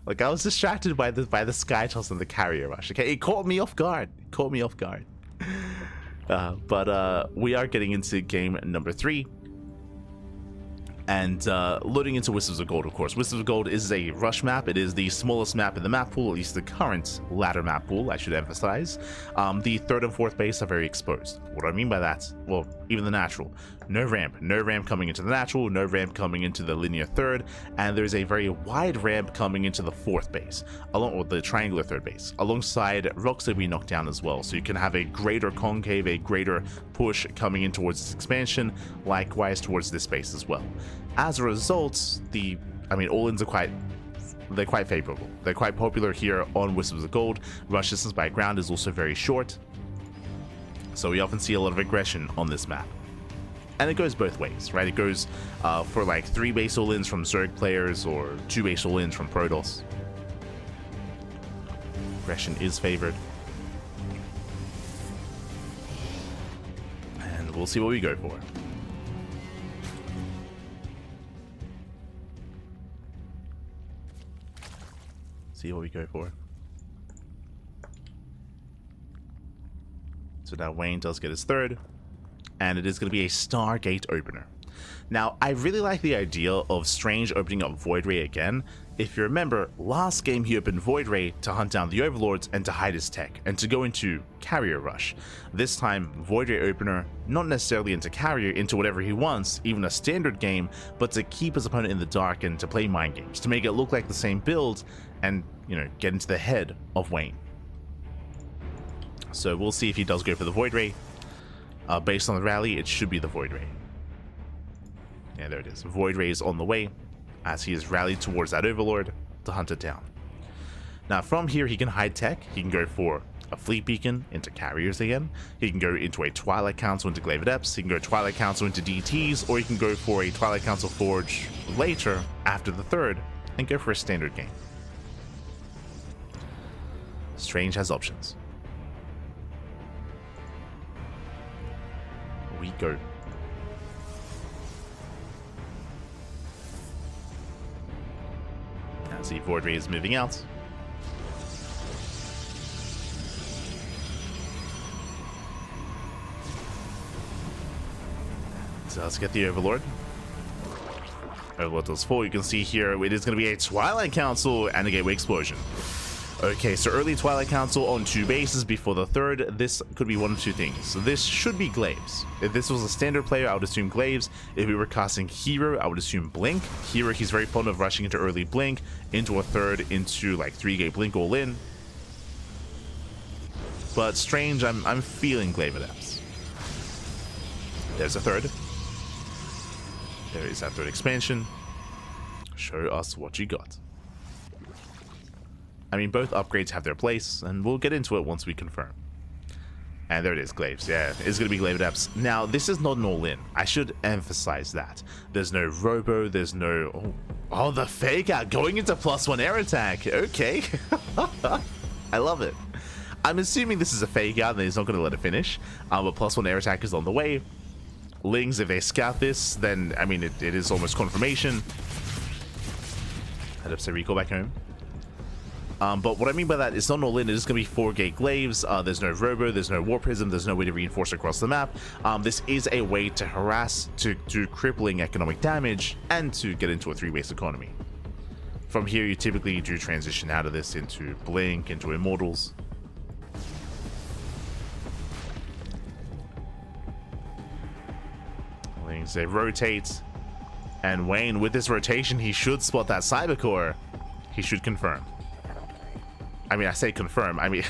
Like, I was distracted by the sky toss and the carrier rush. Okay, it caught me off guard. But we are getting into game number 3. And loading into Whispers of Gold, of course. Whispers of Gold is a rush map. It is the smallest map in the map pool, at least the current ladder map pool, I should emphasize. The 3rd and 4th base are very exposed. What do I mean by that? Well, even the natural. No ramp coming into the natural, no ramp coming into the linear 3rd, and there's a very wide ramp coming into the 4th base, along with the triangular 3rd base, alongside rocks that we knock down as well. So you can have a greater concave, a greater push coming in towards this expansion, likewise towards this base as well. As a result, all-ins are quite favorable. They're quite popular here on Whispers of Gold. Rush distance by ground is also very short, so we often see a lot of aggression on this map. And it goes both ways, right? It goes for like 3 base all-ins from Zerg players or 2 base all-ins from Protoss. Aggression is favored. And we'll see what we go for. So now Wayne does get his 3rd, and it is going to be a Stargate opener. Now, I really like the idea of Strange opening up Void Ray again. If you remember, last game he opened Void Ray to hunt down the Overlords and to hide his tech, and to go into Carrier Rush. This time, Void Ray opener, not necessarily into Carrier, into whatever he wants, even a standard game, but to keep his opponent in the dark and to play mind games, to make it look like the same build, and, get into the head of Wayne. So we'll see if he does go for the Void Ray. Based on the rally, it should be the Void Ray. Yeah, there it is. Void Ray is on the way, as he is rallied towards that Overlord to hunt it down. Now from here, he can hide tech. He can go for a Fleet Beacon into Carriers again. He can go into a Twilight Council into Glaive Adepts. He can go Twilight Council into DTs, or he can go for a Twilight Council Forge later, after the 3rd, and go for a standard game. Strange has options. We go. Now see, Void Ray is moving out. So let's get the Overlord. Overlord does 4. You can see here it is going to be a Twilight Council and a Gateway Explosion. Okay, so early Twilight Council on 2 bases before the 3rd. This could be one of 2 things. So this should be Glaives. If this was a standard player, I would assume Glaives. If we were casting Hero, I would assume Blink. Hero, he's very fond of rushing into early Blink, into a 3rd, into like 3-gate Blink all in. But Strange, I'm feeling Glaive Adepts. There's a 3rd. There is that 3rd expansion. Show us what you got. I mean, both upgrades have their place, and we'll get into it once we confirm. And there it is, Glaives. Yeah, it's going to be Glaive Adepts. Now, this is not an all-in. I should emphasize that. There's no Robo, there's no... Oh, the fake out going into +1 air attack. Okay. I love it. I'm assuming this is a fake out and he's not going to let it finish. But +1 air attack is on the way. Lings, if they scout this, then, I mean, it is almost confirmation. Adepts, they recall back home. But what I mean by that, it's not an all-in. It's going to be 4-gate glaives. There's no robo, there's no war prism, there's no way to reinforce across the map. This is a way to harass, to do crippling economic damage, and to get into a 3-base economy. From here, you typically do transition out of this into Blink, into Immortals. They rotate, and Wayne, with this rotation, he should spot that Cybercore. He should confirm. I mean, I say confirm. I mean,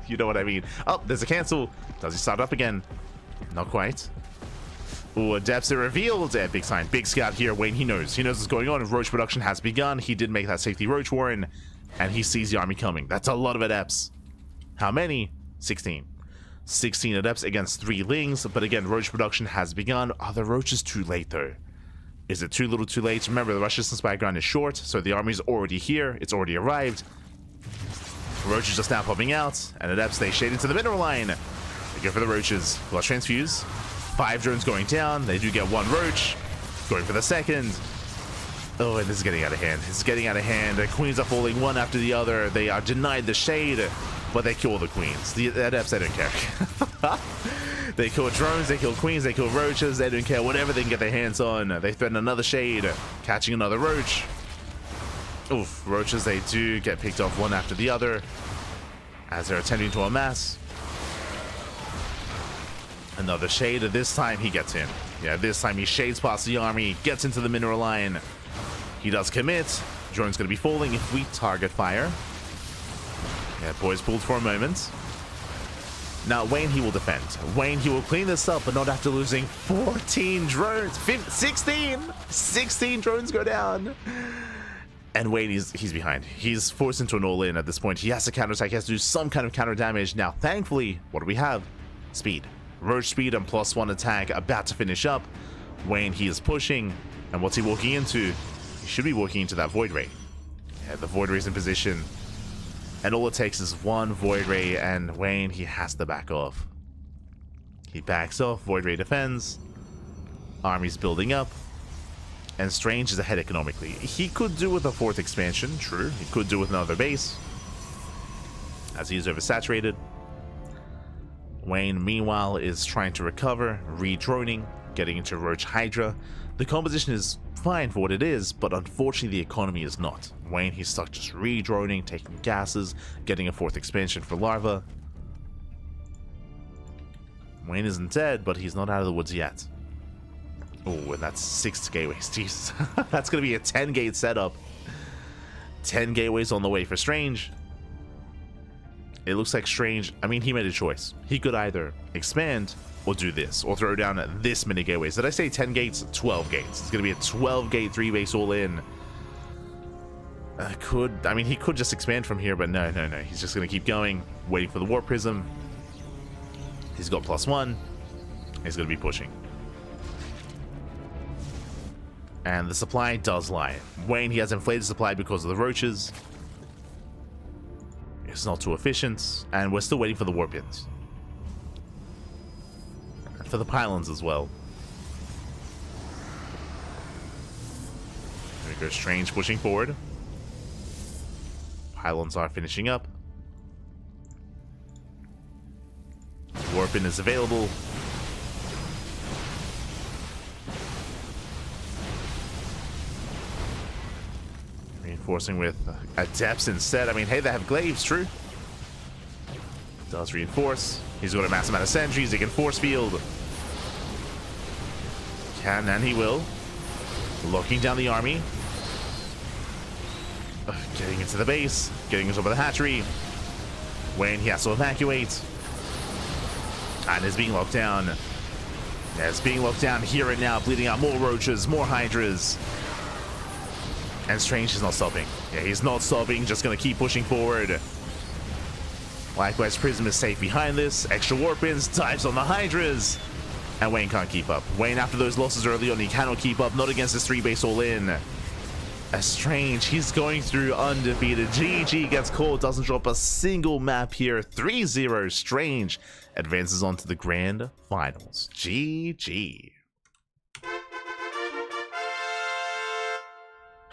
you know what I mean. Oh, there's a cancel. Does he start up again? Not quite. Ooh, Adepts are revealed. Big sign. Big scout here. Wayne, he knows. He knows what's going on. Roach production has begun. He did make that safety Roach Warren, and he sees the army coming. That's a lot of Adepts. How many? 16. 16 Adepts against 3 Lings, but again, Roach production has begun. Are the Roaches too late, though? Is it too little too late? Remember, the rush distance background is short, so the army's already here. It's already arrived. Roaches just now popping out, and Adepts, they shade into the mineral line. They go for the Roaches. Flush Transfuse. 5 drones going down. They do get 1 Roach. Going for the second. Oh, and this is getting out of hand. It's getting out of hand. The Queens are falling one after the other. They are denied the shade, but they kill the Queens. The Adepts, they don't care. They kill drones, they kill Queens, they kill Roaches. They don't care. Whatever they can get their hands on. They threaten another shade, catching another Roach. Oof, Roaches, they do get picked off one after the other as they're attempting to amass. Another shade. This time he gets in. Yeah, this time he shades past the army, gets into the mineral line. He does commit. Drone's going to be falling if we target fire. Yeah, boys pulled for a moment. Now, Wayne, he will defend. Wayne, he will clean this up, but not after losing 14 drones. 16! 16 drones go down. And Wayne, he's behind. He's forced into an all-in at this point. He has to counterattack. He has to do some kind of counter damage. Now, thankfully, what do we have? Speed. Roach speed and +1 attack about to finish up. Wayne, he is pushing. And what's he walking into? He should be walking into that Void Ray. Yeah, the Void Ray's in position. And all it takes is 1 Void Ray, and Wayne, he has to back off. He backs off, Void Ray defends. Army's building up. And Strange is ahead economically. He could do with a 4th expansion, true. He could do with another base, as he's oversaturated. Wayne, meanwhile, is trying to recover, re-droning, getting into Roach Hydra. The composition is fine for what it is, but unfortunately the economy is not. Wayne, he's stuck just re-droning, taking gases, getting a 4th expansion for Larva. Wayne isn't dead, but he's not out of the woods yet. Oh, and that's 6 gateways. Jesus. That's going to be a 10-gate setup. 10 gateways on the way for Strange. It looks like Strange, I mean, he made a choice. He could either expand or do this, or throw down this many gateways. Did I say 10 gates? 12 gates. It's going to be a 12-gate 3-base all-in. I mean, he could just expand from here, but no. He's just going to keep going, waiting for the War Prism. He's got +1. He's going to be pushing. And the supply does lie. Wayne, he has inflated supply because of the Roaches. It's not too efficient, and we're still waiting for the War Pins. And for the pylons as well. There we go, Strange pushing forward. Pylons are finishing up. Warpin is available. Reinforcing with Adepts instead. I mean, hey, they have glaives, true. Does reinforce. He's got a massive amount of sentries. He can force field. Can, and he will. Locking down the army. Getting into the base. Getting into the hatchery. Wayne, he has to evacuate. And is being locked down. Yeah, it's being locked down here and now, bleeding out more Roaches, more Hydras. And Strange is not stopping. Yeah, he's not stopping, just gonna keep pushing forward. Likewise, Prism is safe behind this. Extra Warpins, dives on the Hydras. And Wayne can't keep up. Wayne, after those losses early on, he cannot keep up, not against this 3-base all-in. As Strange, he's going through undefeated. GG gets caught, doesn't drop a single map here. 3-0, Strange advances on to the Grand Finals. GG.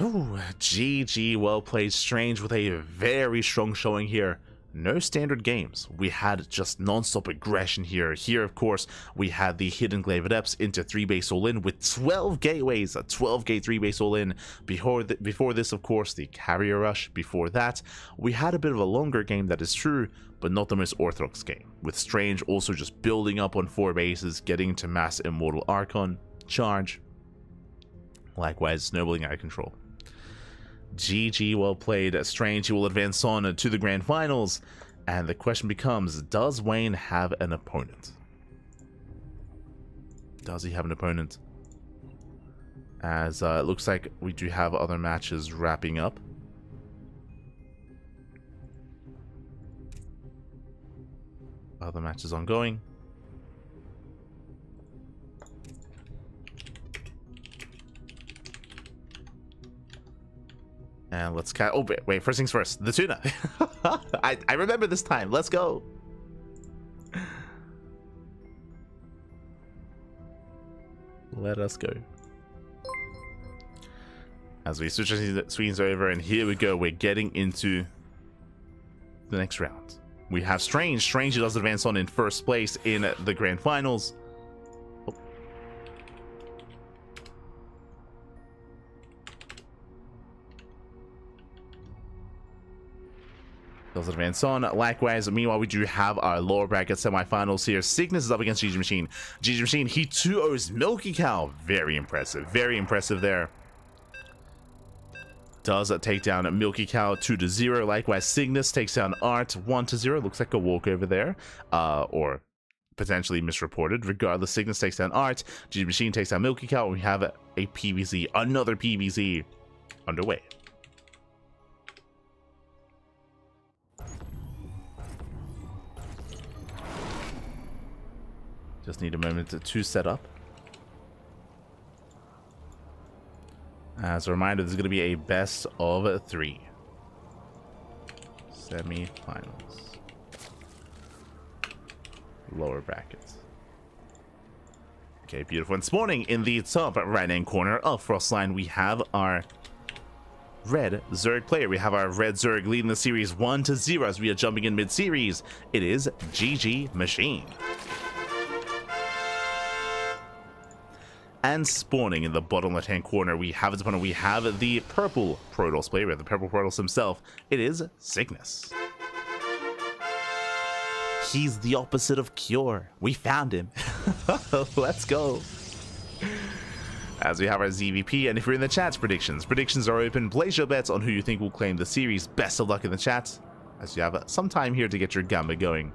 Ooh, GG, well played. Strange with a very strong showing here. No standard games. We had just non-stop aggression here. Here, of course, we had the Hidden Glaive Adepts into 3-base all-in with 12 gateways, a 12-gate 3-base all-in. Before this, of course, the Carrier Rush. Before that, we had a bit of a longer game, that is true, but not the most orthodox game, with Strange also just building up on 4 bases, getting to Mass Immortal Archon, Charge, likewise snowballing out of control. GG, well played. Strange, he will advance on to the grand finals, and the question becomes, does Wayne have an opponent? Does he have an opponent? As it looks like we do have other matches wrapping up. Other matches ongoing. And let's oh wait, first things first, the tuna. I remember this time. Let's go. Let us go. As we switch the screens over, and here we go. We're getting into the next round. We have Strange. Strange does advance on in first place in the grand finals. Does advance on. Likewise, meanwhile, we do have our lower bracket semifinals here. Cygnus is up against GgMaChine. GgMaChine, he 2-0s MilkiCow. Very impressive. Very impressive there. Does take down MilkiCow 2-0. Likewise, Cygnus takes down Art 1-0. Looks like a walkover there. Or potentially misreported. Regardless, Cygnus takes down Art. GgMaChine takes down MilkiCow. And we have a PvZ. Another PvZ underway. Just need a moment to set up. As a reminder, this is going to be a best of 3 semi-finals. Lower brackets. Okay, beautiful. And spawning in the top right-hand corner of Frostline, we have our red Zerg player. We have our red Zerg leading the series 1-0 as we are jumping in mid-series. It is GgMaChine. And spawning in the bottom left-hand corner, we have his opponent. We have the purple Protoss player, the purple Protoss himself. It is Cygnus. He's the opposite of Cure. We found him. Let's go. As we have our ZVP, and if you're in the chat, predictions are open. Place your bets on who you think will claim the series. Best of luck in the chat, as you have some time here to get your gamba going.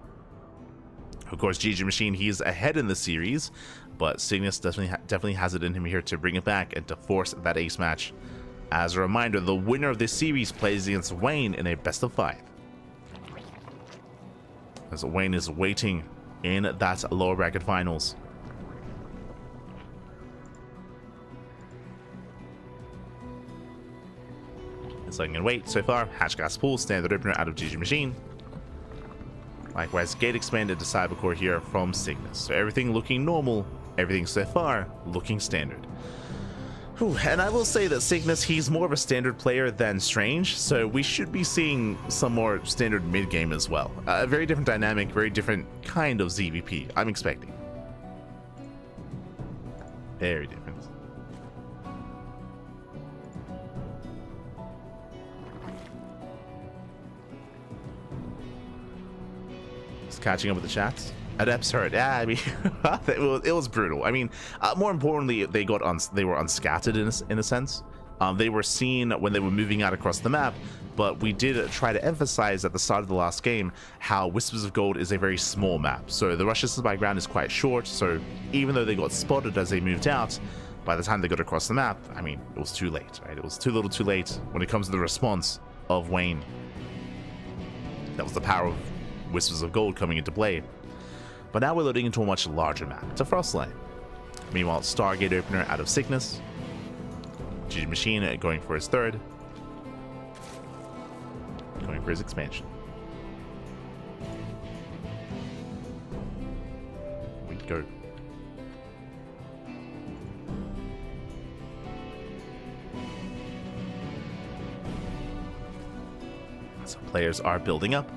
Of course, GgMaChine, he's ahead in the series, but Cygnus definitely has it in him here to bring it back and to force that ace match. As a reminder, the winner of this series plays against Wayne in a best of 5. As Wayne is waiting in that lower bracket finals. It's looking in wait so far. Hatch gas pool, standard opener out of GgMaChine. Likewise, gate expanded to Cybercore here from Cygnus. So everything looking normal, everything so far looking standard. Whew, and I will say that Cygnus, he's more of a standard player than Strange, so we should be seeing some more standard mid-game as well. A very different dynamic, very different kind of ZVP, I'm expecting. Very different. Just catching up with the chats. Adepts hurt. Yeah, I mean, it was brutal. I mean, more importantly, they were unscattered in a sense. They were seen when they were moving out across the map, but we did try to emphasize at the start of the last game how Whispers of Gold is a very small map. So the rush distance by ground is quite short, so even though they got spotted as they moved out, by the time they got across the map, I mean, it was too late, right? It was too little too late when it comes to the response of Wayne. That was the power of Whispers of Gold coming into play. But now we're loading into a much larger map. It's a Frostline. Meanwhile, Stargate opener out of Cygnus. GgMaChine going for his third. Going for his expansion. We go. Ducklings players are building up.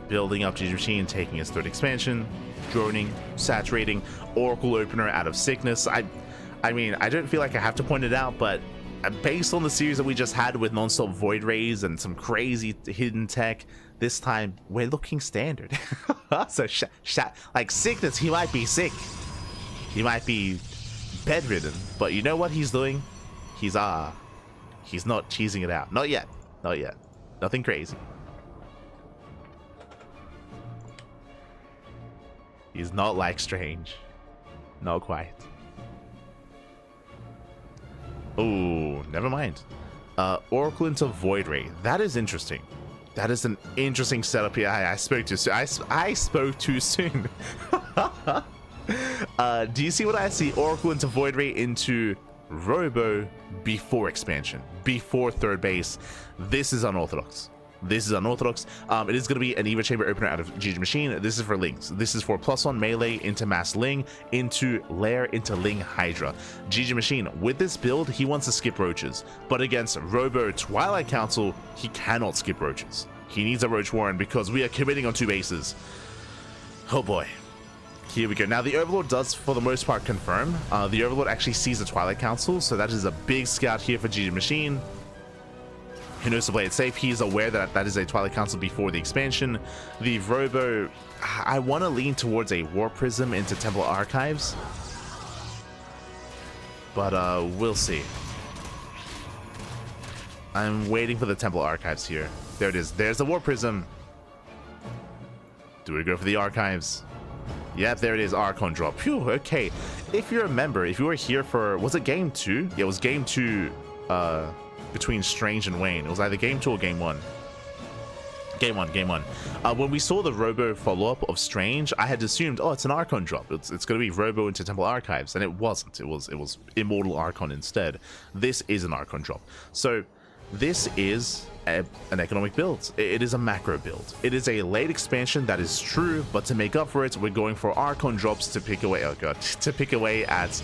Building up GgMaChine, taking his third expansion, droning, saturating, Oracle opener out of sickness. I mean, I don't feel like I have to point it out, but based on the series that we just had with non-stop Void Rays and some crazy hidden tech, this time we're looking standard. So like sickness, he might be sick. He might be bedridden, but you know what he's doing? He's not cheesing it out. Not yet. Not yet. Nothing crazy. He's not like Strange. Not quite. Oh, never mind. Oracle into Void Ray. That is interesting. That is an interesting setup here. I spoke too soon. I spoke too soon. Do you see what I see? Oracle into Void Ray into Robo before expansion, before third base. This is unorthodox. This is unorthodox. It is going to be an Eva Chamber opener out of GgMaChine. This is for Lings. This is for +1 melee into Mass Ling, into Lair, into Ling Hydra. GgMaChine, with this build, he wants to skip roaches. But against Robo Twilight Council, he cannot skip roaches. He needs a Roach Warren because we are committing on 2 bases. Oh boy. Here we go. Now, the Overlord does, for the most part, confirm. The Overlord actually sees the Twilight Council, so that is a big scout here for GgMaChine. He knows to play it safe. He's aware that that is a Twilight Council before the expansion. The Robo, I want to lean towards a War Prism into Temple Archives, but we'll see. I'm waiting for the Temple Archives here. There it is. There's the War Prism. Do we go for the Archives? Yep, there it is. Archon drop. Phew, okay. If you remember, if you were here for, was it game 2? Yeah, it was game 2. Between Strange and Wayne. It was either game 2 or game 1. Game 1. When we saw the Robo follow-up of Strange, I had assumed, oh, it's an Archon drop. It's going to be Robo into Temple Archives, and it wasn't. It was Immortal Archon instead. This is an Archon drop. So this is an economic build. It is a macro build. It is a late expansion, that is true, but to make up for it, we're going for Archon drops to pick away, oh god, to pick away at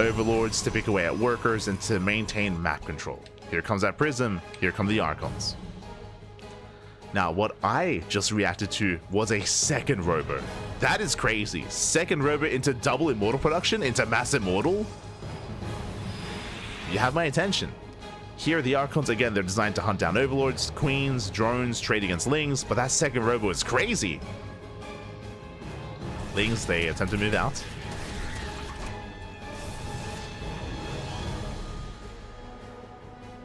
Overlords, to pick away at Workers, and to maintain map control. Here comes that Prism, here come the Archons. Now, what I just reacted to was a second Robo. That is crazy. Second Robo into double Immortal production, into Mass Immortal? You have my attention. Here, the Archons, again, they're designed to hunt down Overlords, Queens, Drones, trade against Lings, but that second Robo is crazy. Lings, they attempt to move out.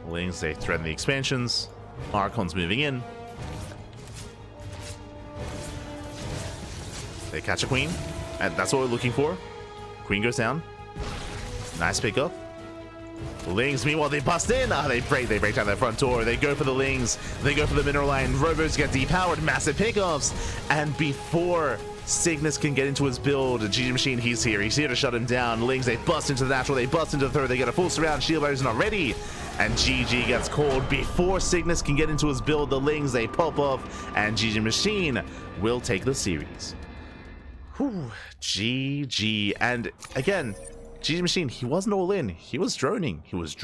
Lings, they threaten the expansions. Archons moving in. They catch a Queen, and that's what we're looking for. Queen goes down. Nice pickup. Lings, meanwhile, they bust in. They break down their front door. They go for the Lings. They go for the Mineral Line. Robos get depowered. Massive pickups. And before Cygnus can get into his build, GgMaChine, he's here. He's here to shut him down. Lings, they bust into the natural. They bust into the third. They get a full surround. Shield Bearer's not ready. And GG gets called before Cygnus can get into his build. The Lings, they pop off. And GgMaChine will take the series. Whew. GG. And again, GgMaChine, he wasn't all in. He was droning. He was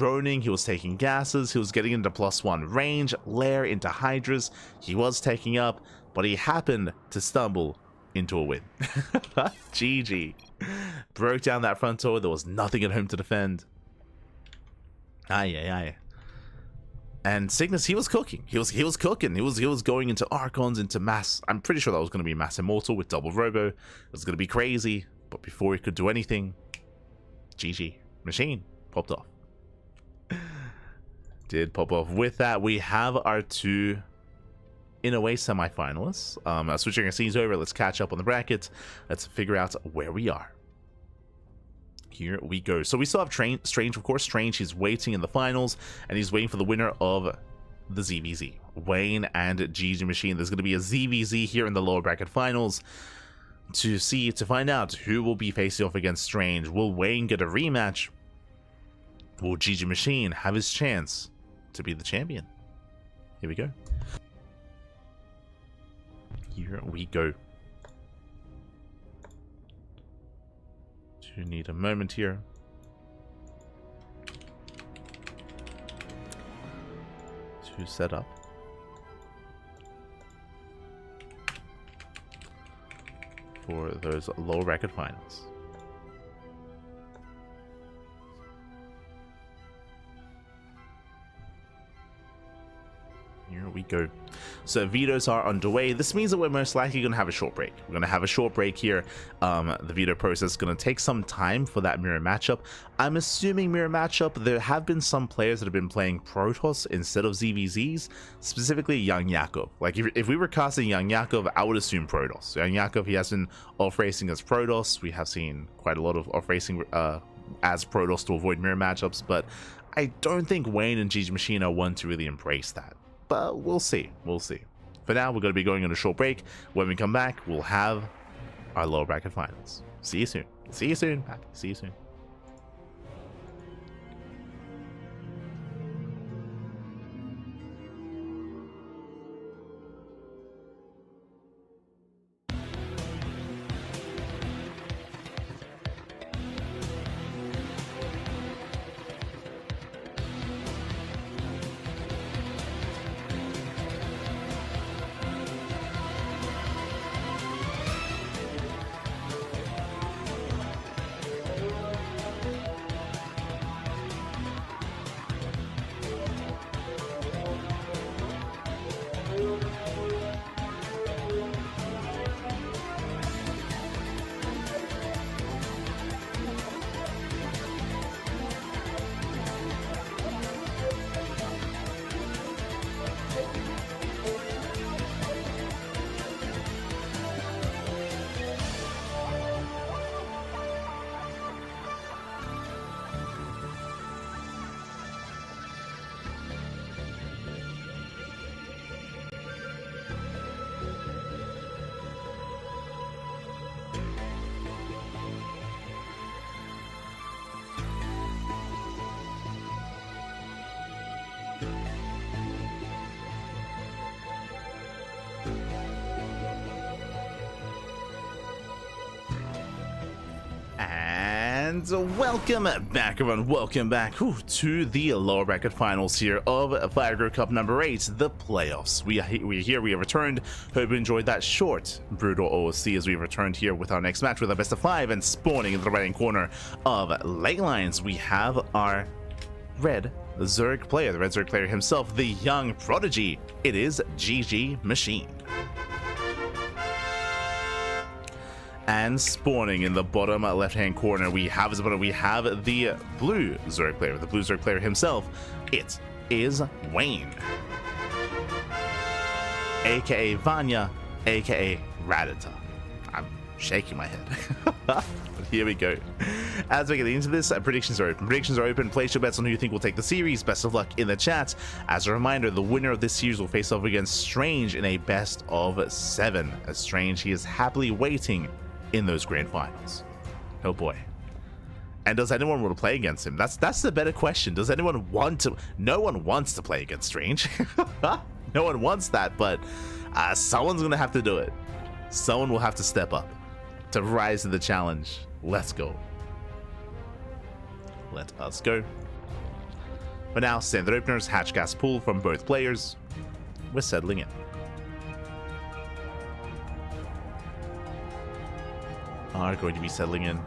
taking gases. He was getting into +1 range, Lair into Hydras. He was taking up, but he happened to stumble into a win. GG. Broke down that front door. There was nothing at home to defend. Aye. And Cygnus, he was cooking. He was cooking. He was going into Archons, into Mass. I'm pretty sure that was going to be Mass Immortal with double Robo. It was going to be crazy. But before he could do anything, GgMaChine popped off. Did pop off. With that, we have our 2, in a way, semi-finalists. Switching our scenes over, let's catch up on the bracket. Let's figure out where we are. Here we go. So we still have Strange, of course. Strange, he's waiting in the finals, and he's waiting for the winner of the ZVZ. Wayne and GgMaChine. There's going to be a ZVZ here in the lower bracket finals to find out who will be facing off against Strange. Will Wayne get a rematch? Will GgMaChine have his chance to be the champion? Here we go. Here we go. You need a moment here. To set up. for those lower bracket finals. Here we go. So vetoes are underway. This means that we're most likely going to have a short break. We're going to have a short break here. The veto process is going to take some time for that mirror matchup. I'm assuming mirror matchup. There have been some players that have been playing Protoss instead of ZVZs, specifically Young Yakov. Like if we were casting Young Yakov, I would assume Protoss. Young Yakov, he has been off-racing as Protoss. We have seen quite a lot of off-racing as Protoss to avoid mirror matchups, but I don't think Wayne and GgMaChine are one to really embrace that. But we'll see. We'll see. For now, we're going to be going on a short break. When we come back, we'll have our lower bracket finals. See you soon. See you soon. Back. See you soon. And welcome back, everyone. Welcome back to the lower bracket finals here of Fire Cup number 8, the playoffs. We are here. We have returned. Hope you enjoyed that short, brutal OOC as we returned here with our next match with our best of 5, and spawning in the right-hand corner of Ley Lines, we have our red Zerg player, the red Zerg player himself, the young prodigy. It is GgMaChine. And spawning in the bottom left-hand corner, we have the blue Zerg player, the blue Zerg player himself. It is Wayne, aka Vanya, aka Radita. I'm shaking my head. But here we go. As we get into this, predictions are open. Predictions are open. Place your bets on who you think will take the series. Best of luck in the chat. As a reminder, the winner of this series will face off against Strange in a best of 7. As Strange, he is happily waiting in those grand finals. Oh boy. And does anyone want to play against him? That's the better question. Does anyone want to? No one wants to play against Strange. No one wants that, but someone's gonna have to do it. Someone will have to step up to rise to the challenge. Let's go. Let us go. For now, standard openers, hatch gas pool from both players. We're settling in. Are going to be settling in.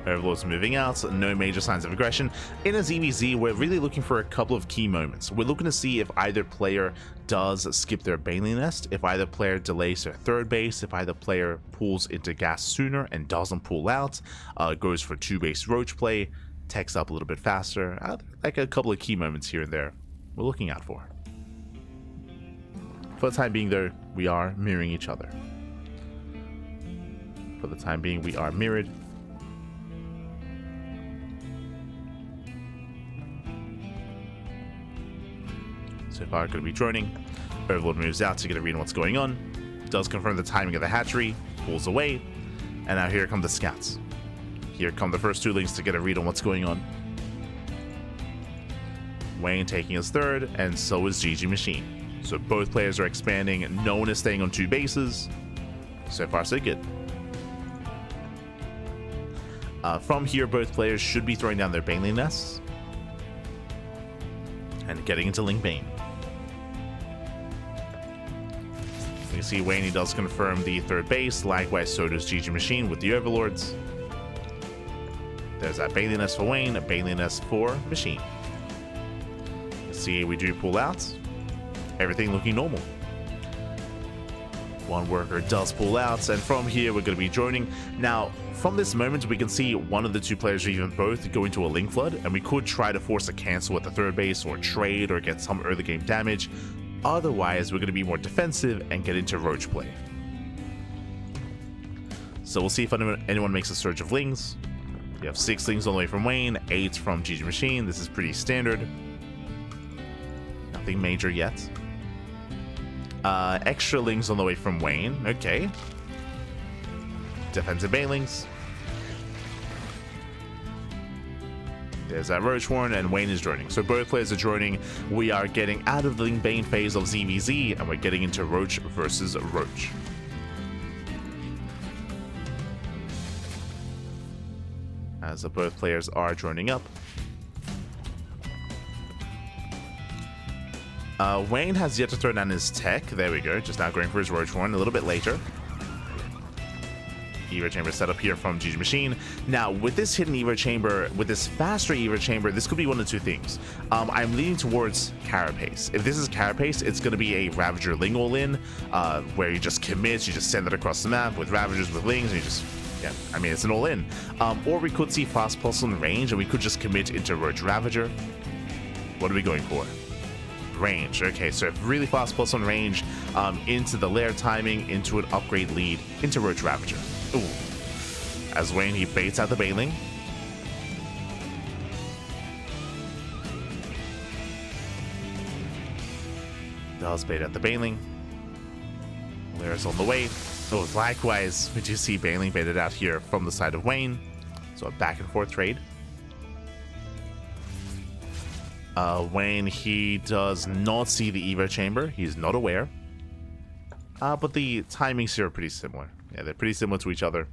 Overlord's moving out, no major signs of aggression. In a ZVZ, we're really looking for a couple of key moments. We're looking to see if either player does skip their Bailey Nest, if either player delays their third base, if either player pulls into gas sooner and doesn't pull out, goes for 2-base roach play, techs up a little bit faster. Like a couple of key moments here and there we're looking out for. For the time being, though, we are mirroring each other. For the time being, we are mirrored. So far, going to be droning. Overlord moves out to get a read on what's going on. Does confirm the timing of the hatchery. Pulls away. And now here come the scouts. Here come the first 2 links to get a read on what's going on. Wayne taking his third, and so is GgMaChine. So both players are expanding. No one is staying on 2 bases. So far, so good. From here, both players should be throwing down their Baneling nests and getting into Link Bane. You see Wayne, he does confirm the third base. Likewise, so does GgMaChine with the Overlords. There's that Bailey Nest for Wayne, a Bailey Nest for Machine. See, we do pull out. Everything looking normal. One worker does pull out, and from here we're going to be joining. Now, from this moment, we can see one of the two players or even both go into a link flood, and we could try to force a cancel at the third base or trade or get some early game damage. Otherwise, we're going to be more defensive and get into roach play. So we'll see if anyone makes a surge of lings. We have 6 lings all the way from Wayne, 8 from GgMaChine. This is pretty standard. Nothing major yet. Extra lings on the way from Wayne. Okay. Defensive bailings. There's that Roach Warren, and Wayne is joining. So both players are joining. We are getting out of the Bane phase of ZVZ, and we're getting into Roach versus Roach. As both players are joining up. Wayne has yet to throw down his tech. There we go. Just now going for his Roach Warren a little bit later. Evo Chamber set up here from GgMaChine. Now, with this hidden Evo Chamber, with this faster Evo Chamber, this could be one of two things. I'm leaning towards Carapace. If this is Carapace, it's going to be a Ravager Ling all-in, where you just commit, you just send it across the map with Ravagers, with Lings, and you just... yeah, I mean, it's an all-in. Or we could see Fast Pulse on range, and we could just commit into Roach Ravager. What are we going for? Range. Okay, so really Fast Pulse on range, into the lair timing, into an upgrade lead, into Roach Ravager. Ooh. As Wayne, he baits out the Bailing. Does bait out the Bailing. Lair's on the way. Oh, likewise, we do see Bailing baited out here from the side of Wayne. So a back and forth trade. Wayne, he does not see the Evo Chamber. He's not aware. But the timings here are pretty similar. Yeah, they're pretty similar to each other.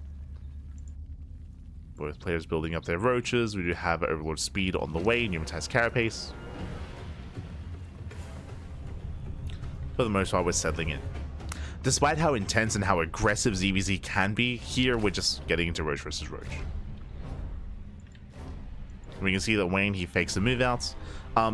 Both players building up their roaches. We do have Overlord Speed on the way. Pneumatize Carapace. For the most part, we're settling in. Despite how intense and how aggressive ZVZ can be, here we're just getting into Roach versus Roach. We can see that Wayne, he fakes the move outs.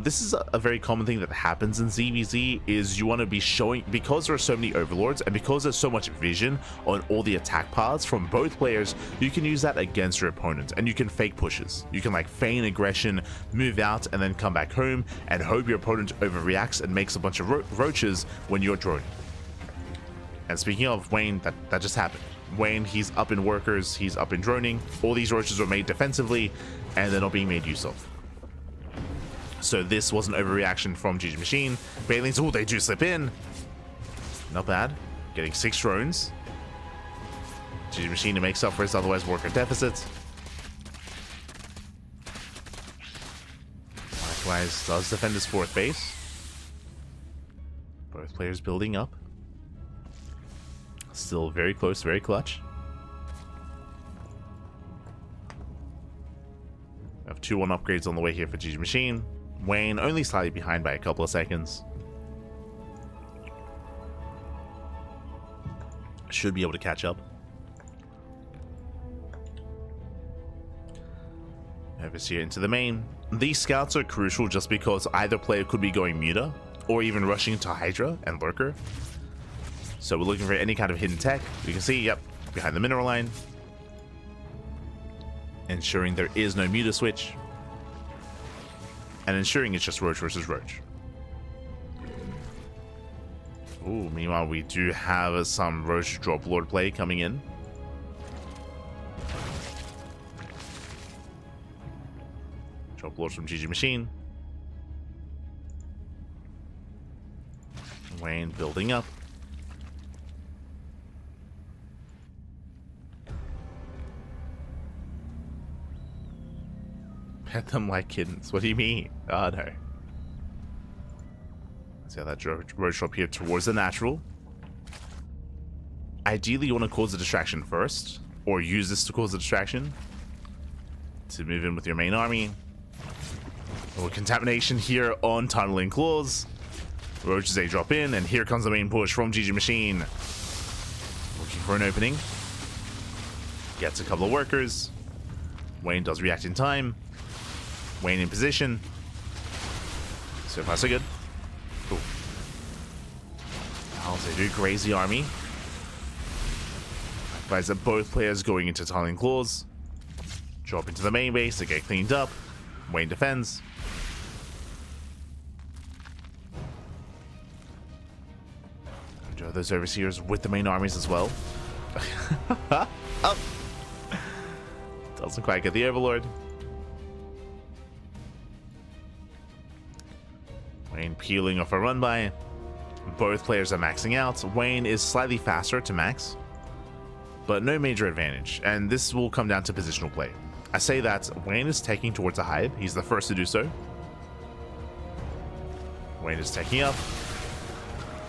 This is a very common thing that happens in ZVZ, is you want to be showing, because there are so many Overlords and because there's so much vision on all the attack paths from both players, you can use that against your opponent, and you can fake pushes. You can like feign aggression, move out, and then come back home and hope your opponent overreacts and makes a bunch of roaches when you're droning. And speaking of Wayne, that just happened. Wayne, he's up in workers, he's up in droning. All these roaches were made defensively, and they're not being made use of. So this was an overreaction from GgMaChine. Bailings, oh, they do slip in. Not bad. Getting 6 drones. GgMaChine makes up for his otherwise worker deficit. Likewise, does defend his 4th base. Both players building up. Still very close, very clutch. We have 2-1 upgrades on the way here for GgMaChine. Wayne only slightly behind by a couple of seconds. Should be able to catch up. Over here into the main. These scouts are crucial just because either player could be going Muta or even rushing to Hydra and Lurker. So we're looking for any kind of hidden tech. You can see, yep, behind the mineral line. Ensuring there is no Muta switch. And ensuring it's just Roach versus Roach. Ooh, meanwhile, we do have some Roach Drop Lord play coming in. Drop Lords from GgMaChine. Wayne building up. Pet them like kittens. What do you mean? Oh, no. Let's see how that roach drop here towards the natural. Ideally, you want to cause a distraction first, or use this to cause a distraction to move in with your main army. Oh, contamination here on Tunneling Claws. Roaches, they drop in, and here comes the main push from GgMaChine. Looking for an opening. Gets a couple of workers. Wayne does react in time. Wayne in position. So far, so good. Cool. Owls, they do graze the army. Advise that both players going into tunneling claws. Drop into the main base to get cleaned up. Wayne defends. Enjoy those overseers with the main armies as well. Oh. Doesn't quite get the Overlord. Wayne peeling off a run by. Both players are maxing out. Wayne is slightly faster to max, but no major advantage, and this will come down to positional play. I say that Wayne is taking towards a hive. He's the first to do so. Wayne is taking up,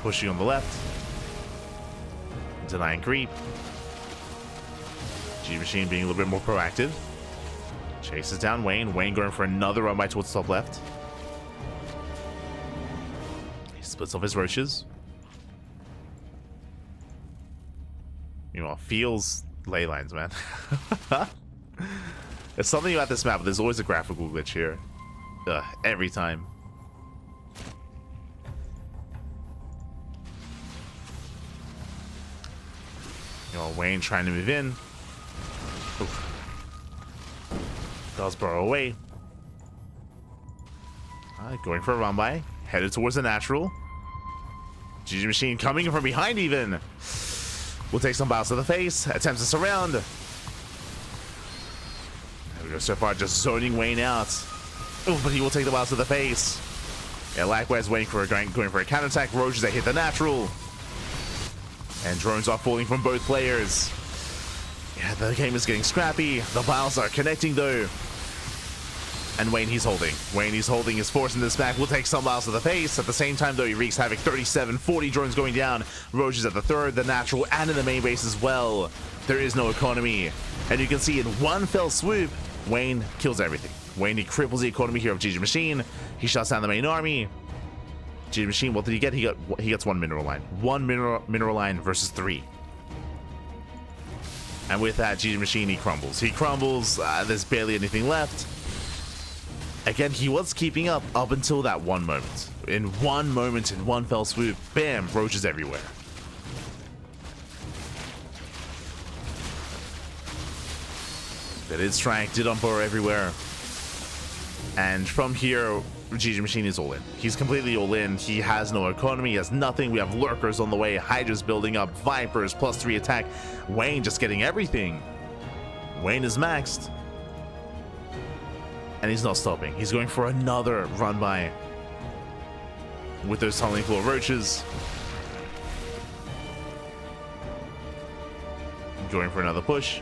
pushing on the left, denying creep. GgMaChine being a little bit more proactive. Chases down Wayne. Wayne going for another run by towards the top left. He splits off his roaches. You know, feels ley lines, man. There's something about this map, but there's always a graphical glitch here. Ugh, every time. You know, Wayne trying to move in. Oof. Does burrow away. Going for a run by. Headed towards the natural. GgMaChine coming from behind even. Will take some bounce to the face. Attempts to surround. There we go. So far, just zoning Wayne out. Oh, but he will take the bounce to the face. Yeah, likewise, Wayne going for a counterattack. Roaches that hit the natural. And drones are falling from both players. Yeah, the game is getting scrappy. The biles are connecting though. And Wayne, he's holding. Wayne, he's holding. Is forcing this back. Will take some biles to the face. At the same time though, he wreaks havoc. 37, 40 drones going down. Roaches at the third, the natural, and in the main base as well. There is no economy. And you can see in one fell swoop, Wayne kills everything. Wayne, he cripples the economy here of GgMaChine. He shuts down the main army. GgMaChine, what did he get? He gets one mineral line. One mineral line versus 3. And with that, GgMaChine, he crumbles. He crumbles. There's barely anything left. Again, he was keeping up until that one moment. In one moment, in one fell swoop, bam, roaches everywhere. That is strike, did burrow everywhere. And from here, GgMaChine is all in. He's completely all in. He has no economy, he has nothing. We have lurkers on the way, Hydras building up, Vipers, +3 attack. Wayne just getting everything. Wayne is maxed. And he's not stopping. He's going for another run by with those tunneling claw roaches. Going for another push.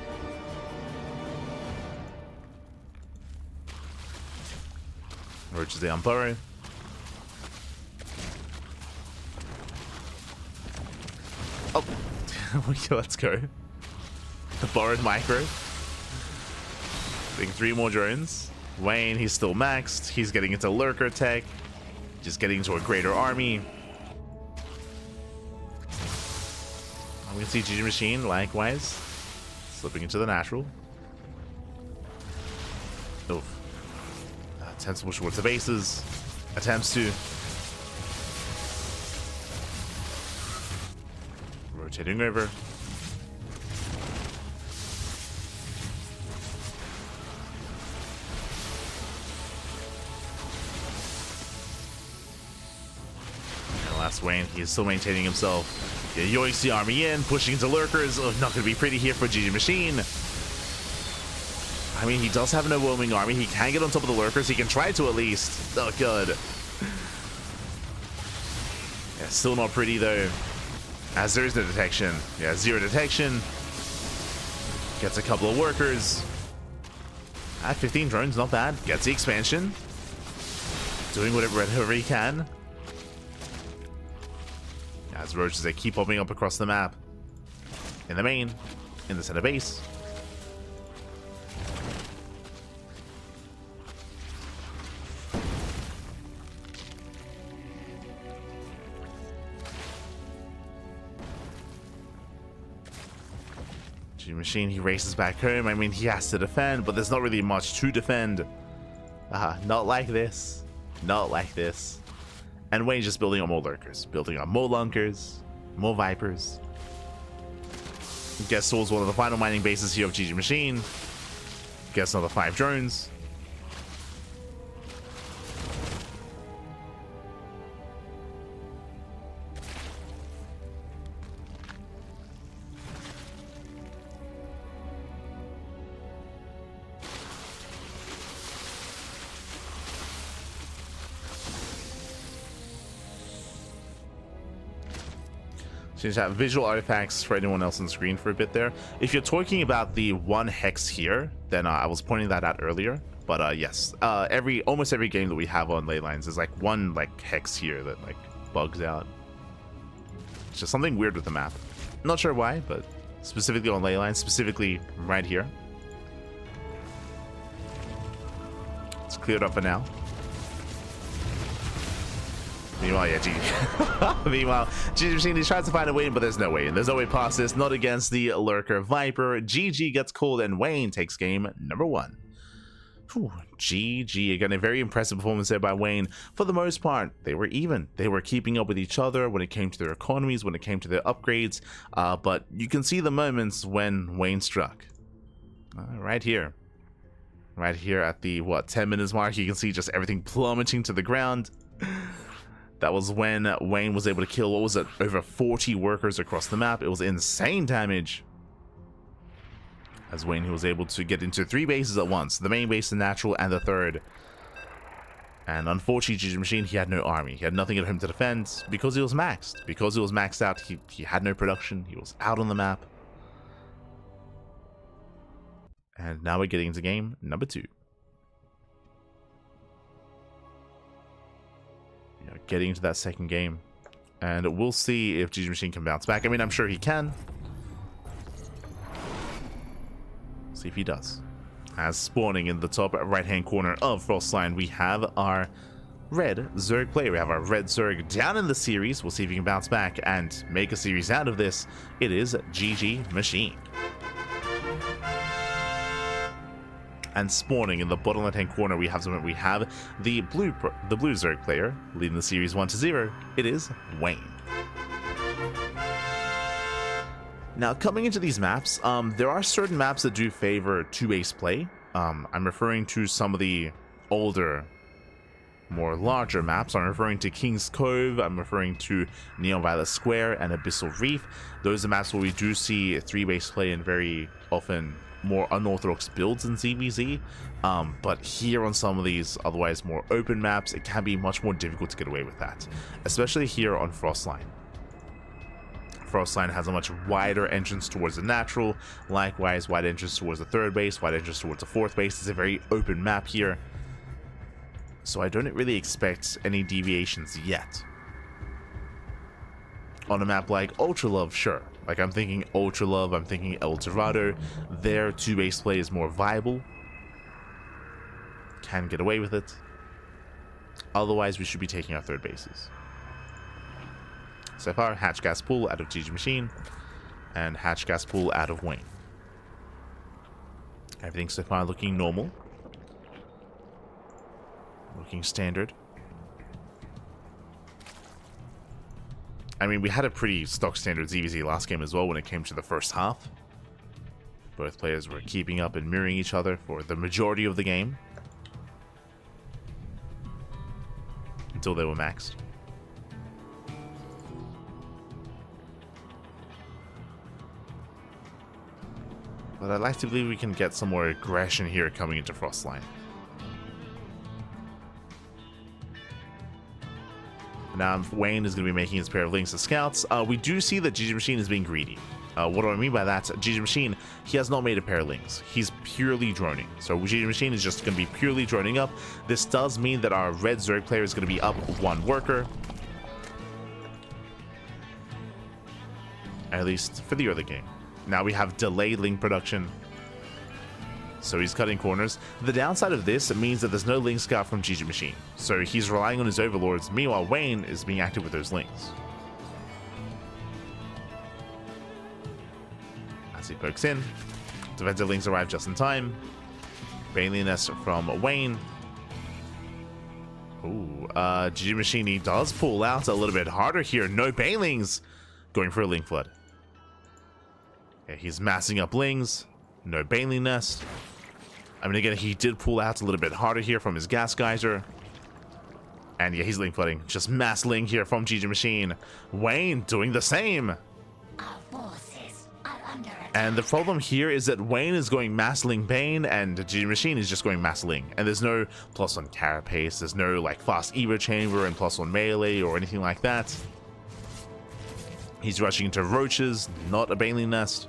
Roaches down burrow. Oh, let's go. The borrowed micro. Getting 3 more drones. Wayne, he's still maxed. He's getting into lurker tech. Just getting into a greater army. We can see GgMaChine, likewise, slipping into the natural. Oof. Attempts to push towards the bases. Attempts to rotating over. Wayne, he's still maintaining himself. Yeah, yoinks the army in, pushing into lurkers. Oh, not going to be pretty here for GgMaChine. I mean, he does have an overwhelming army. He can get on top of the lurkers. He can try to at least. Oh, good. Yeah, still not pretty though. As there is no detection. Yeah, 0 detection. Gets a couple of workers. 15 drones, not bad. Gets the expansion. Doing whatever he can. As roaches, they keep popping up across the map. In the main, in the center base. GgMaChine, he races back home. I mean, he has to defend, but there's not really much to defend. Not like this. Not like this. And Wayne's just building up more lurkers. Building up more lunkers, more vipers. Gets towards one of the final mining bases here of GgMaChine. Gets another 5 drones. Change that visual artifacts for anyone else on the screen for a bit there. If you're talking about the 1 hex here, then I was pointing that out earlier. But yes, almost every game that we have on ley lines is like 1 hex here that bugs out. It's just something weird with the map. Not sure why, but specifically on ley lines, specifically right here. It's cleared up for now. Meanwhile, Meanwhile, GgMaChine tries to find a way in, but there's no way in. There's no way past this. Not against the Lurker Viper. GG gets called, and Wayne takes game number 1. Whew, GG. Again, a very impressive performance there by Wayne. For the most part, they were even. They were keeping up with each other when it came to their economies, when it came to their upgrades. But you can see the moments when Wayne struck. Right here. Right here at the, 10 minutes mark, you can see just everything plummeting to the ground. That was when Wayne was able to kill, what was it, over 40 workers across the map. It was insane damage. As Wayne, he was able to get into 3 bases at once. The main base, the natural, and the 3rd. And unfortunately, GgMaChine, he had no army. He had nothing at home to defend because he was maxed. Because he was maxed out, he had no production. He was out on the map. And now we're getting into game number 2. Getting into that second game, and we'll see if GgMaChine can bounce back. I mean, I'm sure he can. See if he does. As spawning in the top right hand corner of Frostline, we have our red Zerg player. We have our red Zerg down in the series. We'll see if he can bounce back and make a series out of this. It is GgMaChine. And spawning in the bottom left-hand corner, we have the blue Zerg player leading the series 1-0. It is Wayne. Now, coming into these maps, there are certain maps that do favor 2-base play. I'm referring to some of the older, more larger maps. I'm referring to King's Cove. I'm referring to Neon Violet Square and Abyssal Reef. Those are maps where we do see 3-base play and very often more unorthodox builds in ZVZ, but here on some of these otherwise more open maps, it can be much more difficult to get away with that, especially here on Frostline. Frostline has a much wider entrance towards the natural, likewise wide entrance towards the 3rd base, wide entrance towards the 4th base. It's a very open map here, so I don't really expect any deviations yet. On a map like Ultra Love, sure. Like, I'm thinking Ultra Love, I'm thinking El Dorado. Their 2-base play is more viable. Can get away with it. Otherwise, we should be taking our 3rd bases. So far, Hatch Gas Pool out of GgMaChine, and Hatch Gas Pool out of Wayne. Everything so far looking normal. Looking standard. I mean, we had a pretty stock standard ZVZ last game as well when it came to the first half. Both players were keeping up and mirroring each other for the majority of the game. Until they were maxed. But I'd like to believe we can get some more aggression here coming into Frostline. Now, Wayne is going to be making his pair of links to scouts. We do see that GgMaChine is being greedy. What do I mean by that? GgMaChine, he has not made a pair of links. He's purely droning. So GgMaChine is just going to be purely droning up. This does mean that our red Zerg player is going to be up 1 worker. At least for the other game. Now we have delayed link production. So he's cutting corners. The downside of this means that there's no link scout from GgMaChine. So he's relying on his overlords. Meanwhile, Wayne is being active with those links. As he pokes in. Defensive Lings arrive just in time. Baneling Nest from Wayne. Ooh, GgMaChine does pull out a little bit harder here. No Banelings. Going for a Ling Flood. Yeah, he's massing up Lings. No Baneling Nest. I mean, again, he did pull out a little bit harder here from his Gas Geyser. And yeah, he's Ling Flooding. Just mass Ling here from GgMaChine. Wayne doing the same. And the problem here is that Wayne is going mass Ling Bane and GgMaChine is just going mass Ling. And there's no +1 Carapace, there's no like fast Evo Chamber and +1 melee or anything like that. He's rushing into Roaches, not a Baneling Nest.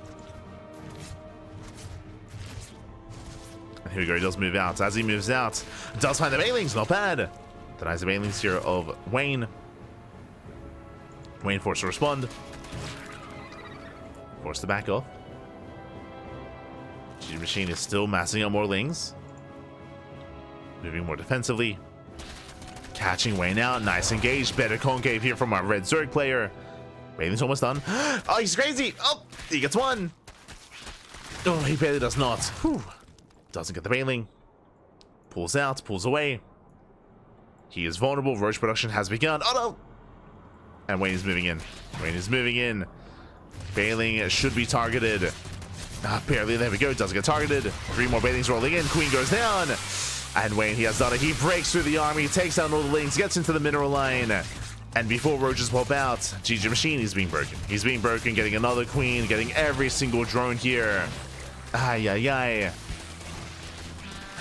And here we go, he does move out. As he moves out, does find the Banelings, not bad. Denies the Banelings here of Wayne. Wayne forced to respond. Forced to back off. GgMaChine is still massing up more Lings. Moving more defensively. Catching Wayne out. Nice engaged. Better concave here from our red Zerg player. Baneling's almost done. Oh, he's crazy. Oh, he gets one. Oh, he barely does not. Whew. Doesn't get the Baneling. Pulls out. Pulls away. He is vulnerable. Roach production has begun. Oh, no. And Wayne is moving in. Wayne is moving in. Baneling should be targeted. Barely. There we go. Doesn't get targeted. 3 more Banelings rolling in. Queen goes down. And Wayne, he has done it. He breaks through the army, takes down all the Lings, gets into the mineral line. And before Roaches pop out, GgMaChine is being broken. He's being broken, getting another Queen, getting every single drone here. Ay, ay, ay.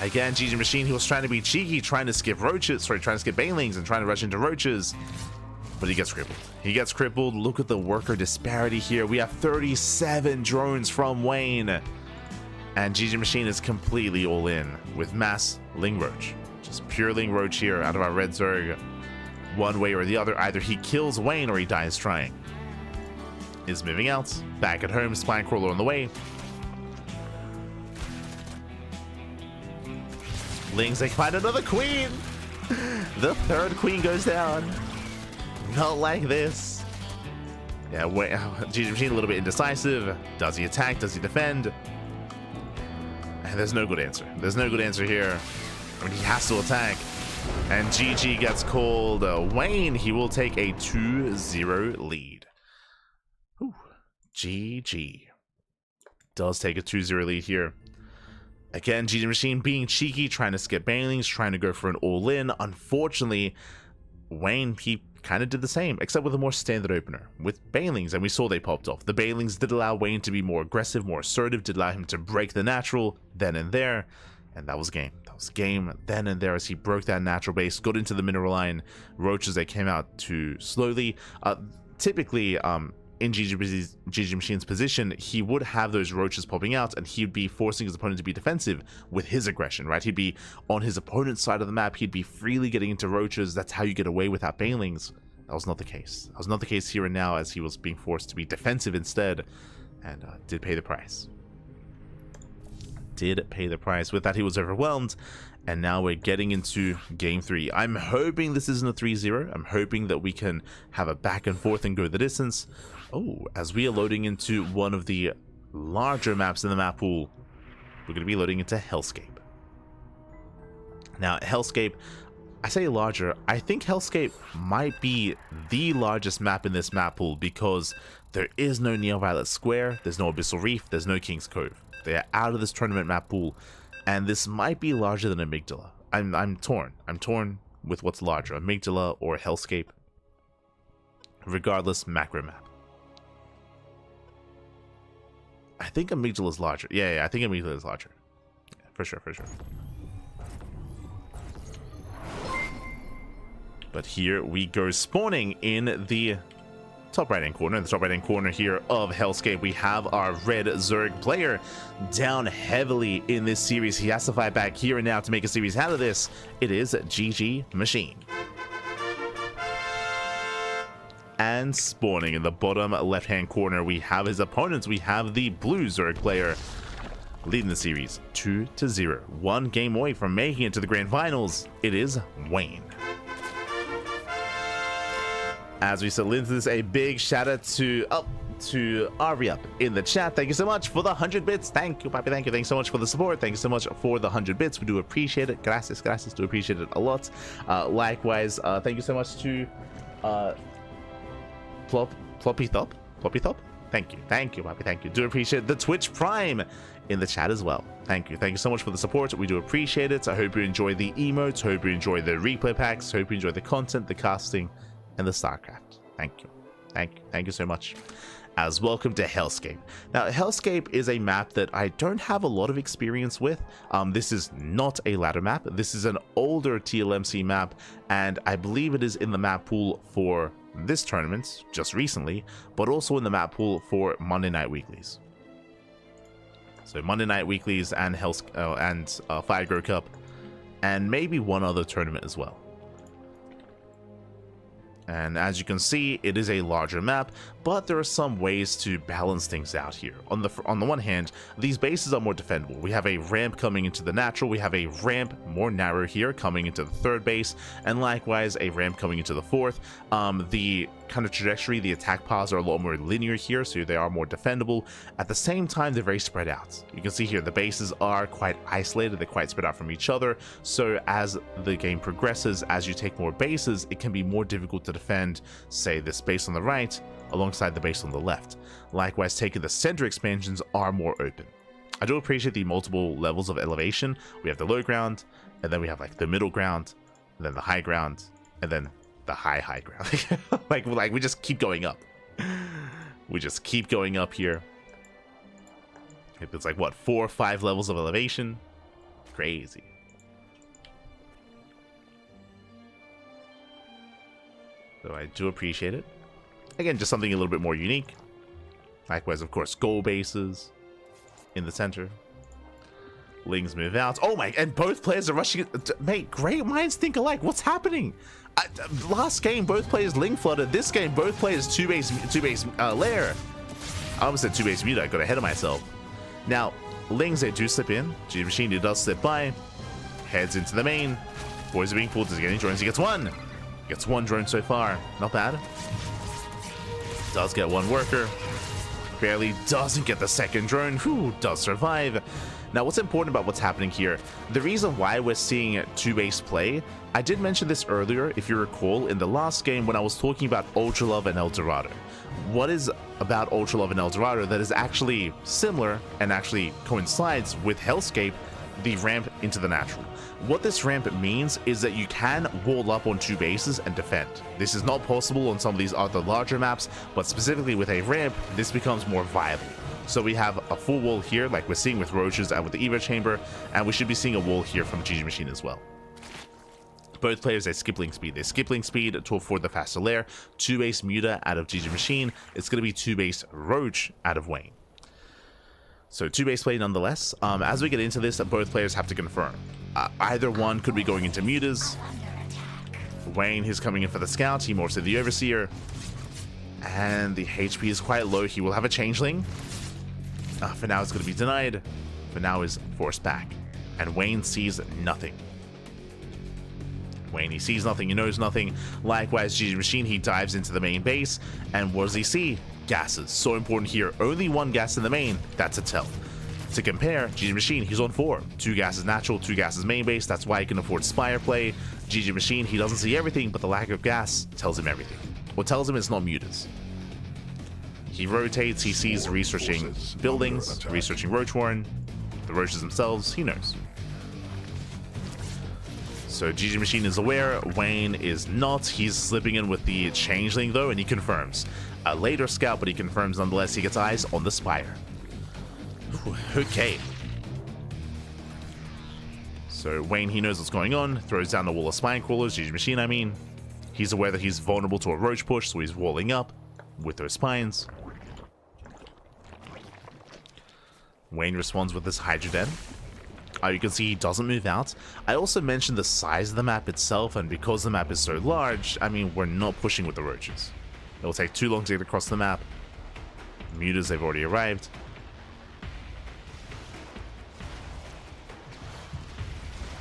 Again, GgMaChine, he was trying to be cheeky, trying to skip Roaches, sorry, trying to skip Banelings and trying to rush into Roaches. But he gets crippled. He gets crippled. Look at the worker disparity here. We have 37 drones from Wayne. And GgMaChine is completely all in with mass Ling Roach. Just pure Ling Roach here out of our red Zerg. One way or the other, either he kills Wayne or he dies trying. Is moving out. Back at home, Spine Crawler on the way. Lings, they find another Queen. The 3rd Queen goes down. Not like this. Yeah, GgMaChine a little bit indecisive. Does he attack? Does he defend? And there's no good answer. There's no good answer here. I mean, he has to attack. And GG gets called. Wayne, he will take a 2-0 lead. Ooh, GG. Does take a 2-0 lead here. Again, GgMaChine being cheeky, trying to skip Banelings, trying to go for an all-in. Unfortunately, Wayne, he kind of did the same, except with a more standard opener with Banelings, and we saw they popped off. The Banelings did allow Wayne to be more aggressive, more assertive, did allow him to break the natural then and there, and that was game. That was game then and there as he broke that natural base, got into the mineral line. Roaches, they came out too slowly. Typically, in GgMaChine's position, he would have those Roaches popping out and he'd be forcing his opponent to be defensive with his aggression, right? He'd be on his opponent's side of the map, he'd be freely getting into Roaches. That's how you get away without Banelings. That was not the case. That was not the case here and now, as he was being forced to be defensive instead, and did pay the price. Did pay the price. With that, he was overwhelmed, and now we're getting into game 3. I'm hoping this isn't a 3-0. I'm hoping that we can have a back and forth and go the distance. Oh, as we are loading into one of the larger maps in the map pool, we're going to be loading into Hellscape. Now, Hellscape, I say larger, I think Hellscape might be the largest map in this map pool because there is no Neo-Violet Square, there's no Abyssal Reef, there's no King's Cove. They are out of this tournament map pool, and this might be larger than Amygdala. I'm torn. I'm torn with what's larger, Amygdala or Hellscape. Regardless, macro map. I think Amygdala is larger. Yeah, I think Amygdala is larger. Yeah, for sure, for sure. But here we go, spawning in the top right hand corner. In the top right hand corner here of Hellscape, we have our red Zerg player down heavily in this series. He has to fight back here and now to make a series out of this. It is GgMaChine. And spawning in the bottom left hand corner, we have his opponents. We have the blue Zerg player leading the series 2-0. 1 game away from making it to the grand finals. It is Wayne. As we settle into this, a big shout out to to Ari up in the chat. Thank you so much for the 100 bits. Thank you, Papi. Thank you. Thanks so much for the support. Thank you so much for the 100 bits. We do appreciate it. Gracias, gracias. Do appreciate it a lot. Likewise, thank you so much to Floppy Thop. Thank you, Papi. Thank you. Do appreciate the Twitch Prime in the chat as well. Thank you so much for the support. We do appreciate it. I hope you enjoy the emotes. Hope you enjoy the replay packs. Hope you enjoy the content, the casting, and the StarCraft. Thank you so much. As welcome to Hellscape. Now, Hellscape is a map that I don't have a lot of experience with. This is not a ladder map. This is an older TLMC map, and I believe it is in the map pool for this tournament just recently, but also in the map pool for Monday Night Weeklies. So Monday Night Weeklies and Fire Grow Cup, and maybe one other tournament as well. And as you can see, it is a larger map, but there are some ways to balance things out here. On the one hand, these bases are more defendable. We have a ramp coming into the natural, we have a ramp more narrow here coming into the third base, and likewise a ramp coming into the fourth. The kind of trajectory, the attack paths are a lot more linear here, so they are more defendable. At the same time, they're very spread out. You can see here the bases are quite isolated, they're quite spread out from each other, so as the game progresses, as you take more bases, it can be more difficult to defend, say, this base on the right alongside the base on the left. Likewise, taking the center expansions are more open. I do appreciate the multiple levels of elevation. We have the low ground, and then we have like the middle ground, and then the high ground, and then the high ground. like we just keep going up. We just keep going up here. It's like what, 4 or 5 levels of elevation? Crazy. So I do appreciate it. Again, just something a little bit more unique. Likewise, of course, goal bases in the center. Lings move out. Oh my, and both players are rushing. Mate, great minds think alike. What's happening? Last game, both players Ling flooded. This game, both players two base lair. I almost said 2 base muta. I got ahead of myself. Now, Lings, they do slip in. GgMaChine does slip by. Heads into the main. Boys are being pulled. Does he get any drones? He gets one. Gets 1 drone so far. Not bad. Does get 1 worker. Barely doesn't get the 2nd drone. Who does survive. Now, what's important about what's happening here, the reason why we're seeing 2 base play, I did mention this earlier, if you recall, in the last game when I was talking about Ultra Love and El Dorado. What is about Ultra Love and El Dorado that is actually similar and actually coincides with Hellscape, the ramp into the natural? What this ramp means is that you can wall up on 2 bases and defend. This is not possible on some of these other larger maps, but specifically with a ramp, this becomes more viable. So we have a full wall here, like we're seeing with Roaches and with the Evo Chamber, and we should be seeing a wall here from GgMaChine as well. Both players, they skip link speed. They skip link speed to afford the faster lair. 2 base Muta out of GgMaChine. It's going to be 2 base Roach out of Wayne. So 2 base play nonetheless. As we get into this, both players have to confirm. Either one could be going into Mutas. Wayne, he's coming in for the Scout. He morphs to the Overseer. And the HP is quite low. He will have a Changeling. For now, it's going to be denied. For now, is forced back. And Wayne sees nothing. Wayne, he sees nothing, he knows nothing. Likewise, GgMaChine, he dives into the main base. And what does he see? Gases. So important here. Only 1 gas in the main. That's a tell. To compare, GgMaChine, he's on 4. 2 gases natural, 2 gases main base. That's why he can afford Spire play. GgMaChine, he doesn't see everything, but the lack of gas tells him everything. What tells him it's not Mutas. He rotates, he sees researching buildings, researching Roach Warren, the Roaches themselves, he knows. So GgMaChine is aware, Wayne is not. He's slipping in with the Changeling though, and he confirms. A later scout, but he confirms nonetheless. He gets eyes on the Spire. Okay. So Wayne, he knows what's going on, throws down the wall of Spine Crawlers, GgMaChine I mean. He's aware that he's vulnerable to a Roach push, so he's walling up with those spines. Wayne responds with this Hydra Den. You can see he doesn't move out. I also mentioned the size of the map itself, and because the map is so large, I mean, we're not pushing with the Roaches. It'll take too long to get across the map. Mutas, they've already arrived.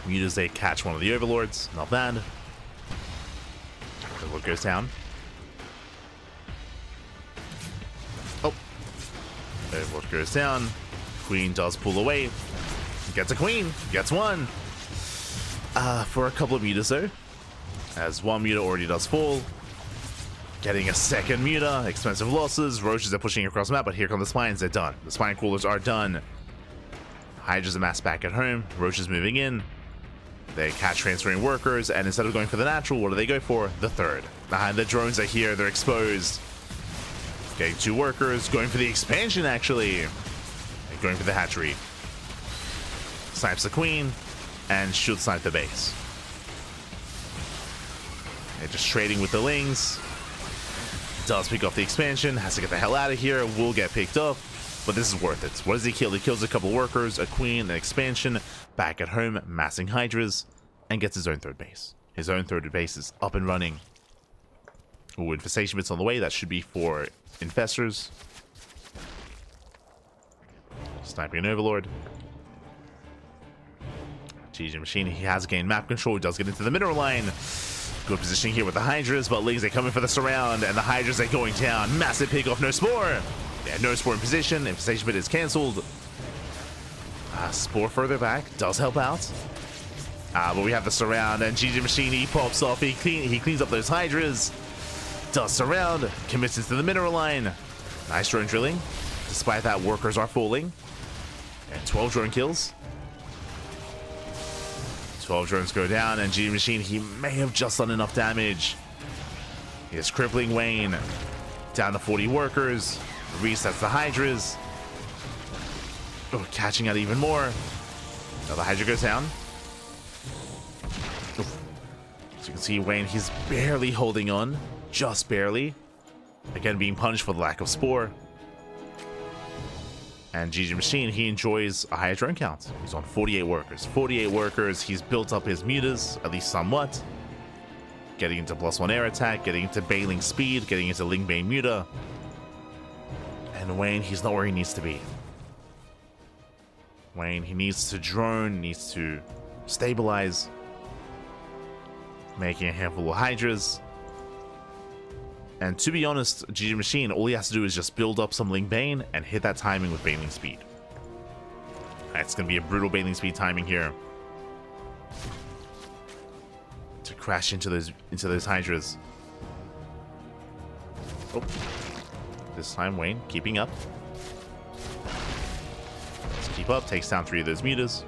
Mutas, they catch one of the Overlords. Not bad. Overlord goes down. Oh, Overlord goes down. Queen does pull away. Gets a queen. Gets one. For a couple of meters though. As one meter already does fall. Getting a second meter. Expensive losses. Roaches are pushing across the map, but here come the spines. They're done. The spine crawlers are done. Hydras amassed back at home. Roaches moving in. They catch transferring workers, and instead of going for the natural, what do they go for? The third. The drones are here. They're exposed. Getting 2 workers. Going for the expansion, actually. And going for the hatchery. Snipes the queen, and should snipe the base. They're just trading with the lings. Does pick off the expansion. Has to get the hell out of here. Will get picked up. But this is worth it. What does he kill? He kills a couple workers, a queen, an expansion, back at home, massing hydras, and gets his own third base. His own third base is up and running. Ooh, infestation bits on the way. That should be for infestors. Sniping an overlord. GgMaChine, he has gained map control. He does get into the mineral line. Good positioning here with the hydras, but lings, they coming for the surround, and the hydras are going down. Massive pick off, no spore. Yeah, no spore in position. Infestation bit is cancelled. Spore further back does help out. But we have the surround, and GgMaChine, he pops off. He cleans up those hydras. Does surround. Commits into the mineral line. Nice drone drilling. Despite that, workers are falling. And 12 drone kills. 12 drones go down, and GgMaChine, he may have just done enough damage. He is crippling Wayne. Down to 40 workers. Resets the hydras. Oh, catching out even more. Now the hydra goes down. Oof. So you can see Wayne, he's barely holding on. Just barely. Again, being punished for the lack of spore. And GgMaChine, he enjoys a higher drone count. He's on 48 workers. 48 workers. He's built up his meters, at least somewhat. Getting into +1 air attack, getting into bailing speed, getting into Ling Bane Muta. And Wayne, he's not where he needs to be. Wayne, he needs to drone, needs to stabilize. Making a handful of hydras. And to be honest, GgMaChine, all he has to do is just build up some Ling Bane and hit that timing with bailing speed. It's going to be a brutal bailing speed timing here. To crash into those hydras. Oh. This time Wayne keeping up. Let's keep up, takes down 3 of those mutas.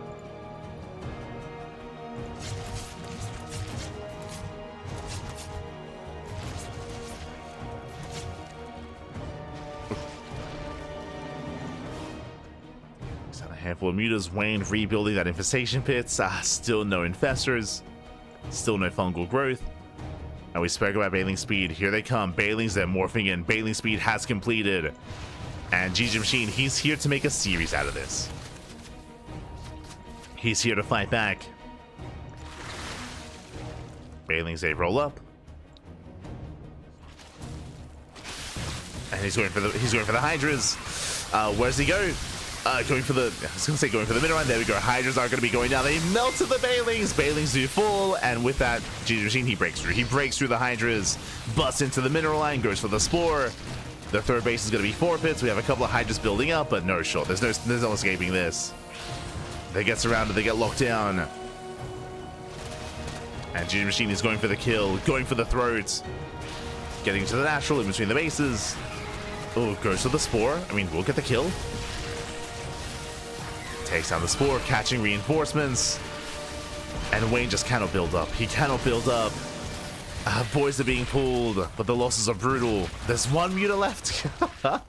Handful of mutas. Wayne rebuilding that infestation pits. Still no infestors. Still no fungal growth. And we spoke about bailing speed. Here they come. Bailings, they're morphing in. Bailing speed has completed. And GgMaChine, he's here to make a series out of this. He's here to fight back. Bailings, they roll up. And he's going for the hydras. Where does he go? Going for the middle line. There we go. Hydras are going to be going down. They melted the Bailings. Bailings do fall, and with that, GgMaChine, he breaks through. He breaks through the Hydras, busts into the mineral line, goes for the spore. The third base is going to be forfeits. We have a couple of Hydras building up, but no shot. There's no escaping this. They get surrounded. They get locked down. And GgMaChine is going for the kill, going for the throat, getting to the natural in between the bases. Oh, goes for the spore. I mean, we'll get the kill. Takes down the spore, catching reinforcements. And Wayne just cannot build up. He cannot build up. Boys are being pulled, but the losses are brutal. There's 1 muta left.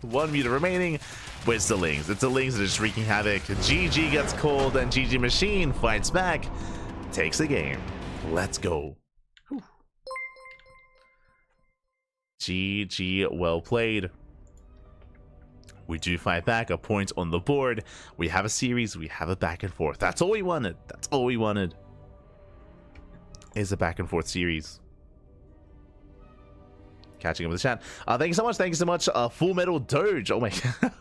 1 muta remaining. But it's the lings. It's the lings that are just wreaking havoc. GG gets called, and GgMaChine fights back. Takes the game. Let's go. Whew. GG, well played. We do fight back, a point on the board. We have a series, we have a back and forth. That's all we wanted. That's all we wanted. Is a back and forth series. Catching up with the chat. Thank you so much. Thank you so much. Full Metal Doge. Oh my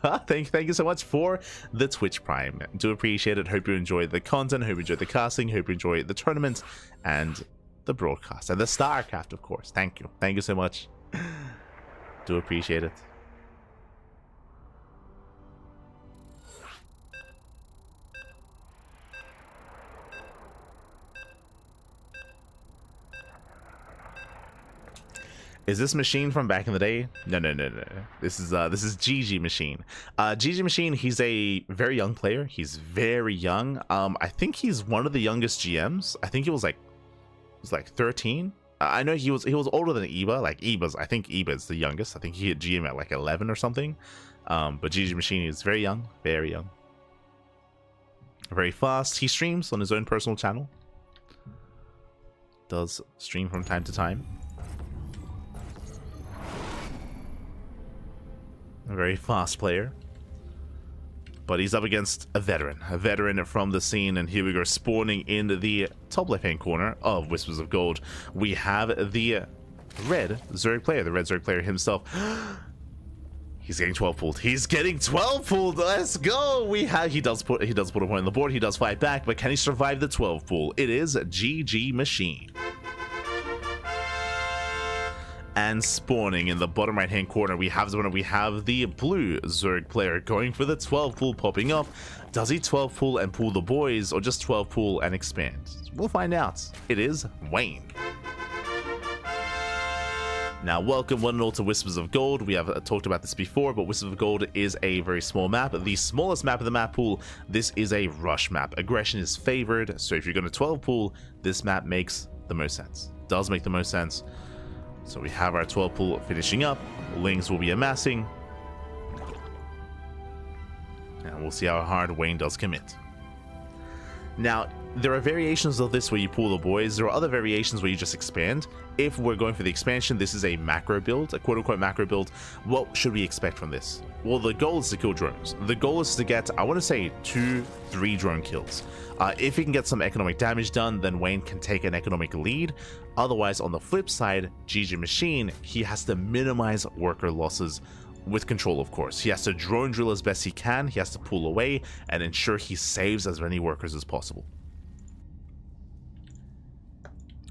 god. Thank you so much for the Twitch Prime. Do appreciate it. Hope you enjoyed the content. Hope you enjoyed the casting. Hope you enjoyed the tournament and the broadcast and the StarCraft, of course. Thank you. Thank you so much. Do appreciate it. Is this machine from back in the day? No. This is GgMaChine. GgMaChine, he's a very young player. He's very young. I think he's one of the youngest GMs. I think he was like 13. I know he was older than Eba. Like I think Eba's the youngest. I think he hit GM at like 11 or something. But GgMaChine is very young, very fast. He streams on his own personal channel. Does stream from time to time. A very fast player. But he's up against a veteran from the scene. And here we go, spawning in the top left-hand corner of Whispers of Gold. We have the red Zerg player, himself. He's getting 12 pulled. He's getting 12 pulled. Let's go. He does put a point on the board. He does fight back, but can he survive the 12 pull? It is GgMaChine. And spawning in the bottom right hand corner, we have the blue Zerg player going for the 12 pull, popping up. Does he 12 pull and pull the boys, or just 12 pull and expand? We'll find out. It is Wayne. Now, welcome one and all to Whispers of Gold. We have talked about this before, but Whispers of Gold is a very small map. The smallest map of the map pool. This is a rush map. Aggression is favored, so if you're going to 12 pull, this map makes the most sense. Does make the most sense. So we have our 12 pull finishing up. Lings will be amassing. And we'll see how hard Wayne does commit. Now, there are variations of this where you pull the boys. There are other variations where you just expand. If we're going for the expansion, this is a macro build, a quote-unquote macro build. What should we expect from this? Well, the goal is to kill drones. The goal is to get, I want to say, 2-3 drone kills. If he can get some economic damage done, then Wayne can take an economic lead. Otherwise, on the flip side, GgMaChine, he has to minimize worker losses with control, of course. He has to drone drill as best he can. He has to pull away and ensure he saves as many workers as possible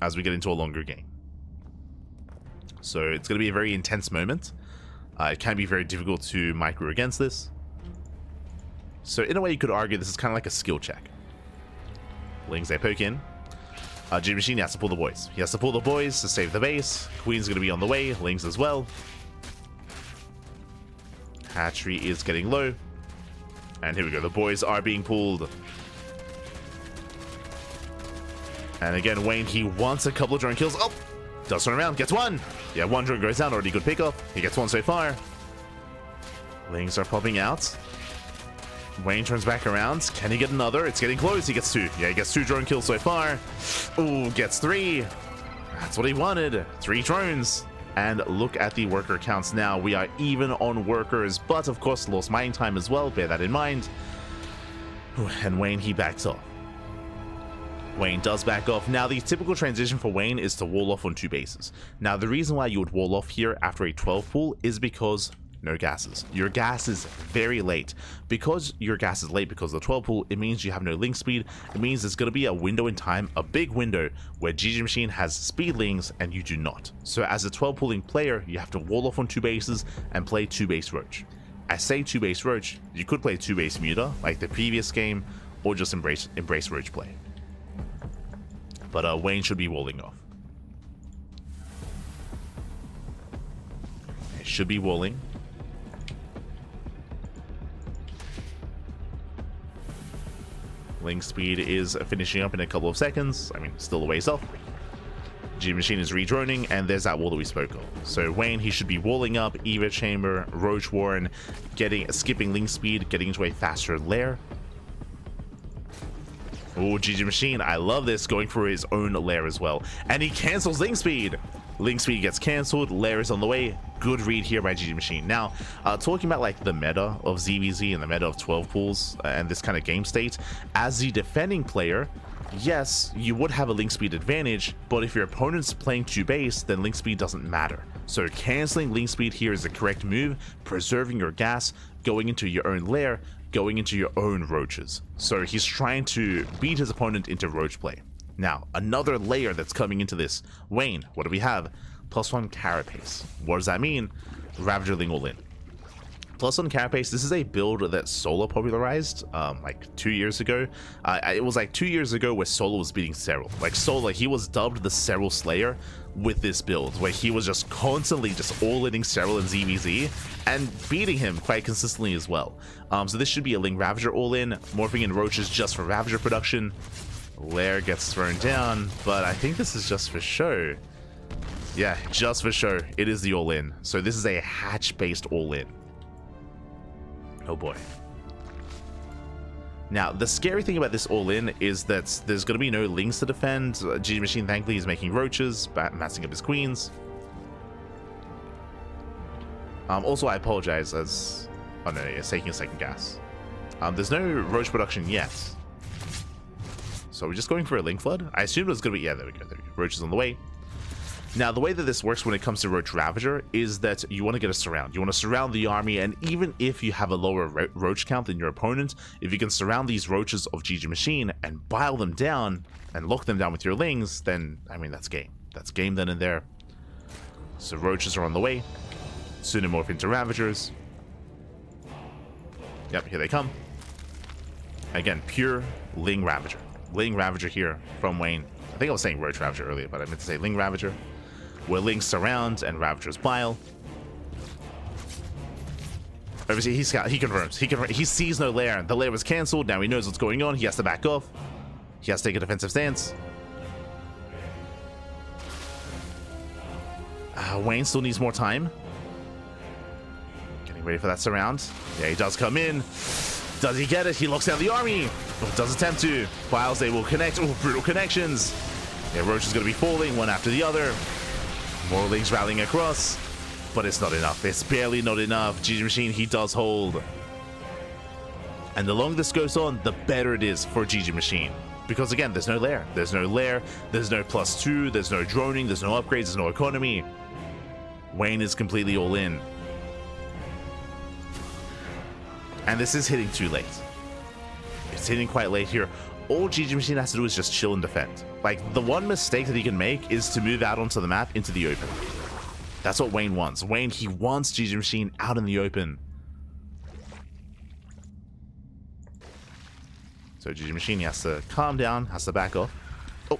as we get into a longer game. So it's going to be a very intense moment. It can be very difficult to micro against this. So in a way, you could argue this is kind of like a skill check. Lings, they poke in. GgMaChine has to pull the boys. He has to pull the boys to save the base. Queen's going to be on the way. Lings as well. Hatchery is getting low. And here we go. The boys are being pulled. And again, Wayne, he wants a couple of drone kills. Oh! Does turn around. Gets one! Yeah, one drone goes down. Already good pickup. He gets one so far. Lings are popping out. Wayne turns back around. Can he get another? It's getting close. He gets 2. Yeah, he gets 2 drone kills so far. Ooh, gets 3. That's what he wanted. 3 drones. And look at the worker counts now. We are even on workers, but of course lost mining time as well. Bear that in mind. And Wayne, he backs off. Wayne does back off. Now, the typical transition for Wayne is to wall off on 2 bases. Now, the reason why you would wall off here after a 12 pull is because no gases. Your gas is very late. Because your gas is late because of the 12 pull, it means you have no link speed. It means there's going to be a window in time, a big window, where GgMaChine has speed links and you do not. So as a 12 pulling player, you have to wall off on 2 bases and play 2 base roach. I say 2 base roach, you could play 2 base muta like the previous game, or just embrace roach play. But Wayne should be walling off. It should be walling. Link speed is finishing up in a couple of seconds. I mean, still a ways off. GgMaChine is redroning, and there's that wall that we spoke of. So Wayne, he should be walling up, Eva Chamber, Roach Warren, skipping link speed, getting into a faster lair. Oh, GgMaChine, I love this, going for his own lair as well. And he cancels link speed. Link speed gets cancelled, lair is on the way. Good read here by GgMaChine. Now, talking about like the meta of ZVZ and the meta of 12 pulls and this kind of game state, as the defending player, yes, you would have a link speed advantage, but if your opponent's playing 2 base, then link speed doesn't matter. So canceling link speed here is the correct move, preserving your gas, going into your own lair, going into your own roaches. So he's trying to beat his opponent into roach play. Now, another layer that's coming into this. Wayne, what do we have? +1 carapace. What does that mean? Ravager Ling all in. Plus on Carapace, this is a build that Solar popularized like 2 years ago. It was like 2 years ago where Solar was beating Serral. Like Solar, he was dubbed the Serral Slayer with this build, where he was just constantly just all-inning Serral and ZVZ and beating him quite consistently as well. So this should be a Ling Ravager all-in, morphing in Roaches just for Ravager production. Lair gets thrown down, but I think this is just for show. Yeah, just for show. It is the all-in. So this is a hatch-based all-in. Oh boy. Now, the scary thing about this all-in is that there's going to be no Lings to defend. GgMaChine, thankfully, is making Roaches, massing up his Queens. Also, I apologize as... Oh no, it's taking a second gas. There's no Roach production yet. So we're just going for a Ling Flood. I assumed it was going to be... Yeah, there we go. Roach is on the way. Now, the way that this works when it comes to Roach Ravager is that you want to get a surround. You want to surround the army, and even if you have a lower Roach count than your opponent, if you can surround these Roaches of GgMaChine and bile them down and lock them down with your Lings, then, I mean, that's game. That's game then and there. So Roaches are on the way. Soon morph into Ravagers. Yep, here they come. Again, pure Ling Ravager. Ling Ravager here from Wayne. I think I was saying Roach Ravager earlier, but I meant to say Ling Ravager. Where Lings surround and Ravagers bile. Obviously, he confirms. He sees no lair. The lair was cancelled. Now he knows what's going on. He has to back off. He has to take a defensive stance. Wayne still needs more time. Getting ready for that surround. Yeah, he does come in. Does he get it? He locks down the army. Oh, does attempt to. Biles, they will connect. Oh, brutal connections. Yeah, Roach is going to be falling one after the other. More Lings rallying across. But it's not enough. It's barely not enough. GgMaChine, he does hold. And the longer this goes on, the better it is for GgMaChine. Because again, there's no lair. There's no lair. There's no +2. There's no droning. There's no upgrades. There's no economy. Wayne is completely all in. And this is hitting too late. It's hitting quite late here. All GgMaChine has to do is just chill and defend. Like, the one mistake that he can make is to move out onto the map into the open. That's what Wayne wants. Wayne, he wants GgMaChine out in the open. So GgMaChine, he has to calm down, has to back off. Oh.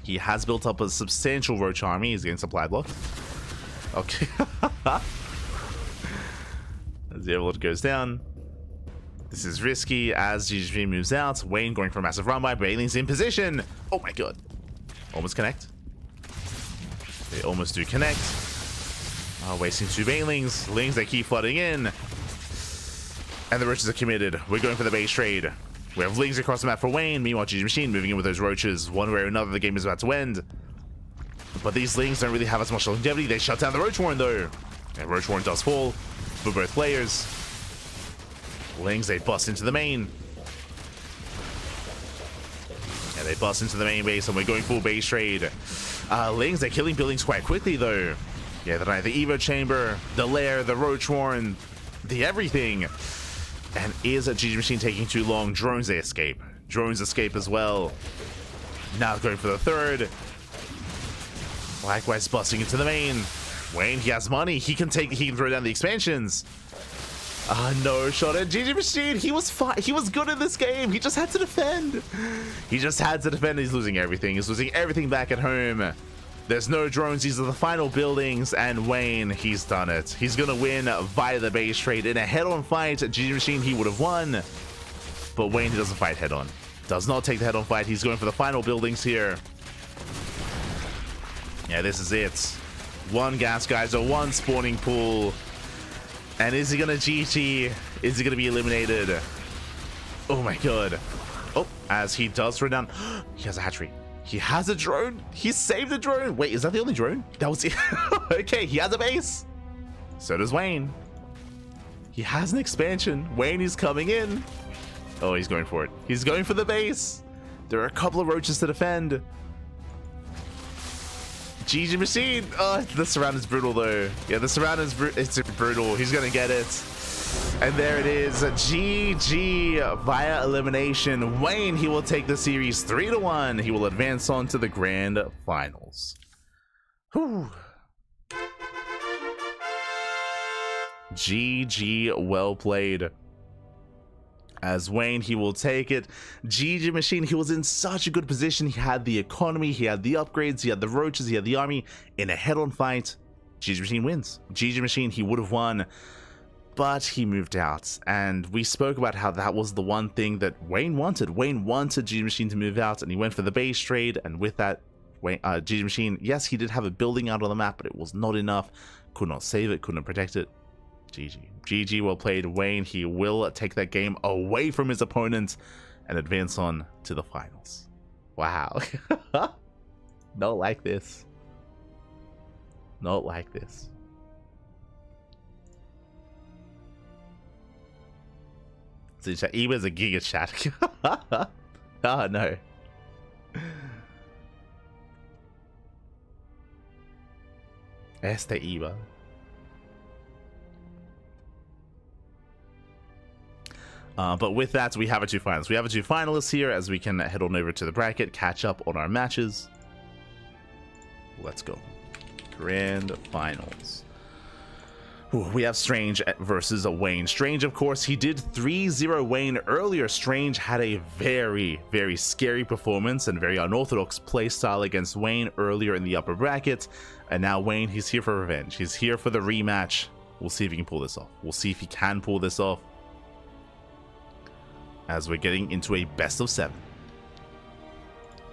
He has built up a substantial Roach army. He's getting supply blocked. Okay. As the overlord goes down. This is risky as GgMaChine moves out. Wayne going for a massive run by. Bailing's in position. Oh my god. Almost connect. They almost do connect. Wasting 2 Bailings. Lings, they keep flooding in. And the Roaches are committed. We're going for the base trade. We have Lings across the map for Wayne. Meanwhile, GgMaChine moving in with those Roaches. One way or another, the game is about to end. But these Lings don't really have as much longevity. They shut down the Roach Warren, though. And Roach Warren does fall for both players. Lings, they bust into the main. And they bust into the main base, and we're going full base trade. Lings, they're killing buildings quite quickly, though. Yeah, the Evo Chamber, the Lair, the Roach Warren, the everything. And is GgMaChine taking too long? Drones, they escape. Drones escape as well. Now going for the third. Likewise, busting into the main. Wayne, he has money. He can throw down the expansions. No shot at GgMaChine. He was fine. He was good in this game. He just had to defend. He just had to defend. He's losing everything. He's losing everything back at home. There's no drones. These are the final buildings. And Wayne, he's done it. He's going to win via the base trade. In a head-on fight, GgMaChine, he would have won. But Wayne, he doesn't fight head-on. Does not take the head-on fight. He's going for the final buildings here. Yeah, this is it. One gas geyser, one spawning pool. And is he gonna GG? Is he gonna be eliminated? Oh my god. Oh, as he does throw down. He has a hatchery. He has a drone. He saved a drone. Wait, is that the only drone? That was it. Okay, he has a base. So does Wayne. He has an expansion. Wayne is coming in. Oh, he's going for it. He's going for the base. There are a couple of Roaches to defend. GgMaChine. Oh, the surround is brutal though. Yeah, the surround is brutal. He's gonna get it. And there it is. GG via elimination. Wayne, he will take the series 3-1. He will advance on to the grand finals. Whew. GG, well played. As Wayne, he will take it. GgMaChine, he was in such a good position. He had the economy, he had the upgrades, he had the roaches, he had the army in a head-on fight. GgMaChine wins. GgMaChine, he would have won, but he moved out. And we spoke about how that was the one thing that Wayne wanted. Wayne wanted GgMaChine to move out, and he went for the base trade. And with that, GgMaChine, yes, he did have a building out on the map, but it was not enough. Could not save it, couldn't protect it. GG, well played. Wayne, he will take that game away from his opponent and advance on to the finals. Wow. Not like this. Not like this. Eba's a giga chat. Oh no. Este Eba. But with that, we have our two finalists. We have our two finalists here as we can head on over to the bracket, catch up on our matches. Let's go. Grand finals. Ooh, we have Strange versus Wayne. Strange, of course, he did 3-0 Wayne earlier. Strange had a very, very scary performance and very unorthodox playstyle against Wayne earlier in the upper bracket. And now Wayne, he's here for revenge. He's here for the rematch. We'll see if he can pull this off. We'll see if he can pull this off, as we're getting into a best of 7.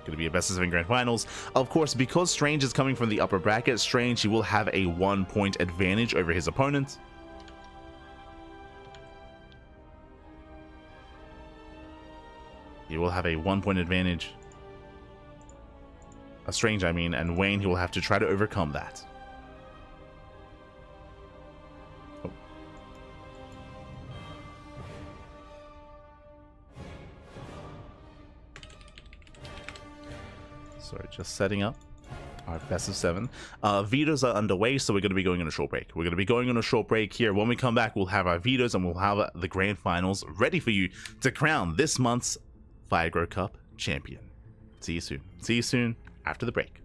Going to be a best of 7 grand finals. Of course, because Strange is coming from the upper bracket, Strange, he will have a 1-point advantage over his opponent. He will have a 1-point advantage. Strange, I mean, and Wayne, he will have to try to overcome that. Oh. Sorry, just setting up our best of 7. Vetoes are underway, so we're going to be going on a short break. We're going to be going on a short break here. When we come back, we'll have our vetoes and we'll have the grand finals ready for you to crown this month's Fire Grow Cup champion. See you soon. See you soon after the break.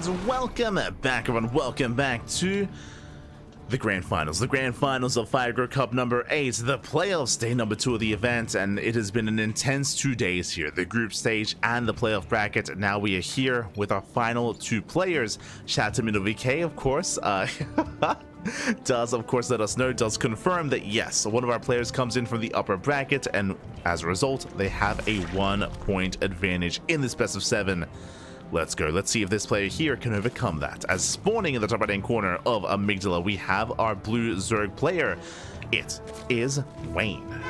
and welcome back, everyone. Welcome back to the Grand Finals. The Grand Finals of Fire Grow Cup number 8, the playoffs, day number 2 of the event, and it has been an intense 2 days here. The group stage and the playoff bracket. Now we are here with our final 2 players. Shout out to MilkiCow, of course. Does of course let us know, does confirm that yes, one of our players comes in from the upper bracket, and as a result, they have a 1-point advantage in this best of 7. Let's go. Let's see if this player here can overcome that. As spawning in the top right-hand corner of Amygdala, we have our blue Zerg player. It is Wayne.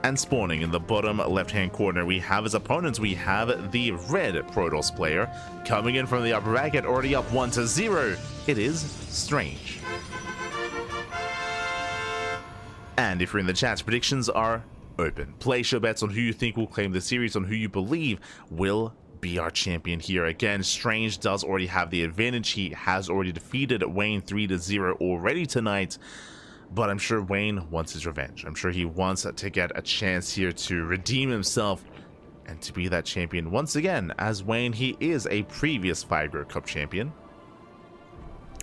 And spawning in the bottom left-hand corner, we have his opponents. We have the red Protoss player coming in from the upper bracket, already up 1-0. It is Strange. And if you're in the chat, predictions are open. Place your bets on who you think will claim the series, on who you believe will be our champion here. Again, Strange does already have the advantage. He has already defeated Wayne 3-0 already tonight, but I'm sure Wayne wants his revenge. I'm sure he wants to get a chance here to redeem himself and to be that champion once again. As Wayne, he is a previous Fire Grow Cup champion.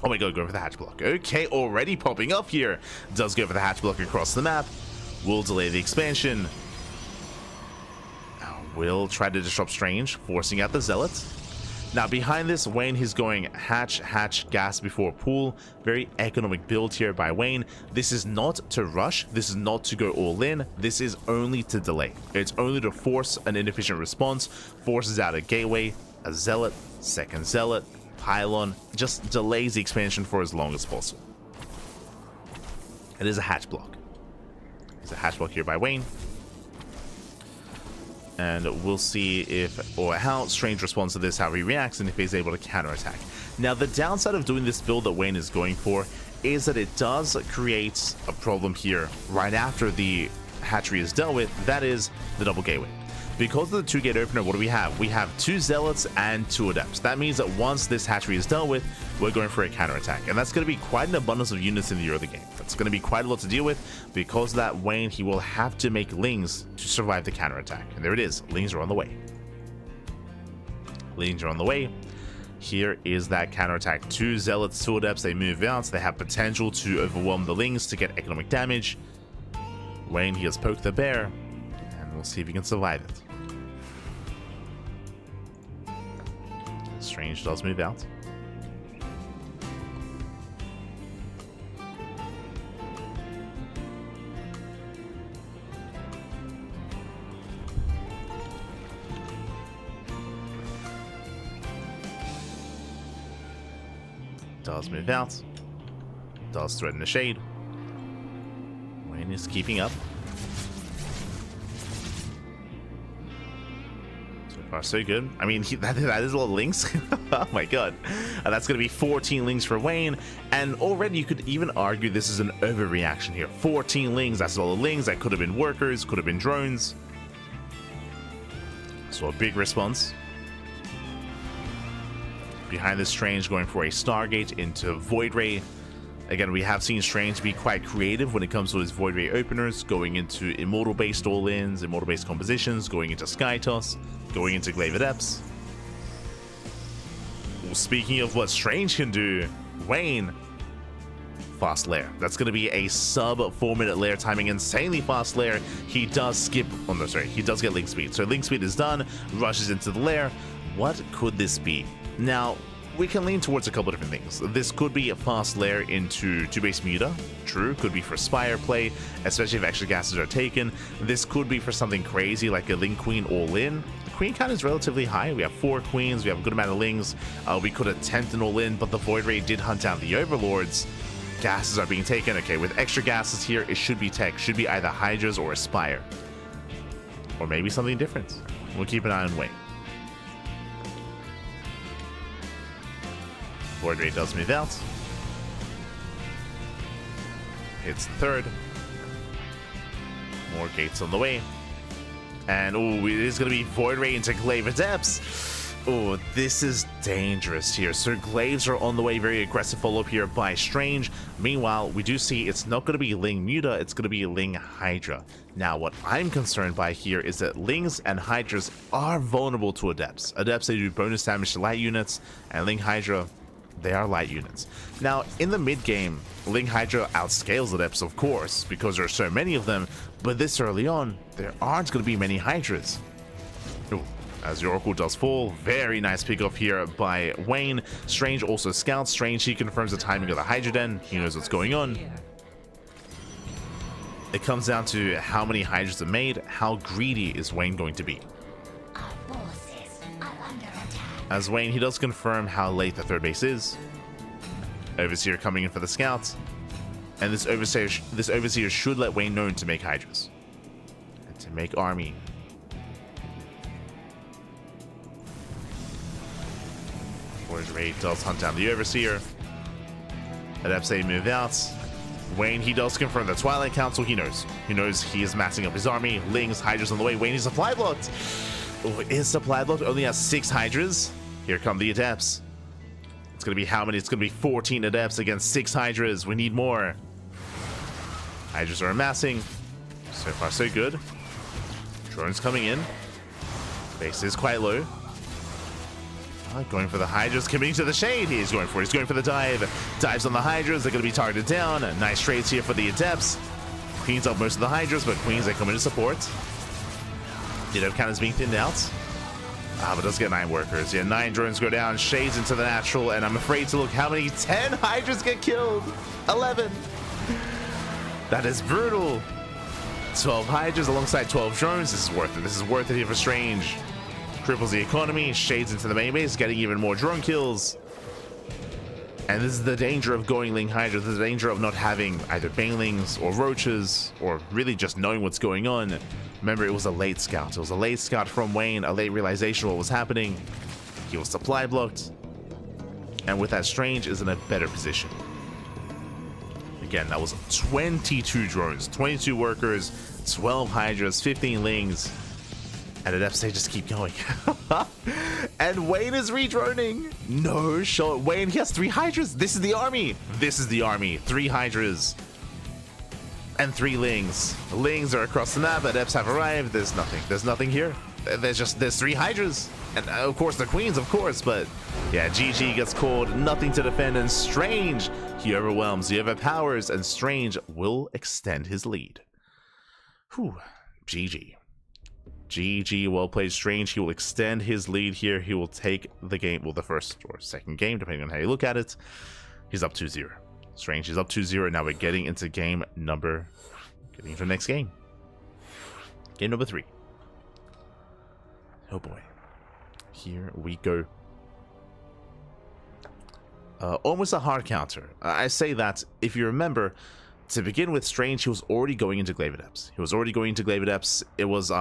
Oh my god, go for the hatch block. Okay, already popping up here. Does go for the hatch block across the map. Will delay the expansion. Will try to disrupt Strange, forcing out the Zealots. Now behind this, Wayne, he's going hatch, gas before pool. Very economic build here by Wayne. This is not to rush. This is not to go all in. This is only to delay. It's only to force an inefficient response. Forces out a gateway, a Zealot, second Zealot, pylon. Just delays the expansion for as long as possible. It is a hatch block. There's a hatch block here by Wayne. And we'll see if or how Strange responds to this, how he reacts, and if he's able to counterattack. Now, the downside of doing this build that Wayne is going for is that it does create a problem here right after the hatchery is dealt with. That is the double gateway. Because of the 2-gate opener, what do we have? We have 2 Zealots and 2 Adepts. That means that once this hatchery is dealt with, we're going for a counterattack. And that's going to be quite an abundance of units in the early game. That's going to be quite a lot to deal with. Because of that, Wayne, he will have to make Lings to survive the counterattack. And there it is. Lings are on the way. Lings are on the way. Here is that counterattack. 2 Zealots, 2 Adepts, they move out. They have potential to overwhelm the Lings to get economic damage. Wayne, he has poked the bear. And we'll see if he can survive it. Strange does move out. Does move out. Does threaten the shade. Wayne is keeping up. So good. I mean, that is a lot of links. Oh my god. And that's going to be 14 links for Wayne. And already you could even argue this is an overreaction here. 14 lings, that's a lot of lings. That could have been workers, could have been drones. So a big response. Behind this, Strange going for a Stargate into Void Ray. Again, we have seen Strange be quite creative when it comes to his Void Ray openers, going into Immortal-based all-ins, Immortal-based compositions, going into Sky Toss, going into Glaive Adepts. Well, speaking of what Strange can do, Wayne, fast lair. That's going to be a sub 4-minute lair timing, insanely fast lair. He does skip, oh no, sorry, he does get link speed. So link speed is done, rushes into the lair. What could this be? Now, we can lean towards a couple different things. This could be a fast lair into 2-base Muta. True, could be for Spire play, especially if extra gases are taken. This could be for something crazy like a Ling Queen all-in. Queen count is relatively high. We have 4 queens, we have a good amount of lings. We could attempt an all-in, but the Void Ray did hunt down the Overlords. Gases are being taken. Okay, with extra gases here, it should be tech. Should be either Hydras or a Spire. Or maybe something different. We'll keep an eye on Wayne. Void Ray does move out. Hits the 3rd. More gates on the way. And oh, it is going to be Void Ray into Glaive Adepts. Oh, this is dangerous here. So Glaives are on the way, very aggressive follow-up here by Strange. Meanwhile, we do see it's not going to be Ling Muta, it's going to be Ling Hydra. Now, what I'm concerned by here is that Lings and Hydras are vulnerable to Adepts. Adepts, they do bonus damage to light units, and Ling Hydra, they are light units. Now, in the mid-game, Ling Hydra outscales Adepts, of course, because there are so many of them, but this early on, there aren't going to be many Hydras. Ooh. As the Oracle does fall, very nice pickoff here by Wayne. Strange also scouts. Strange, he confirms the timing of the Hydra Den. He knows what's going on. It comes down to how many Hydras are made. How greedy is Wayne going to be? Our forces are under attack. As Wayne, he does confirm how late the third base is. Overseer coming in for the scouts. And this Overseer should let Wayne know to make Hydras. And to make army. Forge Raid does hunt down the Overseer. Adepts they move out. Wayne, he does confirm the Twilight Council. He knows. He knows he is massing up his army. Lings, Hydras on the way. Wayne is supply blocked. Oh, is supply blocked? Only has 6 Hydras. Here come the Adepts. It's going to be how many? It's going to be 14 Adepts against 6 Hydras. We need more. Hydras are amassing. So far, so good. Drones coming in. Base is quite low. Going for the Hydras, committing to the shade. He's going for the dive. Dives on the Hydras. They're going to be targeted down. Nice trades here for the Adepts. Cleans up most of the Hydras, but Queens, they come into support. The Adept count is being thinned out. But does get 9 workers. Yeah, 9 drones go down. Shades into the natural, and I'm afraid to look how many. 10 Hydras get killed. 11. That is brutal. 12 Hydras alongside 12 drones. This is worth it. This is worth it here for Strange. Cripples the economy, shades into the main base, getting even more drone kills. And this is the danger of going Ling Hydra. This is the danger of not having either Banelings or Roaches, or really just knowing what's going on. Remember, it was a late scout. It was a late scout from Wayne, a late realization of what was happening. He was supply blocked. And with that, Strange is in a better position. Again, that was 22 drones, 22 workers, 12 Hydras, 15 Lings. And Adepts, they just keep going. And Wayne is redroning. No shot. Wayne, he has 3 Hydras. This is the army. This is the army. 3 Hydras. And 3 Lings. Lings are across the map. Adepts have arrived. There's nothing. There's nothing here. There's 3 Hydras. And of course the Queens, of course. But yeah, GG gets called. Nothing to defend. And Strange, he overwhelms. He overpowers. And Strange will extend his lead. Whew. GG. GG, well played, Strange. He will extend his lead here. He will take the game, well, the first or second game, depending on how you look at it. He's up 2-0. Strange is up 2-0. Now we're getting into getting into the next game. Game number 3. Oh boy. Here we go. Almost a hard counter. I say that, if you remember, to begin with, Strange, he was already going into Glaive Adepts. It was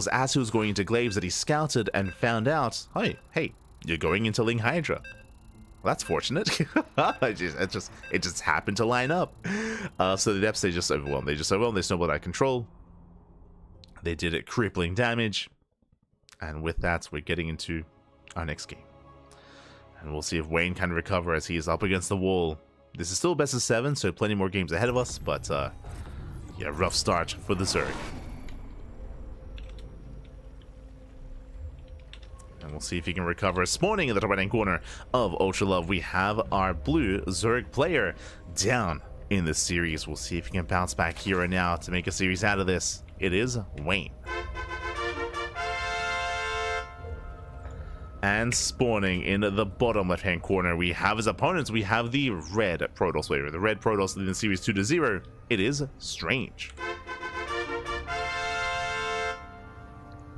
as he was going into Glaives that he scouted and found out, hey, you're going into Ling Hydra. Well, that's fortunate. it just happened to line up. So the Adepts, they just overwhelmed. They snowballed out of control. They did it crippling damage. And with that, we're getting into our next game. And we'll see if Wayne can recover as he is up against the wall. This is still best of 7, so plenty more games ahead of us, but yeah, rough start for the Zerg. And we'll see if he can recover. Spawning in the top right-hand corner of Ultra Love, we have our blue Zerg player down in this series. We'll see if he can bounce back here and now to make a series out of this. It is Wayne. And spawning in the bottom left-hand corner, we have his opponents. We have the red Protoss player. The red Protoss in the series 2-0. It is Strange.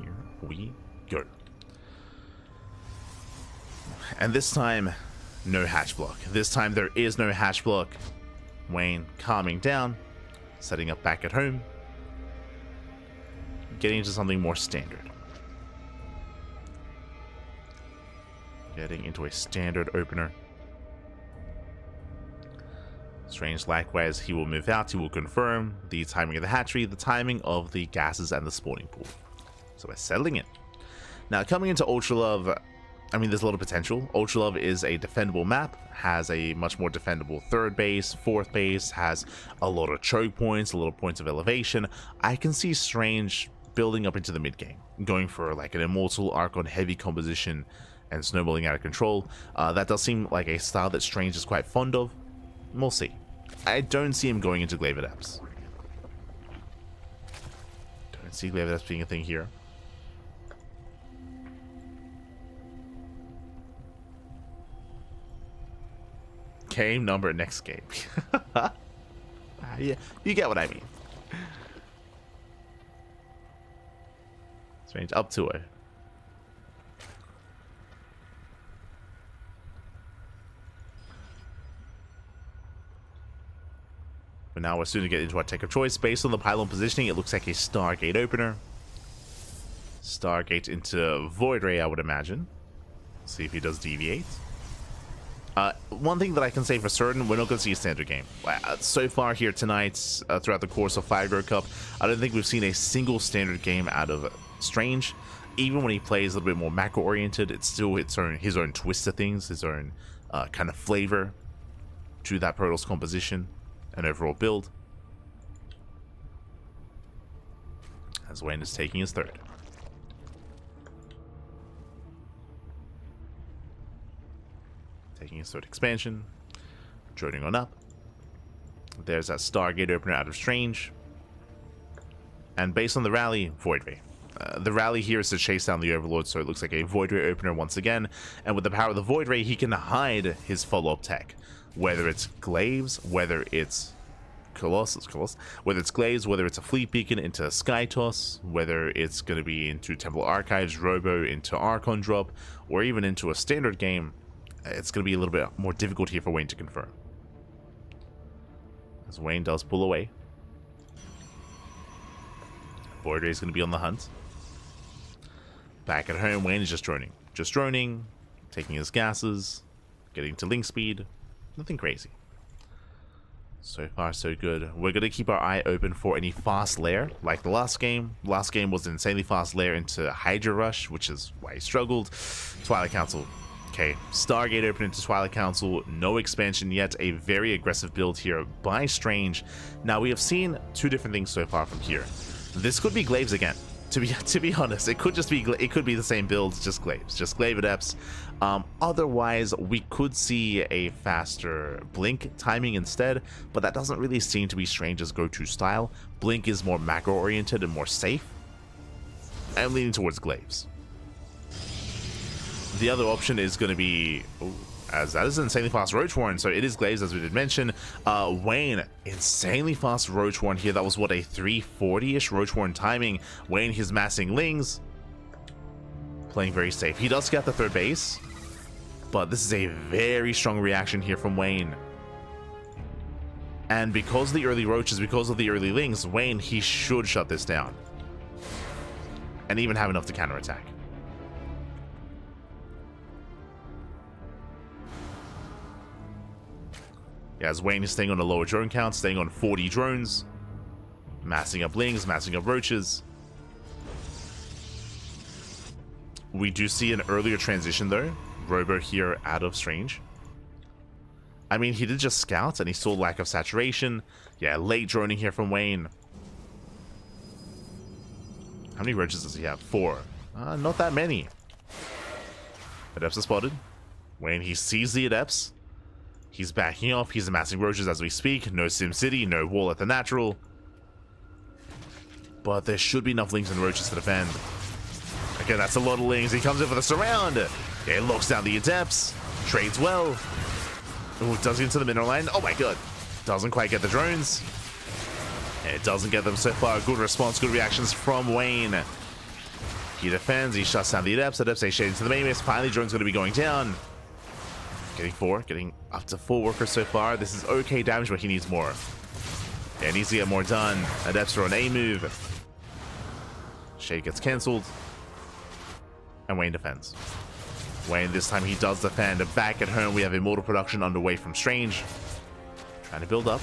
Here we go. And this time, no hatch block. This time there is no hatch block. Wayne calming down, setting up back at home, getting into something more standard. Getting into a standard opener. Strange, likewise, he will move out. He will confirm the timing of the hatchery, the timing of the gases, and the spawning pool. So we're settling in. Now, coming into Ultra Love, I mean, there's a lot of potential. Ultra Love is a defendable map, has a much more defendable third base, fourth base, has a lot of choke points, a lot of points of elevation. I can see Strange building up into the mid game, going for like an Immortal Archon heavy composition and snowballing out of control. That does seem like a style that Strange is quite fond of. We'll see. I don't see him going into Glaive Adepts. Don't see Glaive Adepts being a thing here. Game number next game. Yeah, you get what I mean. Strange up to it. But now we're soon to get into our tech of choice. Based on the pylon positioning, it looks like a Stargate opener. Stargate into Void Ray, I would imagine. See if he does deviate. One thing that I can say for certain, we're not going to see a standard game. So far here tonight, throughout the course of Fire Cup, I don't think we've seen a single standard game out of Strange. Even when he plays a little bit more macro-oriented, it's still his own twist to things, his own kind of flavor to that Protoss composition and overall build. As Wayne is taking his third. Taking his third expansion, droning on up. There's that Stargate opener out of Strange. And based on the rally, Void Ray. The rally here is to chase down the Overlord, so it looks like a Void Ray opener once again. And with the power of the Void Ray, he can hide his follow-up tech. Whether it's Glaives, whether it's Colossus, whether it's Glaives, whether it's a Fleet Beacon into Sky Toss, whether it's going to be into Temple Archives, Robo into Archon Drop, or even into a standard game. It's going to be a little bit more difficult here for Wayne to confirm. As Wayne does pull away. Void Ray is going to be on the hunt. Back at home, Wayne is just droning. Just droning, taking his gases, getting to link speed. Nothing crazy. So far, so good. We're going to keep our eye open for any fast lair, like the last game. Last game was an insanely fast lair into Hydra Rush, which is why he struggled. Twilight Council. Okay, Stargate open into Twilight Council, no expansion yet, a very aggressive build here by Strange. Now, we have seen two different things so far from here. This could be Glaives again, to be honest. It could be the same build, just Glaives, just Glaive Adepts. Otherwise, we could see a faster Blink timing instead, but that doesn't really seem to be Strange's go-to style. Blink is more macro-oriented and more safe. I'm leaning towards Glaives. The other option is going to be, as that is an insanely fast Roach Warren, so it is Glaives, as we did mention. Wayne, insanely fast Roach Warren here. That was, what, a 340-ish Roach Warren timing. Wayne, his massing Lings, playing very safe. He does get the third base, but this is a very strong reaction here from Wayne. And because of the early Roaches, because of the early Lings, Wayne, he should shut this down. And even have enough to counterattack. Yeah, as Wayne is staying on a lower drone count, staying on 40 drones, massing up Lings, massing up Roaches. We do see an earlier transition though. Robo here out of Strange. I mean, he did just scout and he saw lack of saturation. Yeah, late droning here from Wayne. How many Roaches does he have? 4. Not that many. Adepts are spotted. Wayne, he sees the Adepts. He's backing off. He's amassing Roaches as we speak. No Sim City, no wall at the natural. But there should be enough Lings and Roaches to defend. Okay, that's a lot of Lings. He comes in for the surround. It locks down the Adepts. Trades well. Ooh, does get into the mineral line. Oh my god. Doesn't quite get the drones. It doesn't get them so far. Good response, good reactions from Wayne. He defends. He shuts down the Adepts. Adepts stay shading to the main base. Finally, drone's going to be going down. Getting 4, getting up to 4 workers so far. This is okay damage, but he needs more. Yeah, he needs to get more done. Adepts are on A move. Shade gets cancelled. And Wayne defends. Wayne, this time he does defend. Back at home, we have Immortal production underway from Strange. Trying to build up.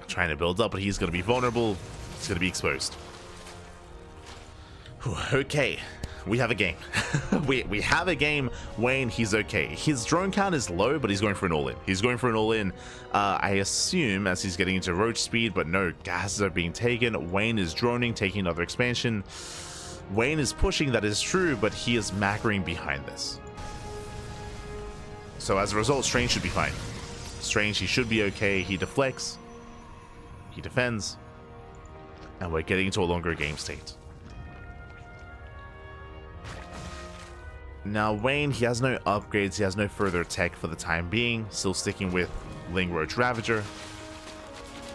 Trying to build up, but he's going to be vulnerable. He's going to be exposed. Whew, okay. we have a game. we have a game. Wayne, he's okay. His drone count is low, but he's going for an all-in. He's going for an all-in, I assume, as he's getting into roach speed, but no, gases are being taken. Wayne is droning, taking another expansion. Wayne is pushing, that is true, but he is macroing behind this. So as a result, Strange should be fine. Strange, he should be okay. He deflects. He defends. And we're getting into a longer game state. Now, Wayne, he has no upgrades. He has no further tech for the time being. Still sticking with Ling Roach Ravager.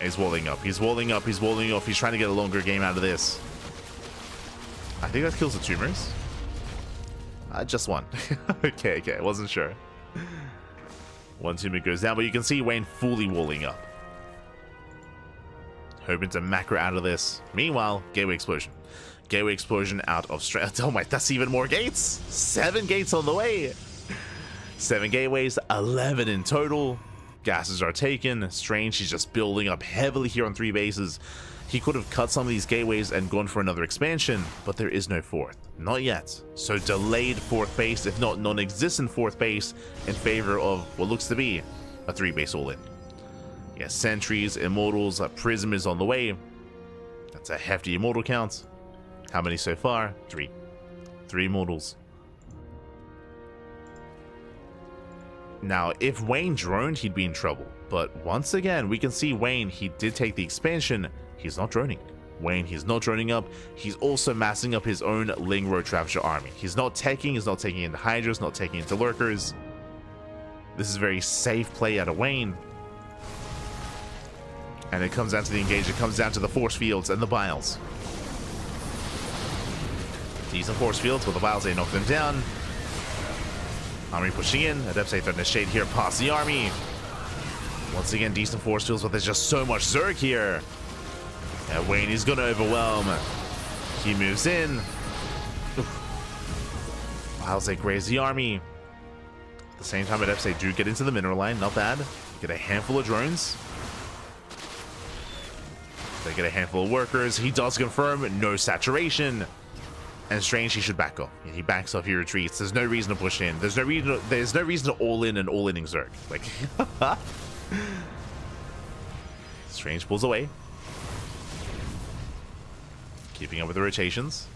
He's walling up. He's walling up. He's walling off. He's trying to get a longer game out of this. I think that kills the tumors. Just one. Okay, I wasn't sure. One tumor goes down, but you can see Wayne fully walling up. Hoping to macro out of this. Meanwhile, Gateway Explosion. Gateway Explosion out of straight. Oh my, that's even more gates. 7 gates on the way. 7 gateways, 11 in total. Gases are taken. Strange, he's just building up heavily here on 3 bases. He could have cut some of these gateways and gone for another expansion, but there is no 4th. Not yet. So delayed 4th base, if not non-existent 4th base, in favor of what looks to be a 3 base all-in. Yes, sentries, immortals, a prism is on the way. That's a hefty immortal count. How many so far? 3. 3 immortals. Now, if Wayne droned, he'd be in trouble. But once again, we can see Wayne, he did take the expansion. He's not droning. Wayne, he's not droning up. He's also massing up his own Ling Roach Ravager army. He's not teching, he's not taking into Hydras, not taking into Lurkers. This is a very safe play out of Wayne. And it comes down to the engage. It comes down to the force fields and the biles. Decent force fields, but the biles, they knock them down. Army pushing in. Adepts, they threaten to shade here past the army. Once again, decent force fields, but there's just so much Zerg here. And Wayne is going to overwhelm. He moves in. Biles, they graze the army. At the same time, Adepts, they do get into the mineral line. Not bad. Get a handful of drones. They get a handful of workers. He does confirm no saturation. And Strange, he should back off. He backs off, he retreats. There's no reason to push in. There's no reason to all in and all-inning Zerg. Like, Strange pulls away. Keeping up with the rotations.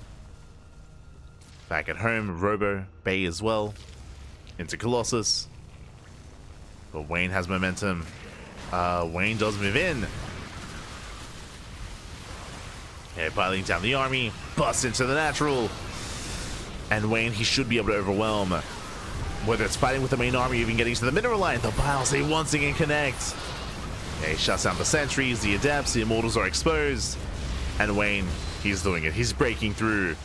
Back at home, Robo, Bay as well. Into Colossus. But Wayne has momentum. Wayne does move in. Yeah, piling down the army, busts into the natural. And Wayne, he should be able to overwhelm. Whether it's fighting with the main army, even getting to the mineral line, the biles, they once again connect. Yeah, he shuts down the sentries, the adepts, the immortals are exposed. And Wayne, he's doing it. He's breaking through.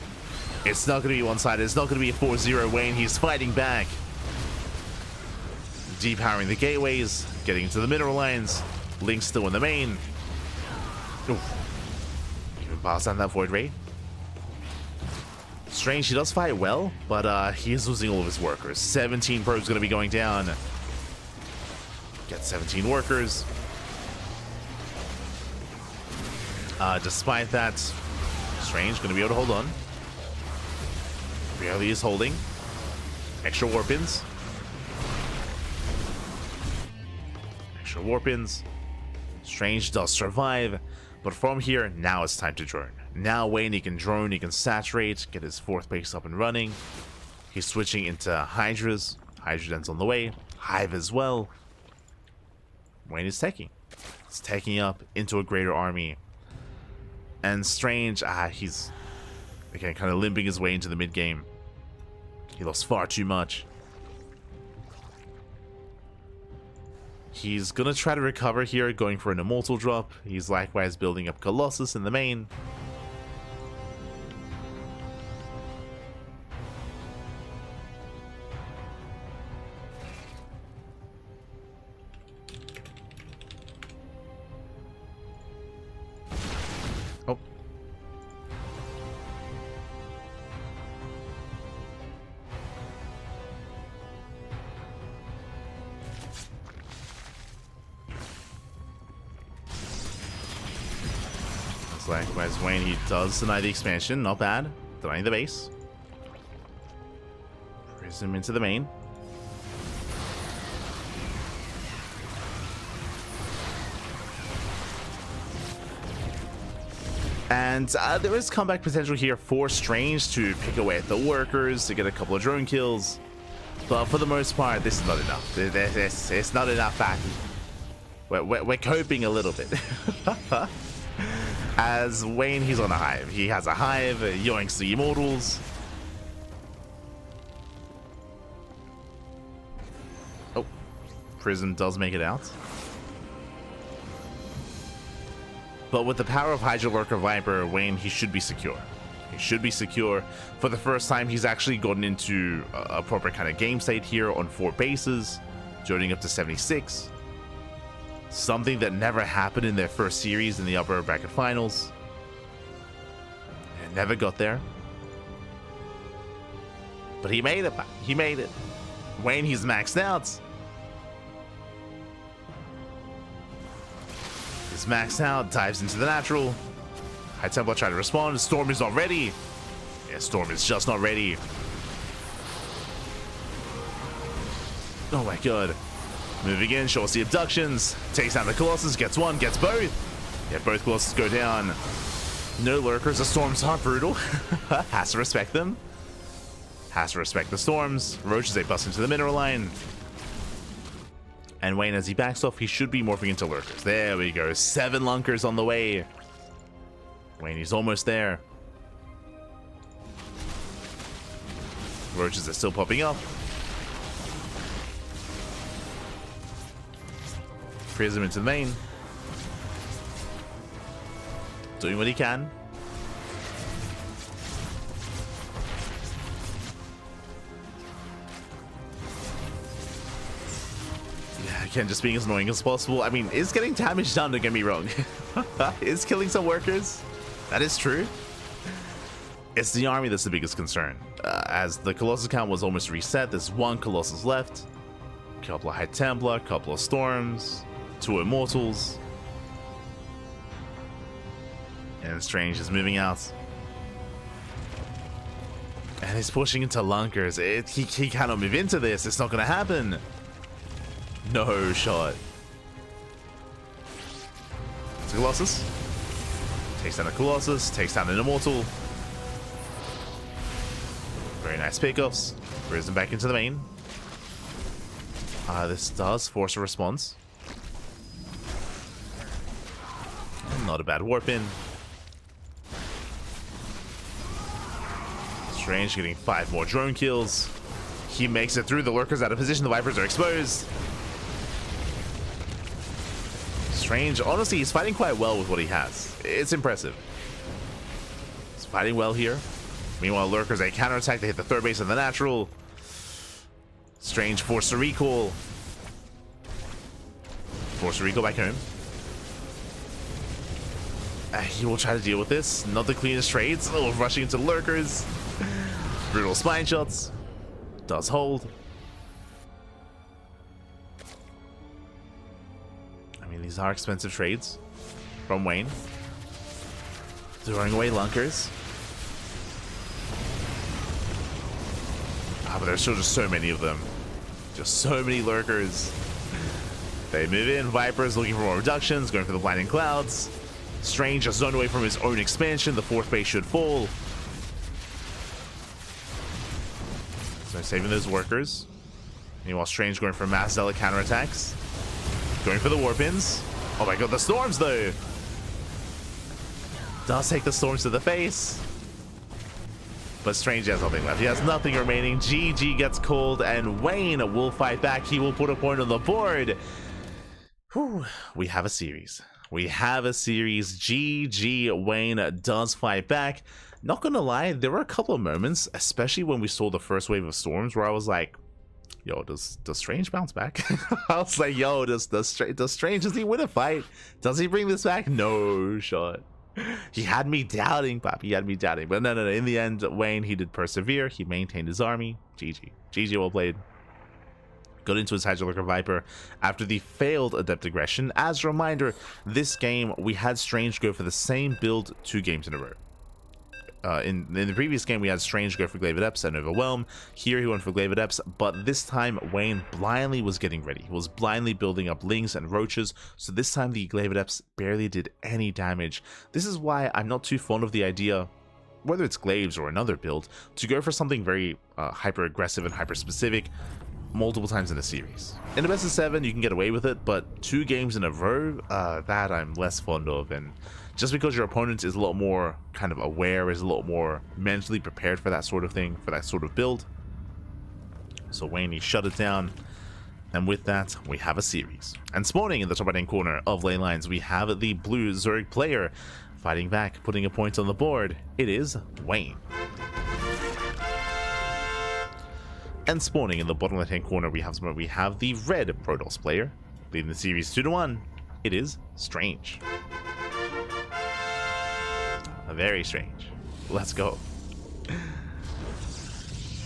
It's not going to be one-sided. It's not going to be a 4-0 Wayne. He's fighting back. Depowering the gateways, getting into the mineral lines. Link's still in the main. Oof. Pass down that Void Ray. Strange, he does fight well, but he is losing all of his workers. 17 probes going to be going down. Get 17 workers. Despite that, Strange going to be able to hold on. Barely is holding. Extra warpins. Extra warpins. Strange does survive. But from here, now it's time to drone. Now Wayne, he can drone, he can saturate, get his 4th base up and running. He's switching into Hydras. Hydradens on the way. Hive as well. Wayne is taking. He's taking up into a greater army. And Strange, he's, again, kind of limping his way into the mid-game. He lost far too much. He's gonna try to recover here, going for an immortal drop. He's likewise building up Colossus in the main. Oh. Likewise, Wayne, he does deny the expansion. Not bad. Denying the base. Zoom into the main. And there is comeback potential here for Strange to pick away at the workers, to get a couple of drone kills. But for the most part, this is not enough. It's not enough, we're coping a little bit. As Wayne, he's on a hive. He has a hive, yoinks the immortals. Oh, Prism does make it out. But with the power of Hydra Lurker Viper, Wayne, he should be secure. He should be secure. For the first time, he's actually gotten into a proper kind of game state here on 4 bases, joining up to 76. Something that never happened in their first series in the upper bracket finals. It never got there. But he made it. He made it. Wayne, he's maxed out. He's maxed out, dives into the natural. High Templar trying to respond. Storm is not ready. Yeah, Storm is just not ready. Oh my god. Moving in, shows the abductions. Takes down the Colossus, gets one, gets both. Yeah, both Colossus go down. No lurkers, the storms are brutal. Has to respect them. Has to respect the storms. Roaches, they bust into the mineral line. And Wayne, as he backs off, he should be morphing into lurkers. There we go. 7 lunkers on the way. Wayne, he's almost there. Roaches are still popping up. Prism into the main. Doing what he can. Yeah, again, just being as annoying as possible. I mean, is getting damage done, don't get me wrong. Is killing some workers. That is true. It's the army that's the biggest concern. As the Colossus count was almost reset, there's 1 Colossus left. Couple of High Templar, couple of Storms, 2 Immortals. And Strange is moving out. And he's pushing into lunkers. He cannot move into this. It's not going to happen. No shot. It's a Colossus. Takes down a Colossus. Takes down an Immortal. Very nice pickups. Brings him back into the main. This does force a response. Not a bad warp in. Strange getting 5 more drone kills. He makes it through. The lurkers out of position. The Vipers are exposed. Strange, honestly, he's fighting quite well with what he has. It's impressive. He's fighting well here. Meanwhile, lurkers, they counterattack. They hit the 3rd base of the natural. Strange forced a recall. Forced a recall back home. He will try to deal with this. Not the cleanest trades. Oh, rushing into lurkers. Brutal spine shots. Does hold. I mean, these are expensive trades from Wayne. Throwing away lunkers. But there's still just so many of them. Just so many lurkers. They move in. Vipers looking for more reductions. Going for the blinding clouds. Strange just zoned away from his own expansion. The 4th base should fall. So saving those workers. Meanwhile, Strange going for mass zealot counterattacks. Going for the warp-ins. Oh my god, the storms though! Does take the storms to the face. But Strange has nothing left. He has nothing remaining. GG gets called, and Wayne will fight back. He will put a point on the board. Whew. We have a series. We have a series. GG, Wayne does fight back. Not gonna lie, there were a couple of moments, especially when we saw the first wave of storms, where I was like, yo, does Strange bounce back? I was like, yo, does Strange, does he win a fight? Does he bring this back? No shot. He had me doubting, Pop. He had me doubting. But no. In the end, Wayne, he did persevere. He maintained his army. GG. GG, well played. Got into his Hydra Lurker Viper after the failed Adept Aggression. As a reminder, this game, we had Strange go for the same build 2 games in a row. In the previous game, we had Strange go for Glaive Adepts and Overwhelm. Here, he went for Glaive Adepts, but this time, Wayne blindly was getting ready. He was blindly building up Lings and Roaches, so this time the Glaive Adepts barely did any damage. This is why I'm not too fond of the idea, whether it's Glaives or another build, to go for something very hyper-aggressive and hyper-specific multiple times in a series. In a best of 7, you can get away with it, but 2 games in a row, that I'm less fond of. And just because your opponent is a lot more kind of aware, is a lot more mentally prepared for that sort of thing, for that sort of build. So Wayne, he shut it down, and with that, we have a series. And spawning in the top right-hand corner of lane lines, we have the blue Zerg player fighting back, putting a point on the board. It is Wayne. And spawning in the bottom left-hand corner, we have the red Protoss player, leading the series 2-1. It is Strange. Very strange. Let's go.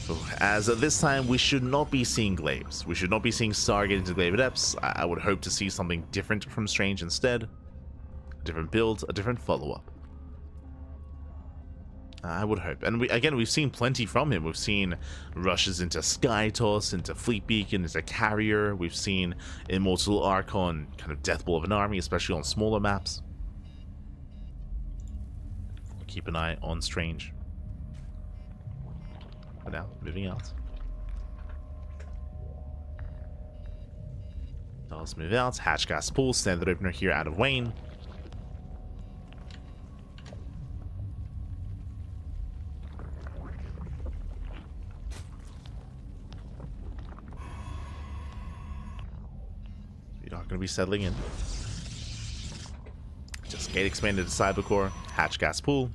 So, as of this time, we should not be seeing Glaives. We should not be seeing Stargate into Glaive Adepts. I would hope to see something different from Strange instead. A different build, a different follow-up. I would hope. And we've seen plenty from him. We've seen rushes into Sky Toss, into Fleet Beacon, into Carrier. We've seen Immortal Archon, kind of death blow of an army, especially on smaller maps. Keep an eye on Strange. But now, moving out. Let's move out. Hatch Gas Pool, standard opener here out of Wayne. You're not going to be settling in. Just gate expanded to Cybercore, Hatch Gas Pool.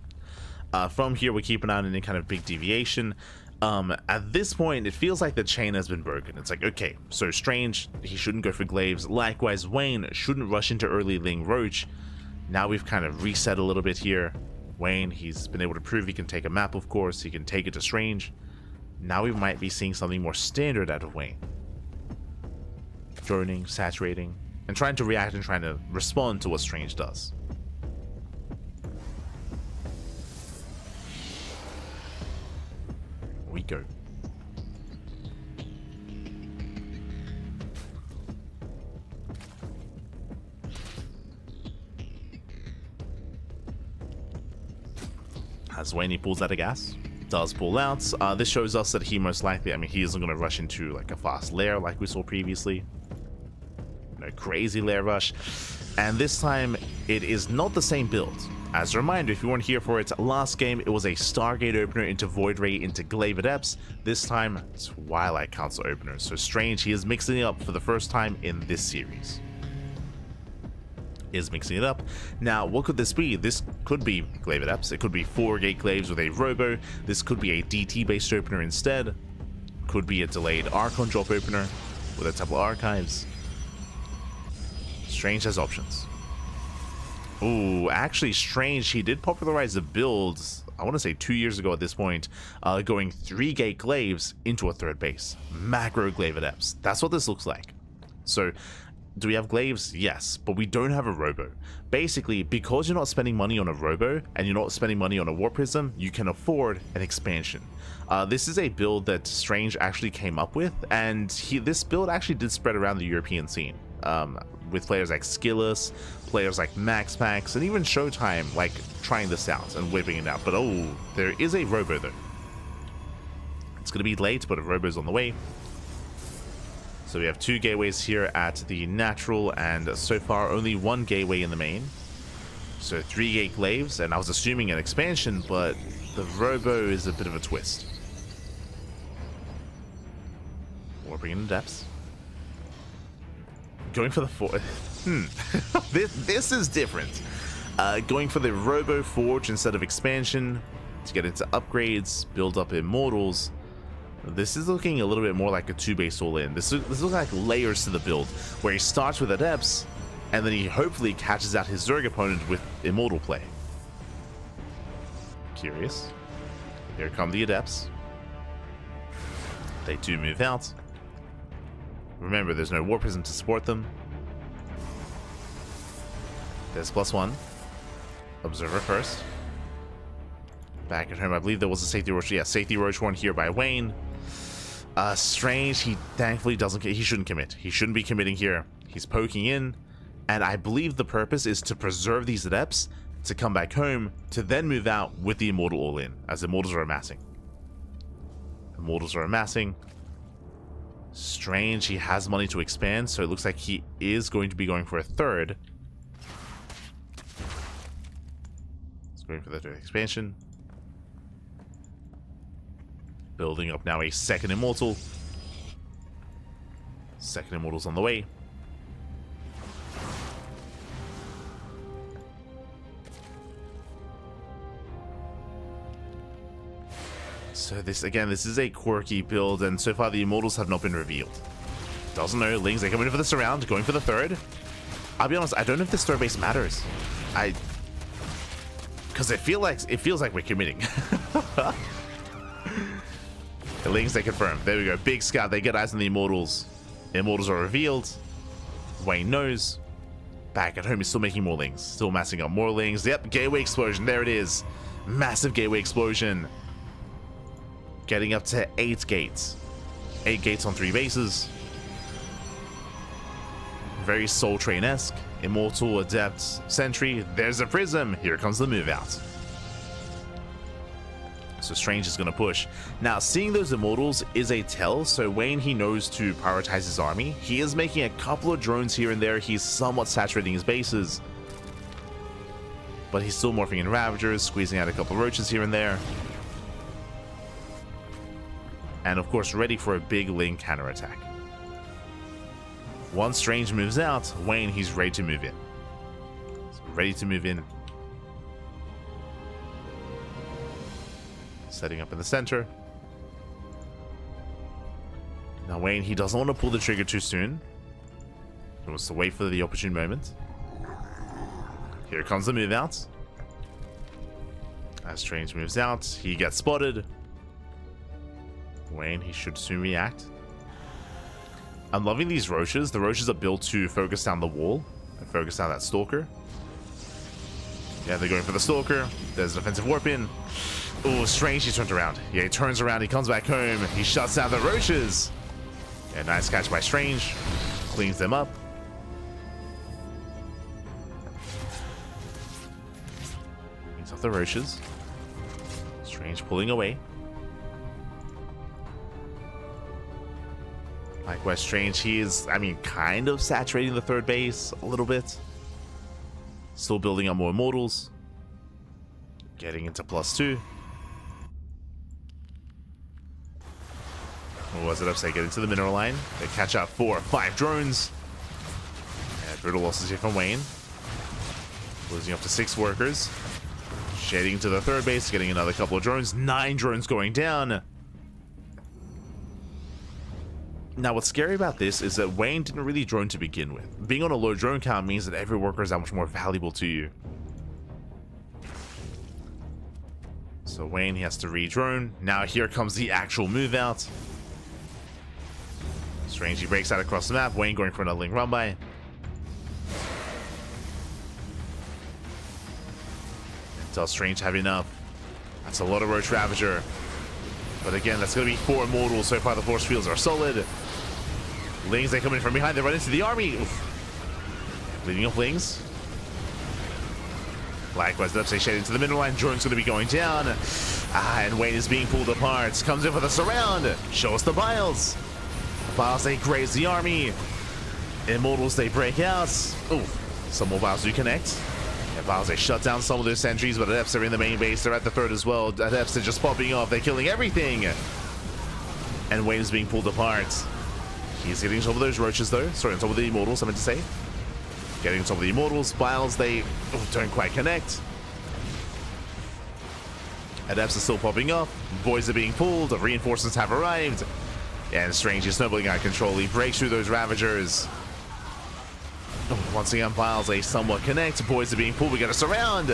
From here, we keep an eye on any kind of big deviation. At this point, it feels like the chain has been broken. It's like, okay, so Strange, he shouldn't go for Glaives. Likewise, Wayne shouldn't rush into early Ling Roach. Now we've kind of reset a little bit here. Wayne, he's been able to prove he can take a map, of course. He can take it to Strange. Now we might be seeing something more standard out of Wayne. Droning, saturating, and trying to react and trying to respond to what Strange does. We go. As Wayne pulls out a gas, does pull out. This shows us that he most likely, he isn't going to rush into like a fast lair like we saw previously. No crazy lair rush. And this time, it is not the same build. As a reminder, if you weren't here for it, last game it was a Stargate opener into Void Ray into Glaive Adepts. This time, it's Twilight Council opener. So Strange, he is mixing it up for the first time in this series. He is mixing it up. Now, what could this be? This could be Glaive Adepts. It could be 4-gate Glaives with a Robo. This could be a DT-based opener instead. Could be a delayed Archon drop opener with a Temple Archives. Strange has options. Ooh, actually, Strange, he did popularize the builds, I want to say 2 years ago at this point, going 3-gate Glaives into a third base. Macro Glaive Adepts. That's what this looks like. So, do we have Glaives? Yes, but we don't have a Robo. Basically, because you're not spending money on a Robo, and you're not spending money on a Warp Prism, you can afford an expansion. This is a build that Strange actually came up with, and this build actually did spread around the European scene. With players like Skillus, players like MaxPax, and even Showtime like trying this out and whipping it out. But oh, there is a Robo though. It's going to be late, but a Robo's on the way. So we have 2 gateways here at the natural, and so far only 1 gateway in the main. So 3-gate Glaives, and I was assuming an expansion, but the Robo is a bit of a twist. Warping into depths. Going for the 4. This is different. Going for the Robo Forge instead of expansion to get into upgrades, build up Immortals. This is looking a little bit more like a 2-base all-in. This looks like layers to the build, where he starts with Adepts, and then he hopefully catches out his Zerg opponent with Immortal play. Curious. Here come the Adepts. They do move out. Remember, there's no War Prism to support them. There's +1. Observer first. Back at home, I believe there was a safety roach. Yeah, safety roach one here by Wayne. Strange, he thankfully doesn't. He shouldn't commit. He shouldn't be committing here. He's poking in, and I believe the purpose is to preserve these adepts, to come back home, to then move out with the Immortal all in, as Immortals are amassing. Immortals are amassing. Strange, he has money to expand, so it looks like he is going to be going for a third. He's going for the third expansion. Building up now a second Immortal. Second Immortal's on the way. So this is a quirky build, and so far the Immortals have not been revealed. Doesn't know Lings, they come in for this round, going for the third. I'll be honest, I don't know if this third base matters. Because it feels like we're committing. The Lings, they confirm. There we go. Big scout. They get eyes on the Immortals. Immortals are revealed. Wayne knows. Back at home, he's still making more Lings. Still massing up more Lings. Yep, gateway explosion. There it is. Massive gateway explosion. Getting up to 8 gates. 8 gates on 3 bases. Very Soul Train-esque. Immortal, Adept, Sentry. There's a Prism. Here comes the move out. So Strange is going to push. Now, seeing those Immortals is a tell, so Wayne, he knows to prioritize his army. He is making a couple of drones here and there. He's somewhat saturating his bases. But he's still morphing in Ravagers, squeezing out a couple of Roaches here and there. And of course, ready for a big Ling counterattack. Once Strange moves out, Wayne, he's ready to move in. Ready to move in. Setting up in the center. Now Wayne, he doesn't want to pull the trigger too soon. He wants to wait for the opportune moment. Here comes the move out. As Strange moves out, he gets spotted. Wayne, he should soon react. I'm loving these Roaches. The Roaches are built to focus down the wall and focus down that Stalker. Yeah, they're going for the Stalker. There's a defensive warp in. Oh, Strange, he turns around. Yeah, he turns around, he comes back home. He shuts down the Roaches. Yeah, nice catch by Strange. Cleans them up. Cleans up the Roaches. Strange pulling away. Likewise, Strange, he is, kind of saturating the third base a little bit. Still building up more Immortals. Getting into +2. What was it up? Say, get into the mineral line. They catch up 4 or 5 drones. And brutal losses here from Wayne. Losing up to 6 workers. Shading to the third base, getting another couple of drones. 9 drones going down. Now, what's scary about this is that Wayne didn't really drone to begin with. Being on a low drone count means that every worker is that much more valuable to you. So Wayne, he has to re-drone. Now here comes the actual move out. Strange, he breaks out across the map. Wayne going for another Ling run-by. Does Strange have enough? That's a lot of Roach Ravager. But again, that's going to be 4 Immortals. So far, the force fields are solid. Lings, they come in from behind. They run into the army. Oof. Leading up Lings. Likewise, they shade into the middle line. Drone's going to be going down. And Wayne is being pulled apart. Comes in for the surround. Show us the Biles. Biles, they graze the army. Immortals, they break out. Oof. Some more Biles do connect. Yeah, Biles, they shut down some of their sentries, but Adepts are in the main base. They're at the third as well. Adepts are just popping off. They're killing everything. And Wayne is being pulled apart. He's getting on top of those Roaches, though. Sorry, on top of the Immortals, I meant to say. Getting on top of the Immortals. Biles, they don't quite connect. Adepts are still popping up. Voids are being pulled. Reinforcements have arrived. And Strange is snowballing out of control. He breaks through those Ravagers. Once again, Biles, they somewhat connect. Voids are being pulled. We got a surround.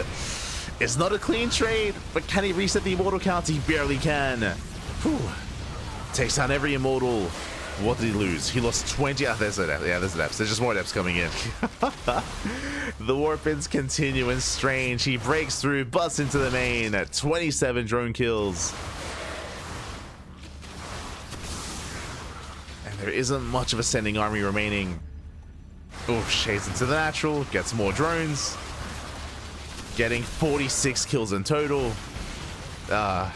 It's not a clean trade, but can he reset the Immortal count? He barely can. Whew. Takes down every Immortal. What did he lose? He lost 20. There's an F. Yeah, there's an F. There's just more Fs coming in. The warpins continue, and Strange, he breaks through, busts into the main at 27 drone kills. And there isn't much of a sending army remaining. Oh, shades into the natural, gets more drones. Getting 46 kills in total. And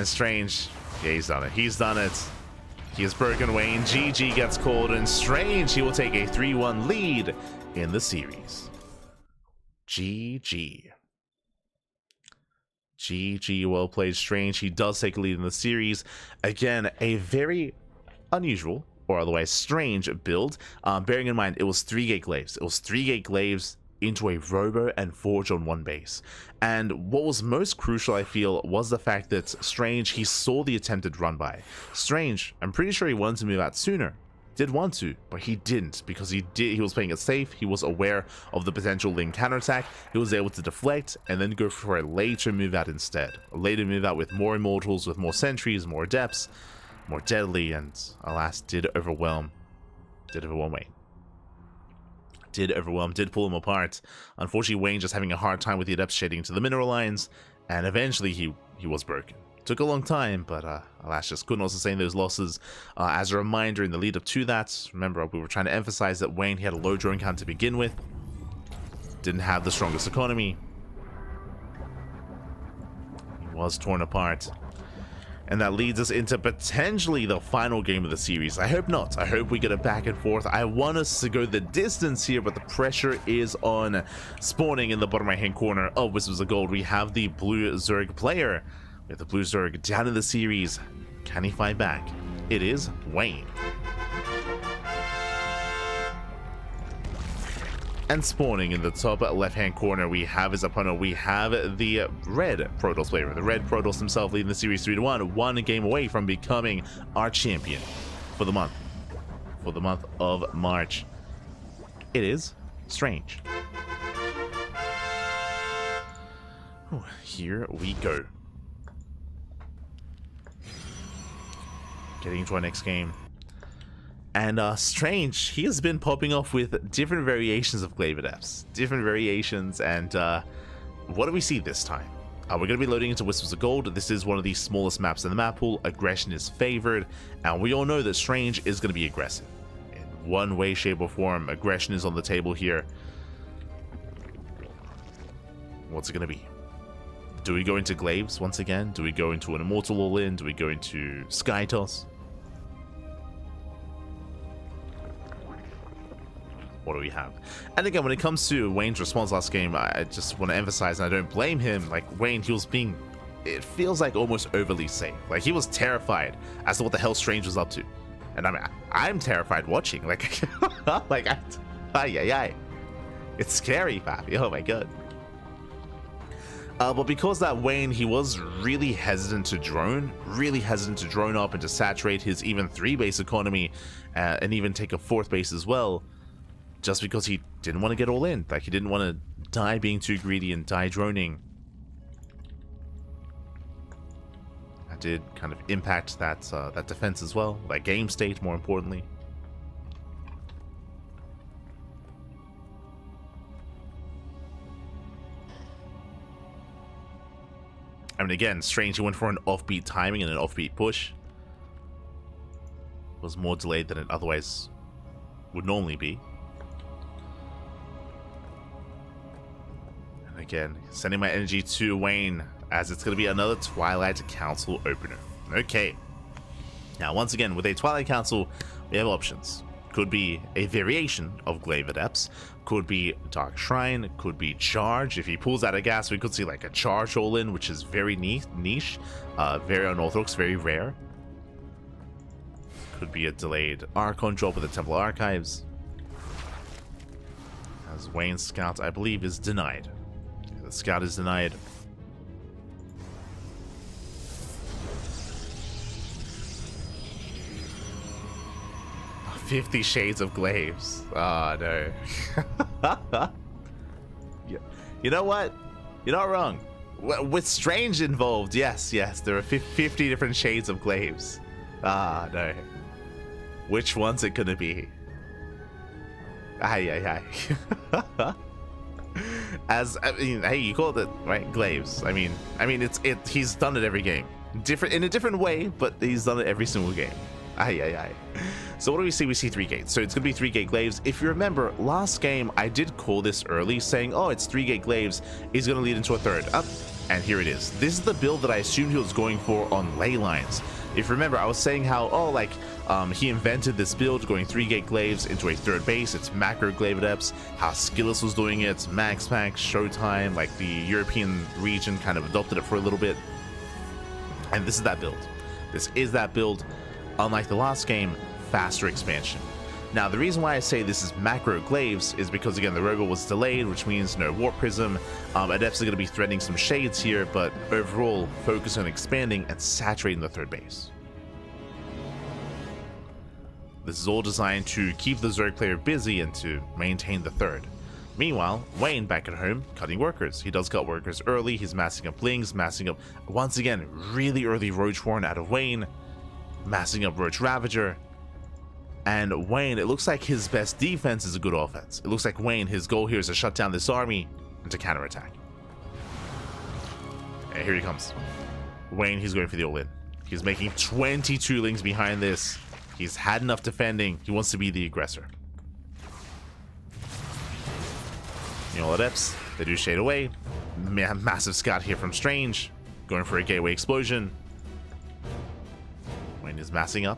Strange, yeah, he's done it. He's done it. He has broken Wayne. GG gets called, and Strange, he will take a 3-1 lead in the series. GG. GG, well played, Strange. He does take a lead in the series. Again, a very unusual, or otherwise strange build. Bearing in mind, it was 3 gate glaives. It was 3 gate glaives into a robo and forge on one base. And what was most crucial, I feel, was the fact that Strange, he saw the attempted run by. Strange, I'm pretty sure he wanted to move out sooner. Did want to, but he didn't, because he was playing it safe. He was aware of the potential Link counterattack. He was able to deflect and then go for a later move out instead. A later move out with more immortals, with more sentries, more depths, more deadly, and alas, did overwhelm Wayne. Did pull him apart. Unfortunately, Wayne just having a hard time with the adepts shading into the mineral lines, and eventually he was broken. Took a long time, but alas, just couldn't also sustain those losses. As a reminder, in the lead up to that, remember, we were trying to emphasize that Wayne, he had a low drone count to begin with, didn't have the strongest economy, he was torn apart. And that leads us into potentially the final game of the series. I hope not. I hope we get a back and forth. I want us to go the distance here, but the pressure is on. Spawning in the bottom right hand corner of Whispers of Gold, we have the blue Zerg player. We have the blue Zerg down in the series. Can he fight back? It is Wayne. And spawning in the top left-hand corner, we have his opponent. We have the red Protoss player. The red Protoss himself leading the series 3-1, one game away from becoming our champion for the month of March. It is Strange. Ooh, here we go. Getting into our next game. And Strange, he has been popping off with different variations of glaive adepts. Different variations, and what do we see this time? We're going to be loading into Whispers of Gold. This is one of the smallest maps in the map pool. Aggression is favored, and we all know that Strange is going to be aggressive. In one way, shape, or form, aggression is on the table here. What's it going to be? Do we go into glaives once again? Do we go into an Immortal all-in? Do we go into Sky Toss? What do we have? And again, when it comes to Wayne's response last game, I just want to emphasize, and I don't blame him, like Wayne, he was being, it feels like almost overly safe. Like he was terrified as to what the hell Strange was up to. And I mean, I'm terrified watching, like, it's scary, Pappy, oh my god. But because that Wayne, he was really hesitant to drone up and to saturate his even 3 base economy, and even take a 4th base as well, just because he didn't want to get all in. Like, he didn't want to die being too greedy and die droning. That did kind of impact that that defense as well, that game state more importantly. I mean, again, Strange, he went for an offbeat timing and an offbeat push. It was more delayed than it otherwise would normally be. Again, sending my energy to Wayne, as it's going to be another Twilight Council opener. Okay. Now, once again, with a Twilight Council, we have options. Could be a variation of Glaive Adepts, could be Dark Shrine, could be Charge. If he pulls out a gas, we could see like a Charge all-in, which is very niche, very unorthodox, very rare. Could be a delayed Archon drop with the Temple Archives. As Wayne's Scout, I believe, is denied. The Scout is denied. Oh, 50 Shades of Glaives. Oh, no. Yeah. You know what? You're not wrong. With Strange involved, yes, there are 50 different shades of Glaives. Ah, no. Which one's it gonna be? Aye. As I mean, hey, you called it right, Glaives. I mean, he's done it every game, different in a different way, but he's done it every single game. Aye. So what do we see? We see 3 gates. So it's gonna be 3 gate Glaives. If you remember, last game I did call this early, saying, oh, it's 3 gate Glaives is gonna lead into a third up, and here it is. This is the build that I assumed he was going for on ley lines. If you remember, I was saying how, oh, like, he invented this build going 3 gate Glaives into a third base. It's macro Glaive Adepts, how Skillus was doing it, Max Pack, Showtime, like the European region kind of adopted it for a little bit. And this is that build. This is that build. Unlike the last game, faster expansion. Now, the reason why I say this is macro Glaives is because, again, the robot was delayed, which means no Warp Prism. Adepts are going to be threading some shades here, but overall, focus on expanding and saturating the third base. This is all designed to keep the Zerg player busy and to maintain the third. Meanwhile, Wayne back at home, cutting workers. He does cut workers early. He's massing up Lings, massing up, once again, really early Roach Warren out of Wayne, massing up Roach Ravager. And Wayne, it looks like his best defense is a good offense. It looks like Wayne, his goal here is to shut down this army and to counterattack. And here he comes. Wayne, he's going for the all-in. He's making 22 Lings behind this. He's had enough defending. He wants to be the aggressor. You know, Adepts, they do shade away. Massive scout here from Strange. Going for a gateway explosion. Wayne is massing up.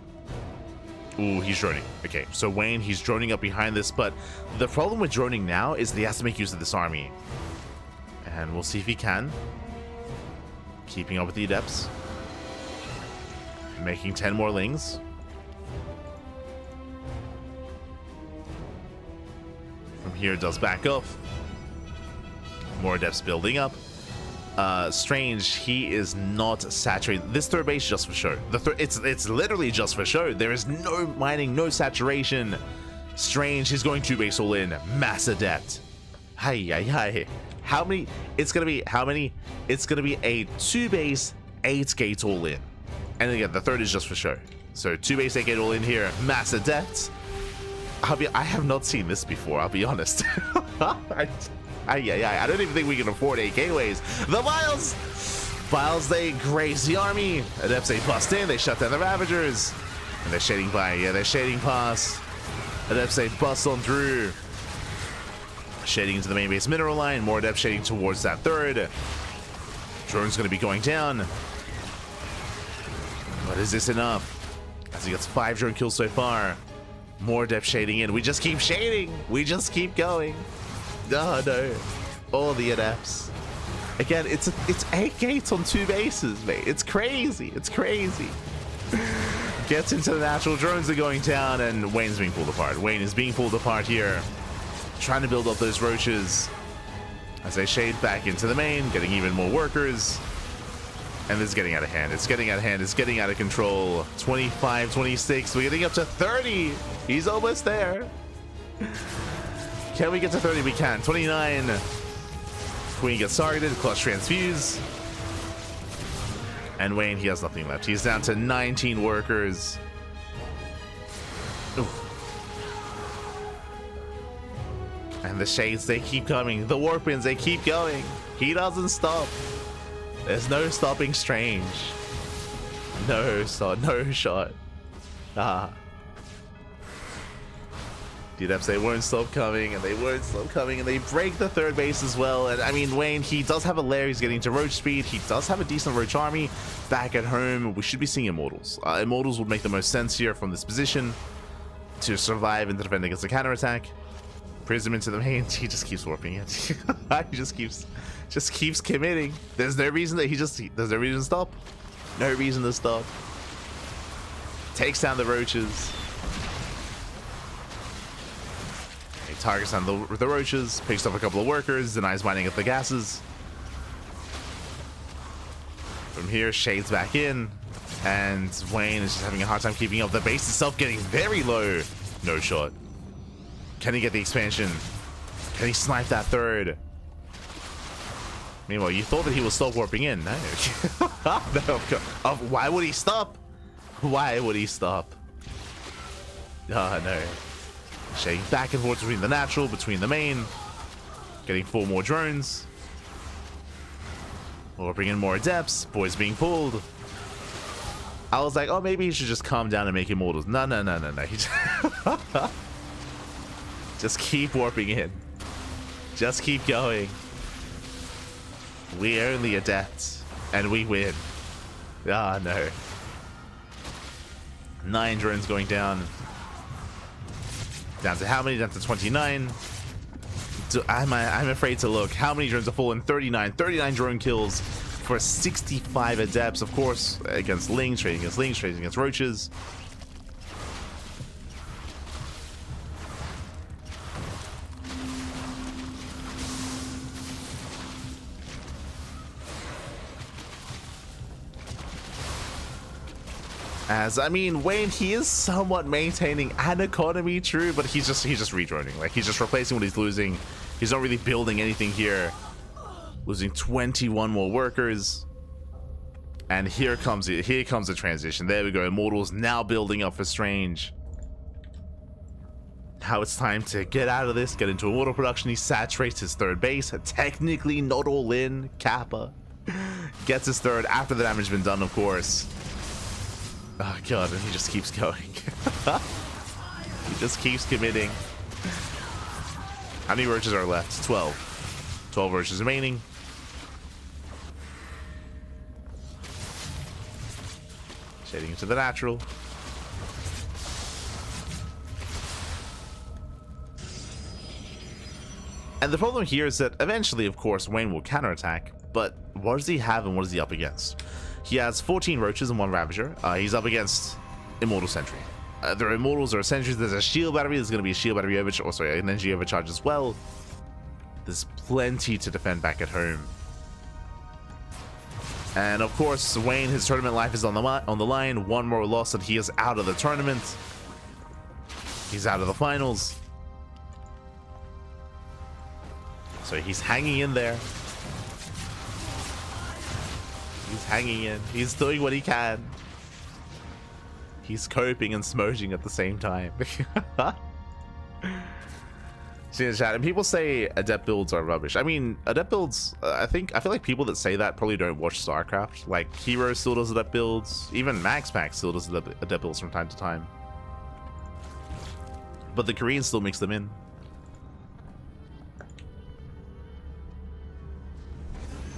Ooh, he's droning. Okay, so Wayne, he's droning up behind this, but the problem with droning now is that he has to make use of this army. And we'll see if he can. Keeping up with the Adepts. Making 10 more Lings. From here, it does back up. More Adepts building up. Strange, he is not saturated. This third base is just for show. It's literally just for show. There is no mining, no saturation. Strange, he's going 2 base all in. Mass Adept. Hi. How many? It's gonna be how many? It's gonna be a 2 base, 8 gate all in. And again, the third is just for show. So 2 base, 8 gate all in here. Mass Adept. I have not seen this before, I'll be honest. I don't even think we can afford 8 gateways. The Vials, they graze the army. Adepts, they bust in, they shut down the Ravagers. And they're shading by, yeah, they're shading past. Adepts, they bust on through. Shading into the main base mineral line. More Adepts shading towards that third. Drone's going to be going down. But is this enough? As he gets 5 drone kills so far. More Adepts shading in. We just keep shading. We just keep going. Oh no. All the Adepts. Again, it's 8 gates on 2 bases, mate. It's crazy. It's crazy. Gets into the natural. Drones are going down, and Wayne's being pulled apart. Wayne is being pulled apart here. Trying to build up those roaches. As they shade back into the main, getting even more workers. And this is getting out of hand. It's getting out of hand. It's getting out of control. 25, 26. We're getting up to 30. He's almost there. Can we get to 30? We can. 29. Queen gets targeted. Clutch transfuse. And Wayne, he has nothing left. He's down to 19 workers. Oof. And the shades, they keep coming. The warpins, they keep going. He doesn't stop. There's no stopping Strange. No shot. Ah. The Adepts, they won't stop coming, and they won't stop coming, and they break the third base as well. And I mean, Wayne, he does have a lair. He's getting to Roach speed. He does have a decent Roach army. Back at home, we should be seeing Immortals. Immortals would make the most sense here from this position to survive and to defend against the counterattack. Prism into the main. He just keeps warping it. He just keeps committing. There's no reason that there's no reason to stop. No reason to stop. Takes down the roaches. He targets down the roaches. Picks up a couple of workers. Denies mining at the gases. From here, shades back in. And Wayne is just having a hard time keeping up. The base itself getting very low. No shot. Can he get the expansion? Can he snipe that third? Meanwhile, you thought that he would stop warping in. No. No, why would he stop? Why would he stop? Oh, no. Shading back and forth between the natural, between the main. Getting 4 more drones. Warping in more adepts. Boys being pulled. I was like, oh, maybe he should just calm down and make immortals. No. He just keep warping in. Just keep going. We own the adepts, and we win. Ah, no. 9 drones going down. Down to how many? Down to 29. I'm afraid to look. How many drones are fallen? 39. 39 drone kills for 65 adepts. Of course, against Lings, trading against Lings, trading against Roaches. As I mean, Wayne, he is somewhat maintaining an economy, true, but he's just redroning. Like, he's just replacing what he's losing. He's not really building anything here. Losing 21 more workers. And here comes the transition. There we go. Immortals now building up for Strange. Now it's time to get out of this, get into Immortal production. He saturates his 3rd base. Technically not all in. Kappa gets his 3rd after the damage has been done, of course. Oh god, and he just keeps going. He just keeps committing. How many roaches are left? 12. 12 roaches remaining. Shading into the natural. And the problem here is that eventually, of course, Wayne will counterattack, but what does he have and what is he up against? He has 14 roaches and 1 ravager. He's up against Immortal Sentry. There are Immortals, there are Sentries, there's a shield battery, there's going to be a shield battery overcharge, or sorry, an energy overcharge as well. There's plenty to defend back at home. And of course, Wayne, his tournament life is on the line. 1 more loss and he is out of the tournament. He's out of the finals. So he's hanging in there. He's hanging in. He's doing what he can. He's coping and smudging at the same time. See in the chat, and people say adept builds are rubbish. I mean, adept builds, I feel like people that say that probably don't watch StarCraft. Like, Hero still does adept builds. Even Max still does adept builds from time to time. But the Koreans still mix them in.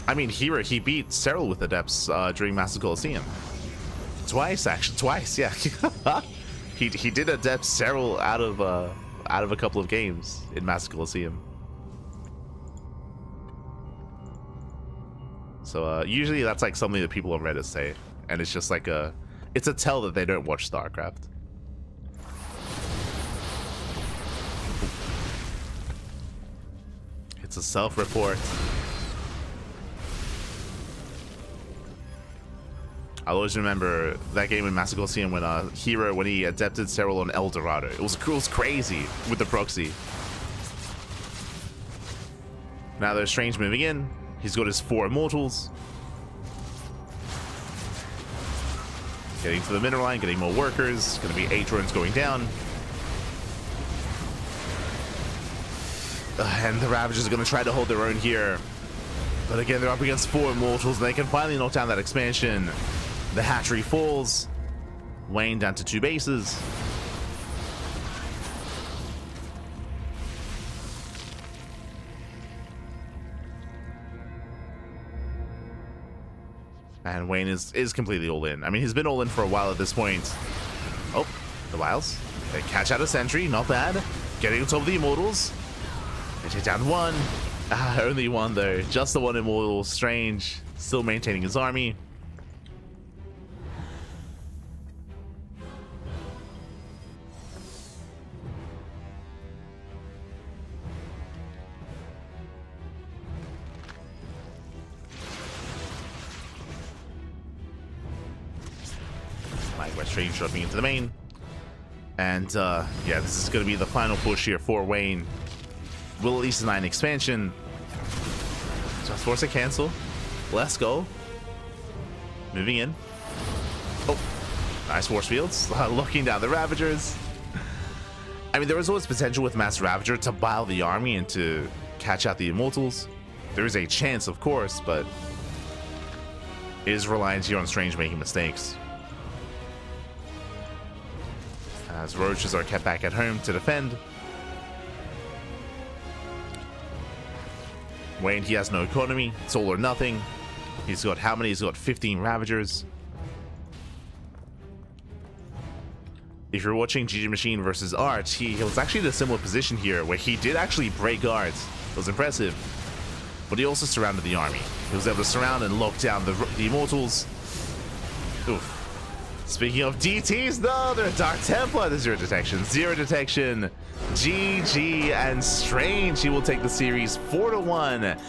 I mean, Hero, he beat Cyril with adepts during Master Colosseum. Twice, actually. Twice, yeah. he did adept Cyril out of a couple of games in Master Colosseum. So usually that's like something that people on Reddit say, and it's just like it's a tell that they don't watch StarCraft. It's a self-report. I'll always remember that game in Master Colosseum when Hero, when he adepted Cyril on El Dorado. It was crazy with the proxy. Now there's Strange moving in. He's got his 4 immortals. Getting to the mineral line, getting more workers. Gonna be 8 drones going down. And the Ravagers are gonna try to hold their own here. But again, they're up against 4 immortals, and they can finally knock down that expansion. The hatchery falls. Wayne down to 2 bases. And Wayne is completely all in. I mean, he's been all in for a while at this point. Oh, the Wilds. They catch out a sentry, not bad. Getting on top of the immortals. They take down 1. Only 1 though. Just the 1 immortal. Strange. Still maintaining his army. Strange dropping into the main. And yeah, this is going to be the final push here for Wayne. Will at least deny an expansion. So Just force a cancel. Let's go. Moving in. Oh, nice force fields. Locking down the Ravagers. I mean, there was always potential with Mass Ravager to bile the army and to catch out the Immortals. There is a chance, of course, but it is reliant here on Strange making mistakes. As Roaches are kept back at home to defend. Wayne, he has no economy. It's all or nothing. He's got how many? He's got 15 Ravagers. If you're watching GgMaChine versus Art, he was actually in a similar position here where he did actually break guards. It was impressive. But he also surrounded the army. He was able to surround and lock down the Immortals. Oof. Speaking of DTs, no, they're Dark Templar. The zero detection. Zero detection. GG and Strange. He will take the series 4-1.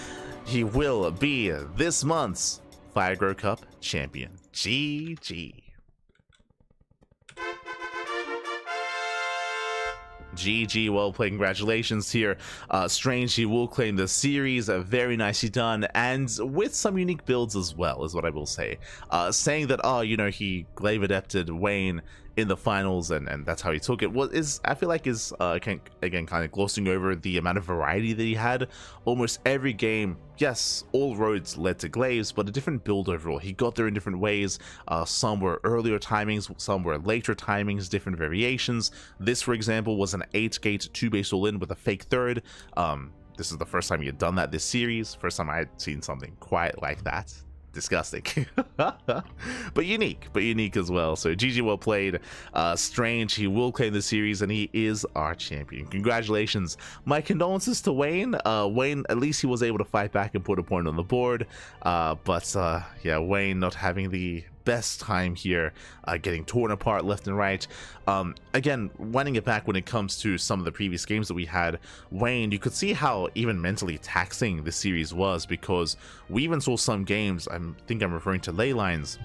He will be this month's Firegrow Cup champion. GG. GG, well played, congratulations here. Strange, he will claim the series, very nicely done, and with some unique builds as well, is what I will say. Saying that, oh, you know, he glaive adepted Wayne in the finals, and that's how he took it, I feel like is, again, kind of glossing over the amount of variety that he had. Almost every game, yes, all roads led to glaives, but a different build overall. He got there in different ways. Some were earlier timings, some were later timings, different variations. This, for example, was an 8-gate 2-base all-in with a fake third. This is the first time he had done that this series. First time I had seen something quite like that. Disgusting. but unique as well. So GG, well played. Strange, he will claim the series and he is our champion. Congratulations. My condolences to Wayne. Wayne, at least he was able to fight back and put a point on the board, but yeah, Wayne not having the best time here, getting torn apart left and right. Again, winding it back when it comes to some of the previous games that we had, Wayne, you could see how even mentally taxing the series was, because we even saw some games, I think I'm referring to ley lines,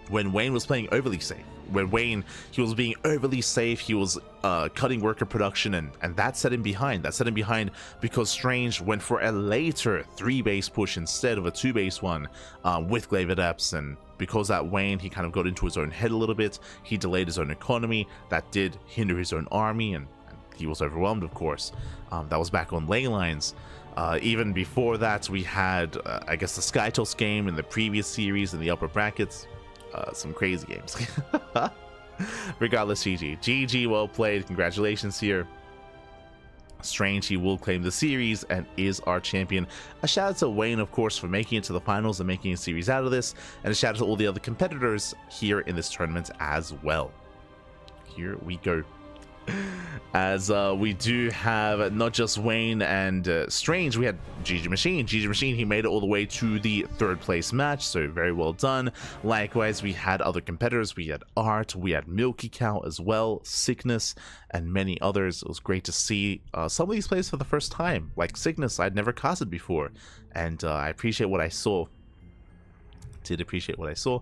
when Wayne was playing overly safe. When Wayne, he was being overly safe, he was cutting worker production, and that set him behind. That set him behind because Strange went for a later 3-base push instead of a 2-base one with glaive adepts, and because that Wayne, he kind of got into his own head a little bit. He delayed his own economy. That did hinder his own army, and he was overwhelmed, of course. That was back on ley lines. Even before that, we had, I guess, the Skytoss game in the previous series in the upper brackets. Some crazy games. Regardless, GG, well played. Congratulations here. Strange, he will claim the series and is our champion. A shout out to Wayne, of course, for making it to the finals and making a series out of this, and a shout out to all the other competitors here in this tournament as well. Here we go. As we do have not just Wayne and Strange, we had GgMaChine. GgMaChine, he made it all the way to the 3rd place match, so very well done. Likewise, we had other competitors. We had Art, we had MilkiCow as well, Sickness, and many others. It was great to see some of these players for the first time. Like Sickness, I'd never casted before, and I appreciate what I saw. Did appreciate what I saw.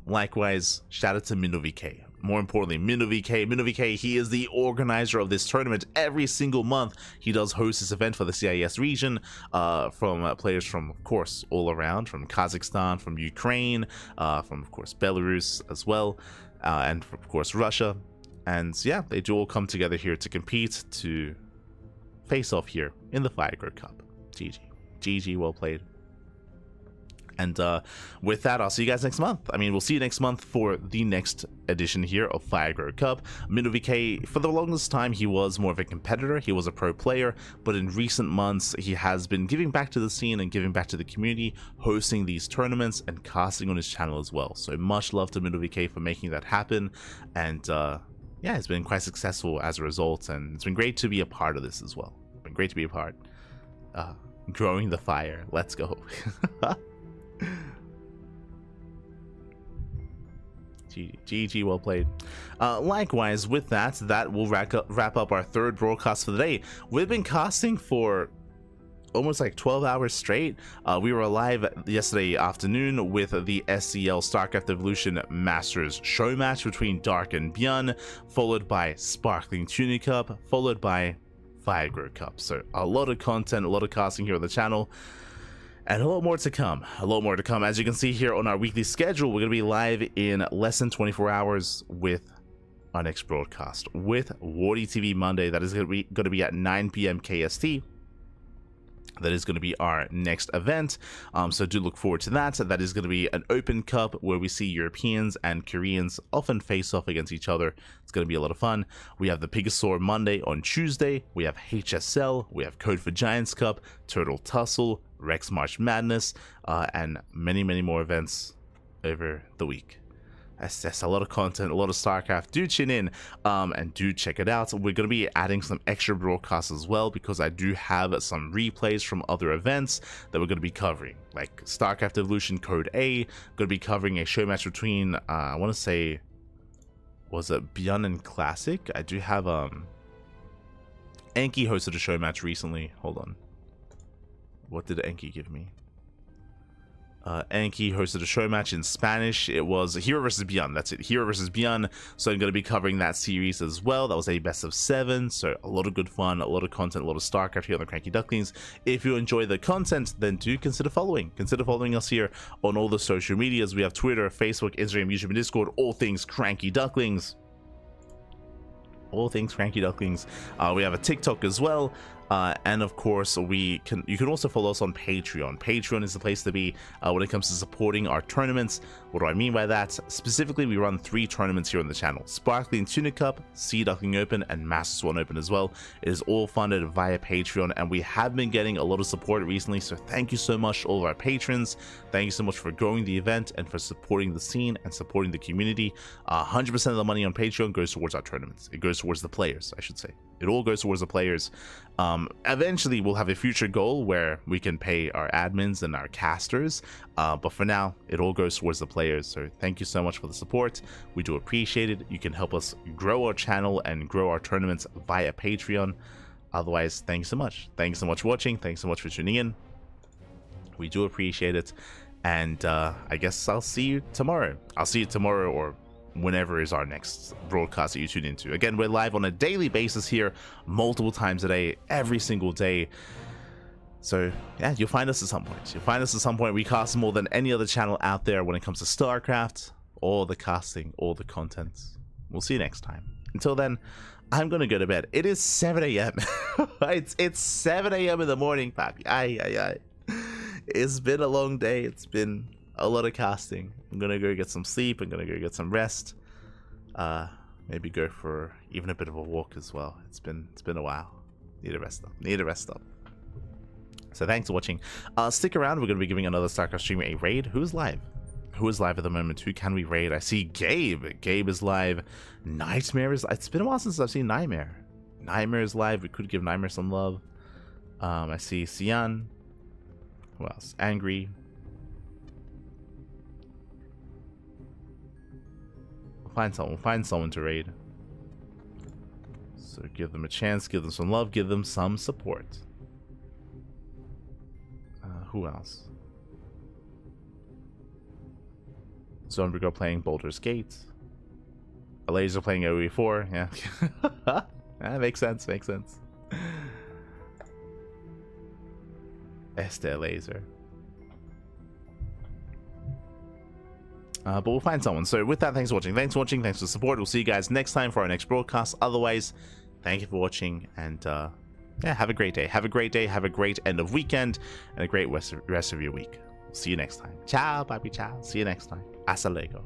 Likewise, shout out to MinoVK. More importantly, MinoVK, he is the organizer of this tournament. Every single month, he does host this event for the CIS region, from players from, of course, all around, from Kazakhstan, from Ukraine, from, of course, Belarus as well, and, of course, Russia. And, yeah, they do all come together here to compete, to face off here in the Firegrow Cup. GG, well played. And with that, I'll see you guys next month. I mean, we'll see you next month for the next edition here of Firegrow Cup. MinoVK, for the longest time, he was more of a competitor. He was a pro player, but in recent months, he has been giving back to the scene and giving back to the community, hosting these tournaments and casting on his channel as well. So much love to MinoVK for making that happen. And yeah, it's been quite successful as a result, and it's been great to be a part of this as well. It's been great to be a part. Growing the fire. Let's go. GG, well played. Likewise, with that will wrap up our 3rd broadcast for the day. We've been casting for almost like 12 hours straight. We were live yesterday afternoon with the SCL StarCraft Evolution Masters show match between Dark and Bjorn, followed by Sparkling Tuning Cup, followed by Firegrow Cup. So a lot of content, a lot of casting here on the channel. And a lot more to come. A lot more to come. As you can see here on our weekly schedule, we're going to be live in less than 24 hours with our next broadcast with Wardy TV Monday. That is going to be at 9 p.m. KST. That is going to be our next event, so do look forward to that. That is going to be an open cup where we see Europeans and Koreans often face off against each other. It's going to be a lot of fun. We have the Pigasaur Monday on Tuesday. We have HSL. We have Code for Giants Cup, Turtle Tussle, Rex March Madness, and many, many more events over the week. That's a lot of content, a lot of StarCraft. Do tune in and do check it out. We're going to be adding some extra broadcasts as well, because I do have some replays from other events that we're going to be covering, like StarCraft Evolution Code A. Going to be covering a show match between I want to say, was it Beyond and Classic? I do have Enki hosted a show match recently. Hold on, what did Enki give me? Anki hosted a show match in Spanish. It was Hero vs. Beyond. That's it, Hero vs. Beyond. So I'm going to be covering that series as well. That was a best of 7. So a lot of good fun, a lot of content, a lot of StarCraft here on the CranKy Ducklings. If you enjoy the content, then do consider following. Consider following us here on all the social medias. We have Twitter, Facebook, Instagram, YouTube, and Discord. All things CranKy Ducklings. All things CranKy Ducklings. We have a TikTok as well. And of course, you can also follow us on Patreon. Patreon is the place to be when it comes to supporting our tournaments. What do I mean by that? Specifically, we run 3 tournaments here on the channel: Sparkling Tuna Cup, Sea Duckling Open, and Master Swan Open as well. It is all funded via Patreon, and we have been getting a lot of support recently, so thank you so much to all of our patrons. Thank you so much for growing the event and for supporting the scene and supporting the community. 100% of the money on Patreon goes towards our tournaments. It goes towards the players, I should say. It all goes towards the players. Eventually, we'll have a future goal where we can pay our admins and our casters. But for now, it all goes towards the players. So thank you so much for the support. We do appreciate it. You can help us grow our channel and grow our tournaments via Patreon. Otherwise, thanks so much. Thanks so much for watching. Thanks so much for tuning in. We do appreciate it. And I guess I'll see you tomorrow. I'll see you tomorrow, or whenever is our next broadcast that you tune into. Again, we're live on a daily basis here, multiple times a day, every single day. So yeah, you'll find us at some point. You'll find us at some point. We cast more than any other channel out there when it comes to StarCraft. All the casting, all the content. We'll see you next time. Until then, I'm gonna go to bed. It is 7 a.m. it's 7 a.m. in the morning, papi. Ay. It's been a long day. It's been a lot of casting. I'm gonna go get some sleep. I'm gonna go get some rest. Maybe go for even a bit of a walk as well. It's been a while. Need a rest up. So thanks for watching. Stick around. We're gonna be giving another StarCraft streamer a raid. Who's live at the moment? Who can we raid? I see Gabe. Gabe is live. Nightmare is. It's been a while since I've seen Nightmare. Nightmare is live. We could give Nightmare some love. I see Sian. Who else? Angry. We'll find someone to raid. So give them a chance, give them some love, give them some support. Who else? Zonbergo playing Baldur's Gate. A Laser playing OE4, yeah. That makes sense, Este Laser. But we'll find someone. So with that, thanks for watching. Thanks for the support. We'll see you guys next time for our next broadcast. Otherwise, thank you for watching, and yeah, have a great day. Have a great end of weekend, and a great rest of your week. See you next time. Ciao, papi, ciao. See you next time. Hasta luego.